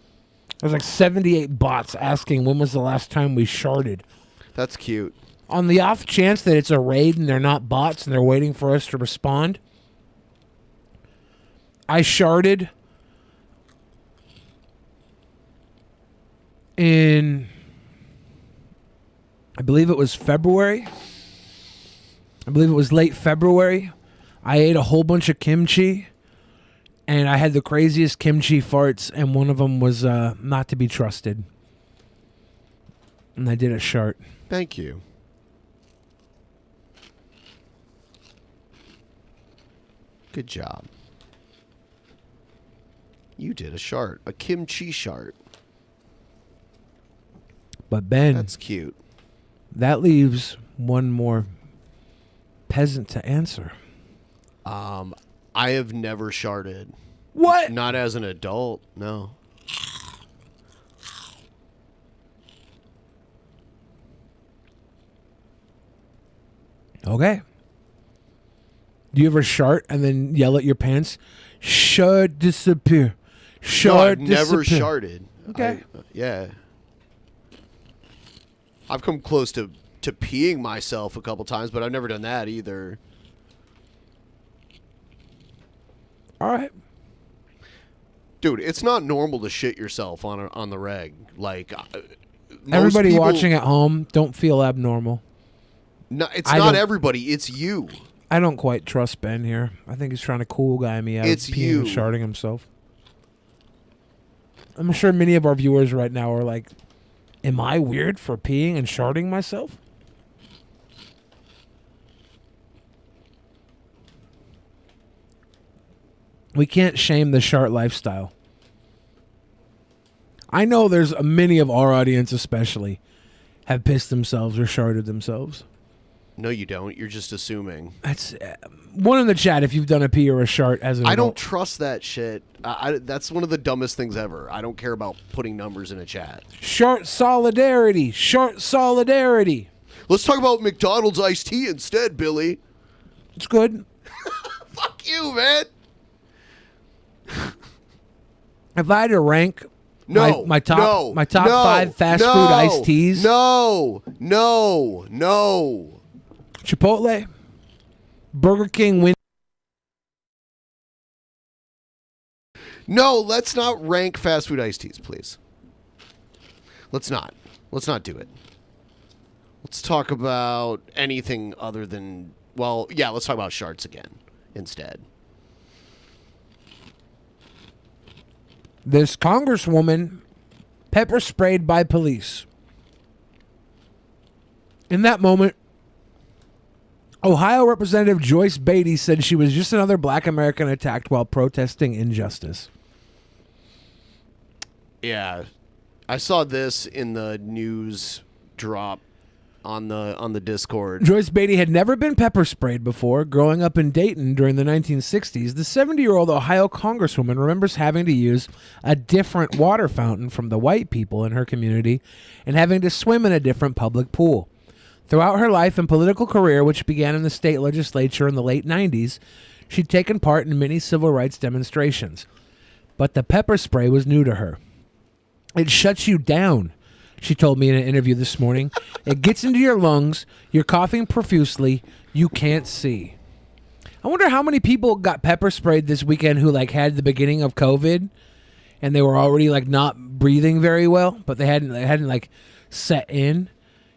A: There's like 78 bots asking when was the last time we sharded.
G: That's cute.
A: On the off chance that it's a raid and they're not bots and they're waiting for us to respond, I sharded in, I believe it was February. I believe it was late February. I ate a whole bunch of kimchi, and I had the craziest kimchi farts, and one of them was not to be trusted. And I did a shart.
G: Thank you. Good job. You did a shart, a kimchi shart.
A: But Ben,
G: that's cute.
A: That leaves one more peasant to answer.
G: I have never sharded.
A: What?
G: Not as an adult, no.
A: Okay. Do you ever shart and then yell at your pants? Shart disappear. Shart
G: no, I've never
A: disappear.
G: sharded.
A: Okay.
G: Yeah. I've come close to peeing myself a couple times, but I've never done that either.
A: All right.
G: Dude, it's not normal to shit yourself on the reg. Like,
A: everybody watching at home, don't feel abnormal.
G: No, it's not everybody. It's you.
A: I don't quite trust Ben here. I think he's trying to cool guy me out of peeing and sharding himself. I'm sure many of our viewers right now are like, am I weird for peeing and sharding myself? We can't shame the shart lifestyle. I know there's many of our audience, especially, have pissed themselves or sharded themselves.
G: No, you don't. You're just assuming.
A: That's one in the chat if you've done a pee or a shart as an
G: I
A: adult.
G: don't trust that shit. That's one of the dumbest things ever. I don't care about putting numbers in a chat.
A: Shart solidarity. Shart solidarity.
G: Let's talk about McDonald's iced tea instead, Billy.
A: It's good.
G: Fuck you, man.
A: If I had to rank
G: No,
A: my top
G: no,
A: my top
G: no,
A: 5 fast
G: no,
A: food iced teas.
G: No.
A: Chipotle, Burger King,
G: No, let's not rank fast food iced teas, please. Let's not do it. Let's talk about anything other than, well, yeah, let's talk about sharts again instead.
A: This congresswoman pepper sprayed by police. In that moment, Ohio Representative Joyce Beatty said she was just another black American attacked while protesting injustice.
G: Yeah. I saw this in the news drop on the Discord.
A: Joyce Beatty had never been pepper sprayed before. Growing up in Dayton during the 1960s, the 70-year-old Ohio congresswoman remembers having to use a different water fountain from the white people in her community and having to swim in a different public pool. Throughout her life and political career, which began in the state legislature in the late 90s, she'd taken part in many civil rights demonstrations. But the pepper spray was new to her. It shuts you down, she told me in an interview this morning. It gets into your lungs, you're coughing profusely, you can't see. I wonder how many people got pepper sprayed this weekend who had the beginning of COVID and they were already not breathing very well, but they hadn't set in.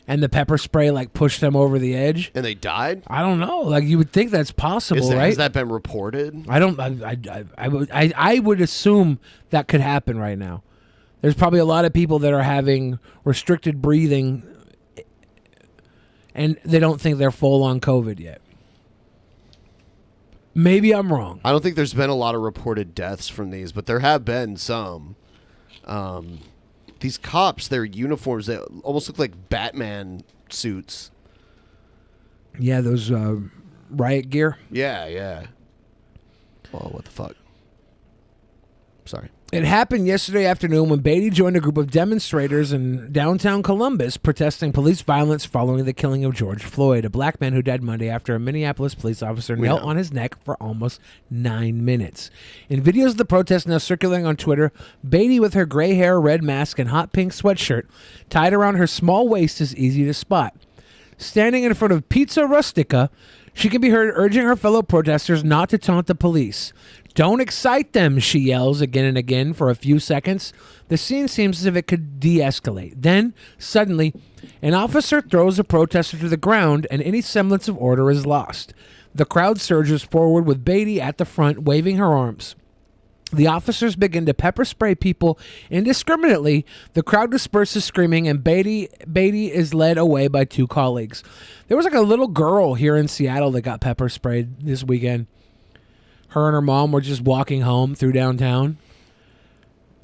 A: And the pepper spray pushed them over the edge,
G: and they died.
A: I don't know. You would think that's possible, right?
G: Has that been reported?
A: I would assume that could happen right now. There's probably a lot of people that are having restricted breathing, and they don't think they're full on COVID yet. Maybe I'm wrong.
G: I don't think there's been a lot of reported deaths from these, but there have been some. These cops, their uniforms, they almost look like Batman suits.
A: Yeah, those riot gear.
G: Yeah. Oh, what the fuck? Sorry.
A: It happened yesterday afternoon when Beatty joined a group of demonstrators in downtown Columbus protesting police violence following the killing of George Floyd, a black man who died Monday after a Minneapolis police officer knelt on his neck for almost 9 minutes. In videos of the protest now circulating on Twitter, Beatty with her gray hair, red mask, and hot pink sweatshirt tied around her small waist is easy to spot. Standing in front of Pizza Rustica, she can be heard urging her fellow protesters not to taunt the police. Don't excite them, she yells again and again for a few seconds. The scene seems as if it could de-escalate. Then, suddenly, an officer throws a protester to the ground and any semblance of order is lost. The crowd surges forward with Beatty at the front, waving her arms. The officers begin to pepper spray people indiscriminately. The crowd disperses screaming, and Beatty is led away by 2 colleagues. There was a little girl here in Seattle that got pepper sprayed this weekend. Her and her mom were just walking home through downtown.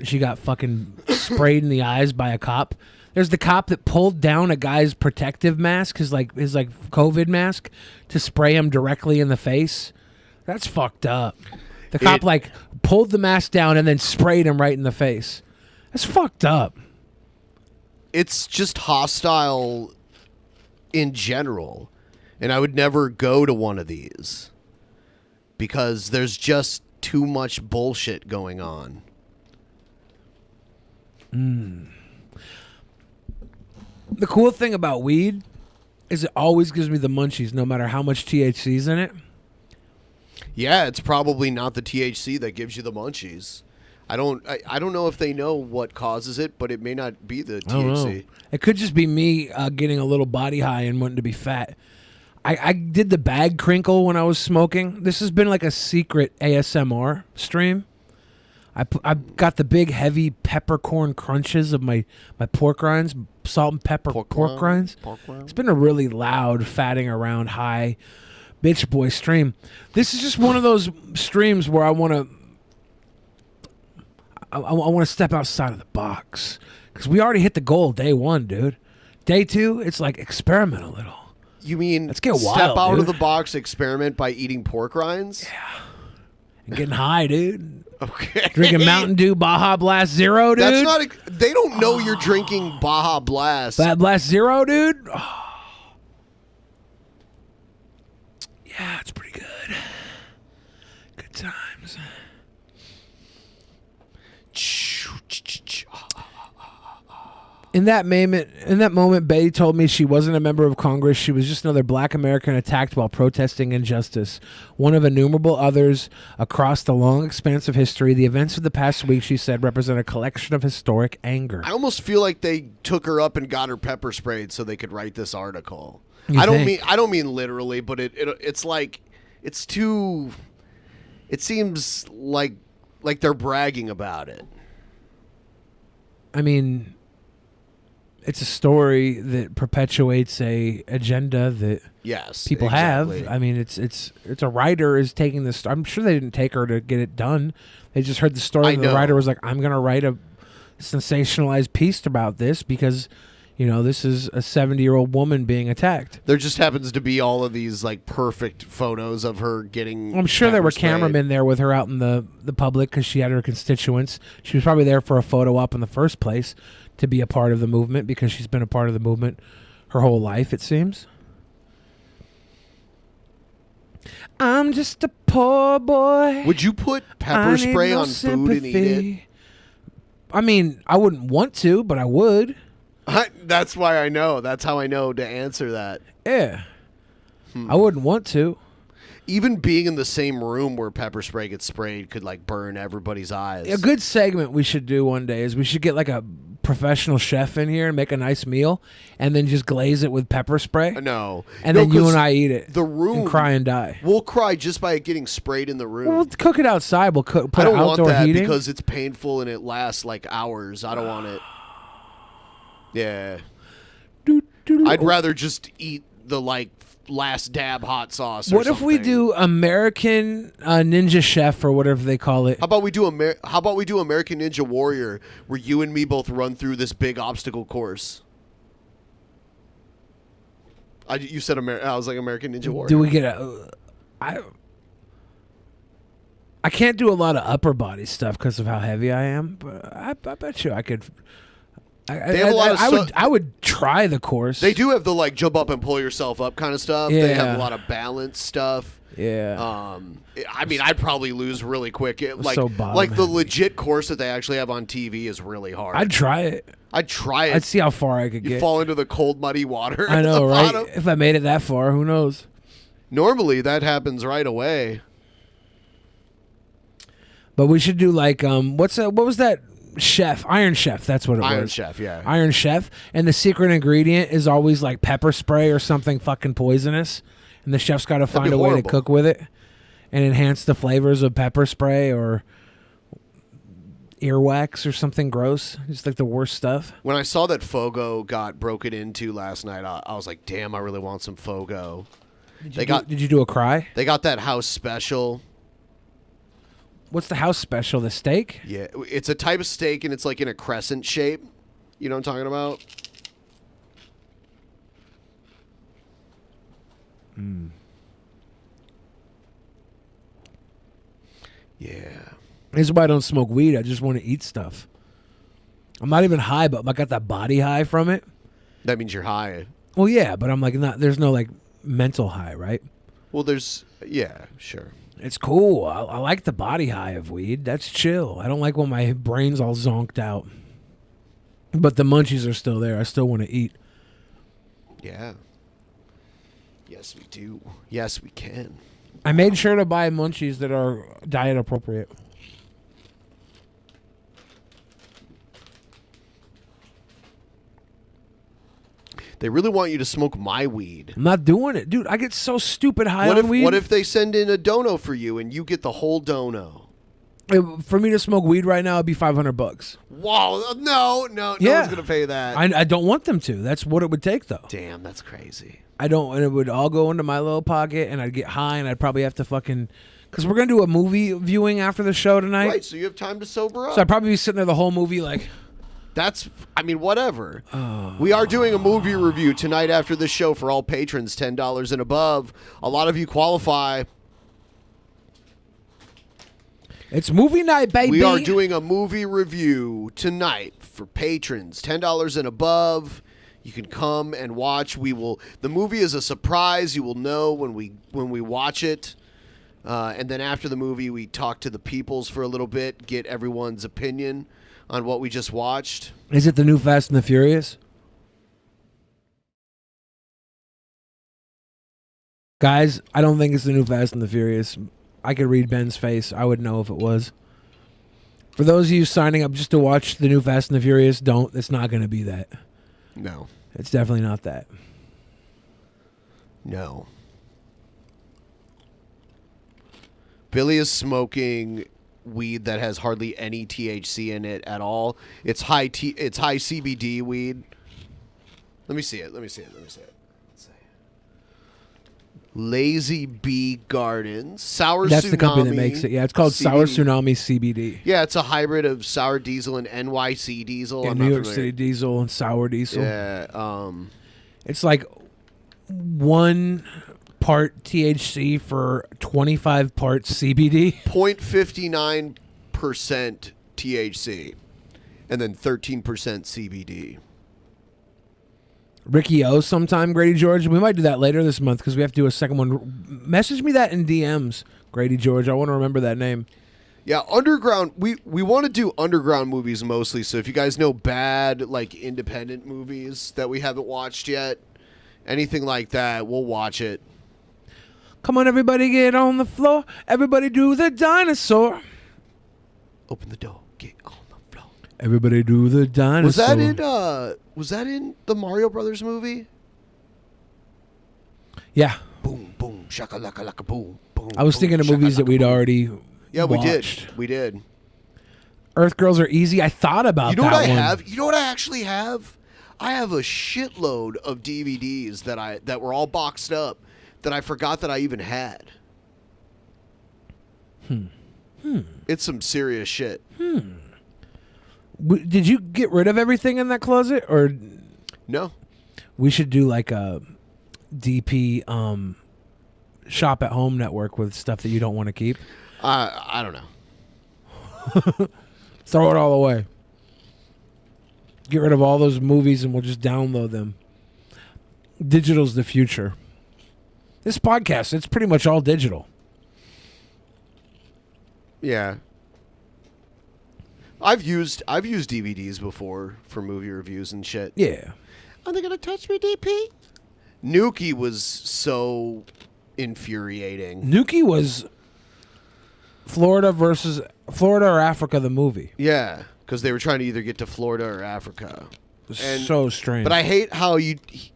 A: She got fucking sprayed in the eyes by a cop. There's the cop that pulled down a guy's protective mask, his COVID mask, to spray him directly in the face. That's fucked up. The cop pulled the mask down and then sprayed him right in the face. That's fucked up.
G: It's just hostile in general, and I would never go to one of these because there's just too much bullshit going on.
A: The cool thing about weed is it always gives me the munchies no matter how much THC's in it.
G: Yeah, it's probably not the THC that gives you the munchies. I don't know if they know what causes it, but it may not be the THC.
A: It could just be me getting a little body high and wanting to be fat. I did the bag crinkle when I was smoking. This has been like a secret ASMR stream. I got the big heavy peppercorn crunches of my pork rinds, salt and pepper pork rinds. It's been a really loud, fatting around, high bitch boy stream. This is just one of those streams where I want to... I want to step outside of the box because we already hit the goal day 1, dude. Day 2, it's like experiment a little.
G: You mean
A: let's get wild,
G: step out
A: dude.
G: of the box, experiment by eating pork rinds?
A: Yeah. And getting high, dude.
G: Okay.
A: Drinking Mountain Dew Baja Blast Zero, dude.
G: That's not. They don't know you're drinking Baja Blast.
A: That Blast Zero, dude. Oh. Yeah, it's pretty good. Good times. In that moment, Betty told me she wasn't a member of Congress. She was just another black American attacked while protesting injustice. One of innumerable others across the long expanse of history. The events of the past week, she said, represent a collection of historic anger.
G: I almost feel like they took her up and got her pepper sprayed so they could write this article.
A: You
G: I
A: think?
G: don't mean literally, but it's like it's too. It seems like they're bragging about it.
A: I mean, it's a story that perpetuates a agenda that people
G: exactly.
A: have. I mean, it's a writer is taking this. I'm sure they didn't take her to get it done. They just heard the story, and the writer was like, "I'm going to write a sensationalized piece about this because, you know, this is a 70-year-old woman being attacked."
G: There just happens to be all of these like perfect photos of her getting.
A: I'm sure there were
G: pepper sprayed.
A: cameramen there with her out in the public because she had her constituents. She was probably there for a photo op in the first place to be a part of the movement because she's been a part of the movement her whole life, it seems. I'm just a poor boy.
G: Would you put pepper spray on food and eat it?
A: I mean, I wouldn't want to, but I would.
G: That's why I know. That's how I know to answer that.
A: Yeah. I wouldn't want to.
G: Even being in the same room where pepper spray gets sprayed could like burn everybody's eyes.
A: A good segment we should do one day is we should get like a professional chef in here and make a nice meal and then just glaze it with pepper spray.
G: No.
A: And then you and I eat it.
G: The room.
A: And cry and die.
G: We'll cry just by it getting sprayed in the room.
A: We'll cook it outside. We'll put
G: I don't
A: outdoor
G: want that
A: heating.
G: because it's painful and it lasts like hours. I don't want it. Yeah. I'd rather just eat the like last dab hot sauce.
A: What if we do American Ninja Chef or whatever they call it?
G: How about we do American Ninja Warrior, where you and me both run through this big obstacle course? You said I was like American Ninja Warrior.
A: Do we get I can't do a lot of upper body stuff because of how heavy I am, but I bet you I could.
G: They have a lot of
A: I would try the course.
G: They do have the like jump up and pull yourself up kind of stuff.
A: Yeah.
G: They have a lot of balance stuff.
A: Yeah.
G: I mean, I'd probably lose really quick. Like
A: bottom
G: the legit course that they actually have on TV is really hard.
A: I'd try it.
G: I'd try it.
A: I'd see how far I could
G: You
A: get.
G: fall into the cold, muddy water.
A: I
G: at
A: know,
G: the
A: right?
G: bottom.
A: If I made it that far, who knows?
G: Normally, that happens right away.
A: But we should do like what was that chef? Iron Chef, that's what it was.
G: Iron Chef, yeah.
A: Iron Chef, and the secret ingredient is always like pepper spray or something fucking poisonous, and the chef's got to find a way to cook with it and enhance the flavors of pepper spray or earwax or something gross. It's like the worst stuff.
G: When I saw that Fogo got broken into last night, I was like, damn, I really want some Fogo.
A: Did you do a cry?
G: They got that house special.
A: What's the house special? The steak?
G: Yeah, it's a type of steak, and it's like in a crescent shape. You know what I'm talking about? Yeah.
A: This is why I don't smoke weed. I just want to eat stuff. I'm not even high, but I got that body high from it.
G: That means you're high.
A: Well, yeah, but I'm like not. There's no like mental high, right?
G: Well, yeah, sure.
A: It's cool. I like the body high of weed. That's chill. I don't like when my brain's all zonked out. But the munchies are still there. I still want to eat.
G: Yeah. Yes, we do. Yes, we can.
A: I made sure to buy munchies that are diet appropriate.
G: They really want you to smoke my weed.
A: I'm not doing it. Dude, I get so stupid high on weed.
G: What if they send in a dono for you and you get the whole dono?
A: For me to smoke weed right now, it'd be $500.
G: Wow, no one's gonna pay that.
A: I don't want them to. That's what it would take, though.
G: Damn, that's crazy.
A: I don't, and it would all go into my little pocket, and I'd get high, and I'd probably have to fucking, Because we're going to do a movie viewing after the show tonight.
G: Right, so you have time to sober up.
A: So I'd probably be sitting there the whole movie like...
G: That's, I mean, whatever. We are doing a movie review tonight after the show for all patrons, $10 and above. A lot of you qualify.
A: It's movie night, baby.
G: We are doing a movie review tonight for patrons, $10 and above. You can come and watch. The movie is a surprise. You will know when we watch it. And then after the movie, we talk to the peoples for a little bit, get everyone's opinion on what we just watched.
A: Is it the new Fast and the Furious? Guys, I don't think it's the new Fast and the Furious. I could read Ben's face. I would know if it was. For those of you signing up just to watch the new Fast and the Furious, don't. It's not going to be that.
G: No.
A: It's definitely not that.
G: No. Billy is smoking weed that has hardly any THC in it at all. It's high CBD weed. Let me see it. Lazy Bee Gardens. Sour
A: That's
G: Tsunami.
A: the company that makes it. Yeah, it's called
G: CBD.
A: Sour Tsunami CBD.
G: Yeah, it's a hybrid of sour diesel and NYC diesel.
A: Yeah,
G: I'm
A: New
G: not
A: York
G: familiar.
A: City diesel and sour diesel.
G: Yeah.
A: It's like 1 part THC for 25 parts CBD.
G: 0.59% THC and then 13% CBD.
A: Ricky O sometime, Grady George. We might do that later this month because we have to do a second one. Message me that in DMs, Grady George. I want to remember that name.
G: Yeah, underground. We want to do underground movies mostly. So if you guys know bad, like, independent movies that we haven't watched yet, anything like that, we'll watch it.
A: Come on, everybody, get on the floor. Everybody do the dinosaur.
G: Open the door. Get on the floor.
A: Everybody do the dinosaur.
G: Was that in the Mario Brothers movie?
A: Yeah.
G: Boom, boom, shakalaka laka boom, boom.
A: I was thinking of movies that we'd already
G: watched. We did.
A: Earth Girls Are Easy. I thought about that one.
G: You know what I actually have? I have a shitload of DVDs that were all boxed up that I forgot that I even had. It's some serious shit.
A: Did you get rid of everything in that closet, or
G: no? We
A: should do like a DP shop at home network with stuff that you don't want to keep.
G: I don't know.
A: Throw it all away. Get rid of all those movies and we'll just download them. Digital's the future. This podcast, it's pretty much all digital.
G: Yeah. I've used DVDs before for movie reviews and shit.
A: Yeah.
G: Are they gonna touch me, DP? Nuki was so infuriating.
A: Nuki was Florida or Africa, the movie.
G: Yeah, because they were trying to either get to Florida or Africa.
A: So strange.
G: But I hate how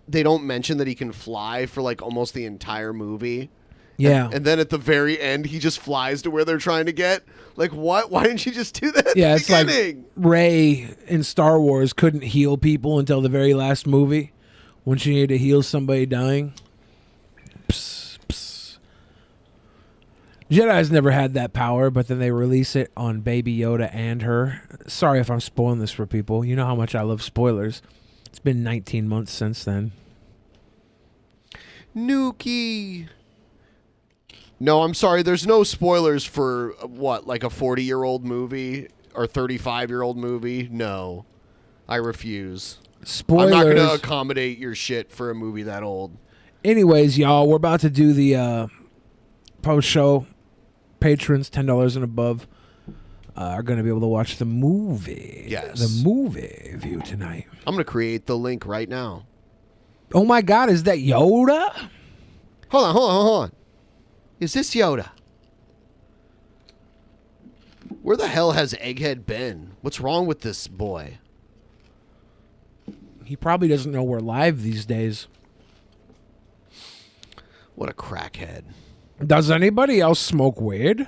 G: they don't mention that he can fly for like almost the entire movie.
A: Yeah.
G: And then at the very end, he just flies to where they're trying to get. Like, what? Why didn't you just do that at the
A: it's
G: beginning?
A: like Rey in Star Wars couldn't heal people until the very last movie when she needed to heal somebody dying. Psst, psst. Jedi's never had that power, but then they release it on Baby Yoda and her. Sorry if I'm spoiling this for people. You know how much I love spoilers. It's been 19 months since then.
G: Nuki. No, I'm sorry. There's no spoilers for what, like a 40-year-old movie or 35-year-old movie? No, I refuse.
A: Spoilers.
G: I'm not going to accommodate your shit for a movie that old.
A: Anyways, y'all, we're about to do the post-show. Patrons, $10 and above, are going to be able to watch the movie.
G: Yes.
A: The movie view tonight.
G: I'm going to create the link right now.
A: Oh, my God. Is that Yoda?
G: Hold on. Is this Yoda? Where the hell has Egghead been? What's wrong with this boy?
A: He probably doesn't know we're live these days.
G: What a crackhead.
A: Does anybody else smoke weed?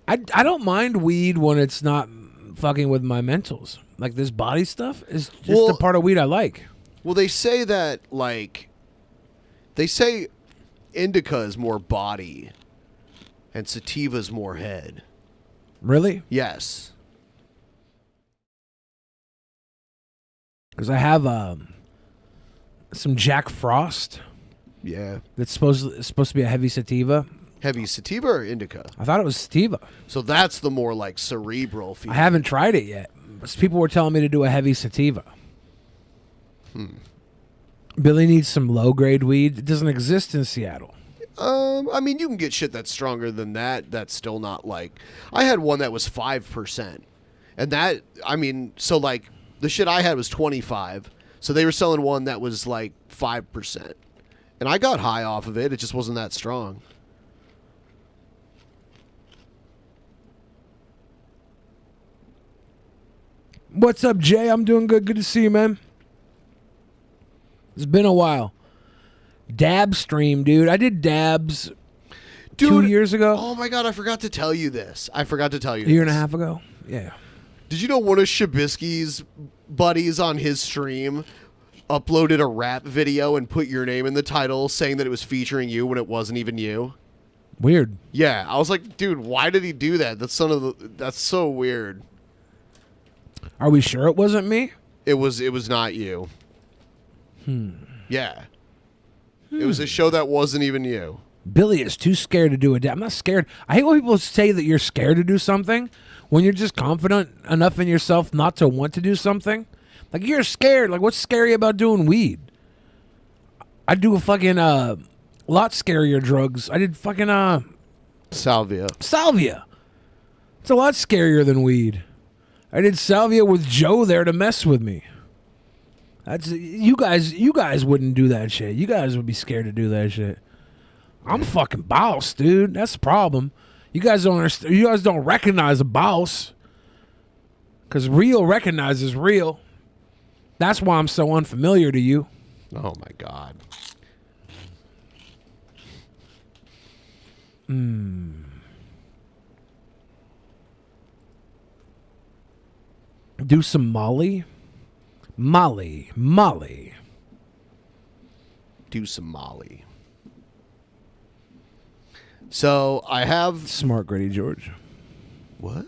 A: I don't mind weed when it's not fucking with my mentals. Like this body stuff is just the part of weed I like.
G: Well, they say that, like, indica is more body, and sativa's more head.
A: Really?
G: Yes.
A: Because I have some Jack Frost.
G: Yeah.
A: That's supposed to be a heavy sativa.
G: Heavy sativa or indica?
A: I thought it was sativa.
G: So that's the more like cerebral feeling.
A: I haven't tried it yet. People were telling me to do a heavy sativa. Billy needs some low-grade weed. It doesn't exist in Seattle.
G: I mean, you can get shit that's stronger than that. That's still not like... I had one that was 5%. And that, I mean, so like, the shit I had was 25. So they were selling one that was like 5%. And I got high off of it. It just wasn't that strong.
A: What's up, Jay? I'm doing good. Good to see you, man. It's been a while. Dab stream, dude. I did dabs 2 years ago.
G: Oh my God, I forgot to tell you this.
A: A year and a half ago? Yeah.
G: Did you know one of Shabisky's buddies on his stream uploaded a rap video and put your name in the title saying that it was featuring you when it wasn't even you?
A: Weird.
G: Yeah, I was like, dude, why did he do that? That's so weird.
A: Are we sure it wasn't me?
G: It was not you. Yeah. It was a show that wasn't even you.
A: Billy is too scared to do a dab. I'm not scared. I hate when people say that you're scared to do something when you're just confident enough in yourself not to want to do something. Like, you're scared. Like, what's scary about doing weed? I do a fucking lot scarier drugs. I did fucking
G: salvia.
A: Salvia. It's a lot scarier than weed. I did salvia with Joe there to mess with me. That's you guys wouldn't do that shit. You guys would be scared to do that shit. I'm fucking boss, dude. That's the problem. You guys don't understand. You guys don't recognize a boss. Cause real recognizes real. That's why I'm so unfamiliar to you.
G: Oh my God.
A: Do some Molly. Molly.
G: Do some Molly. So I have
A: smart Grady George.
G: What?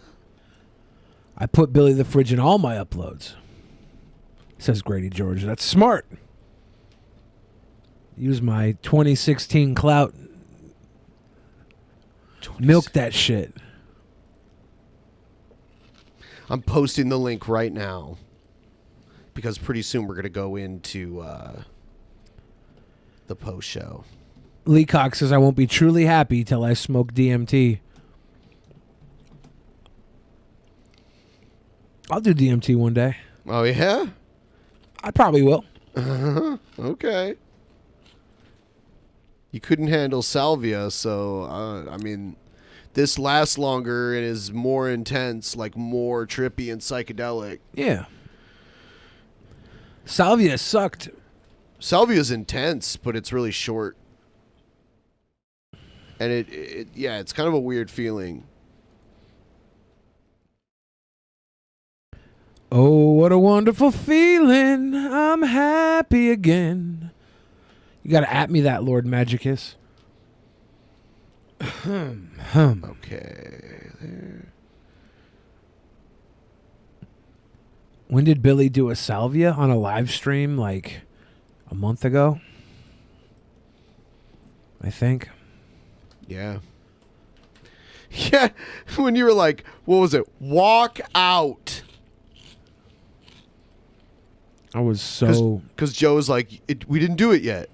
A: I put Billy the Fridge in all my uploads. Says Grady George. That's smart. Use my 2016 clout. Milk that shit.
G: I'm posting the link right now because pretty soon we're going to go into the post show.
A: Lee Cox says, I won't be truly happy till I smoke DMT. I'll do DMT one day.
G: Oh, yeah?
A: I probably will.
G: Okay. You couldn't handle salvia, so, I mean, this lasts longer and is more intense, like more trippy and psychedelic.
A: Yeah. Salvia sucked.
G: Salvia's intense, but it's really short. And it's kind of a weird feeling.
A: Oh, what a wonderful feeling. I'm happy again. You got to at me that, Lord Magicus.
G: Okay. There.
A: When did Billy do a salvia on a live stream? Like a month ago? I think.
G: Yeah. Yeah. When you were like, what was it? Walk out.
A: I was so...
G: Because Joe was like, we didn't do it yet.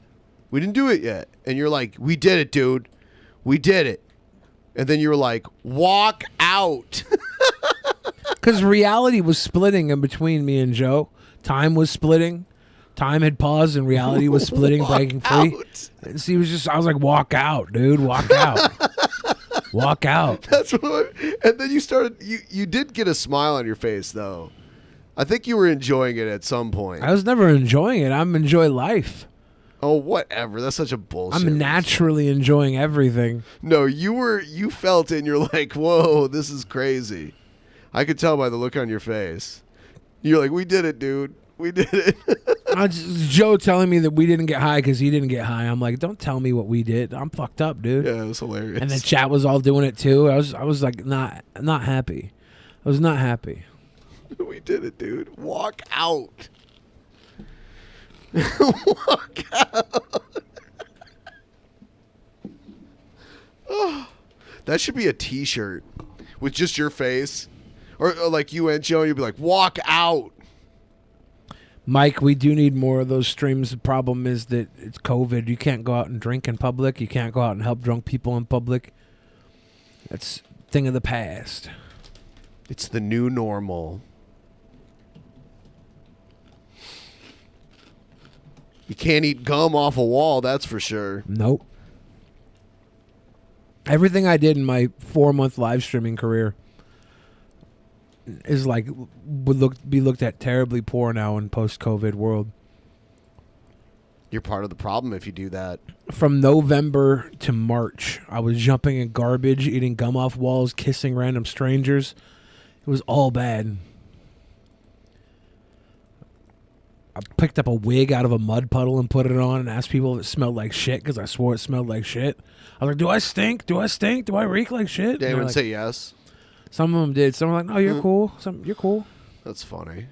G: We didn't do it yet. And you're like, we did it, dude. We did it. And then you were like, walk out.
A: Because reality was splitting in between me and Joe. Time was splitting. Time had paused and reality was splitting, breaking free. And so I was like, walk out, dude. Walk out. Walk out.
G: That's what and then you started, you did get a smile on your face, though. I think you were enjoying it at some point.
A: I was never enjoying it. I'm enjoying life.
G: Oh, whatever. That's such a bullshit.
A: I'm naturally enjoying everything.
G: No, you felt it and you're like, whoa, this is crazy. I could tell by the look on your face. You're like, we did it, dude. We did it.
A: Joe telling me that we didn't get high because he didn't get high. I'm like, don't tell me what we did. I'm fucked up, dude.
G: Yeah, it was hilarious.
A: And the chat was all doing it too. I was like not happy. I was not happy.
G: We did it, dude. Walk out. Walk out. Oh, that should be a T-shirt with just your face, or like you and Joe. You'd be like, "Walk out."
A: Mike, we do need more of those streams. The problem is that it's COVID. You can't go out and drink in public. You can't go out and help drunk people in public. That's a thing of the past.
G: It's the new normal. You can't eat gum off a wall, that's for sure.
A: Nope. Everything I did in my 4-month live streaming career is like would be looked at terribly poor now in post-COVID world.
G: You're part of the problem if you do that.
A: From November to March, I was jumping in garbage, eating gum off walls, kissing random strangers. It was all bad. I picked up a wig out of a mud puddle and put it on and asked people if it smelled like shit because I swore it smelled like shit. I was like, do I stink? Do I stink? Do I reek like shit?
G: They would
A: like,
G: say yes.
A: Some of them did. Some were like, no, you're cool. You're cool.
G: That's funny.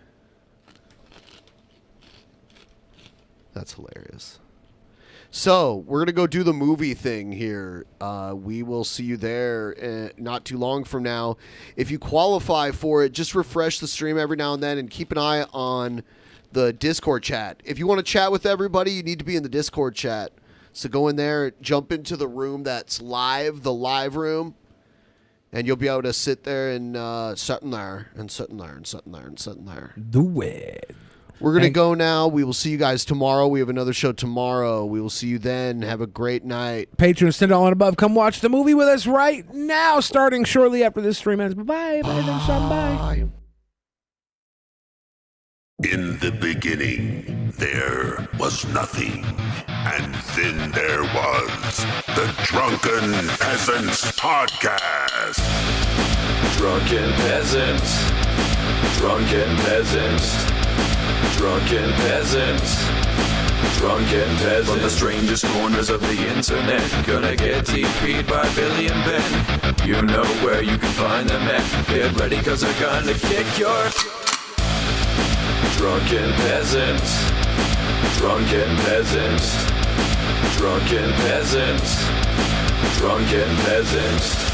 G: That's hilarious. So, we're going to go do the movie thing here. We will see you there not too long from now. If you qualify for it, just refresh the stream every now and then and keep an eye on the Discord chat. If you want to chat with everybody, you need to be in the Discord chat. So go in there, jump into the room that's live, the live room, and you'll be able to sit there and sit in there and sit in there and sit in there and sit in there.
A: Do it.
G: We're going to go now. We will see you guys tomorrow. We have another show tomorrow. We will see you then. Have a great night.
A: Patrons, $10 and above. Come watch the movie with us right now, starting shortly after this stream ends. Bye-bye. Bye.
B: In the beginning, there was nothing. And then there was the Drunken Peasants Podcast.
E: Drunken Peasants. Drunken Peasants. Drunken Peasants. Drunken Peasants. From the strangest corners of the internet, gonna get TP'd by Billy and Ben. You know where you can find them at. Get ready, cause they're gonna kick your... Drunken Peasants. Drunken Peasants. Drunken Peasants. Drunken Peasants.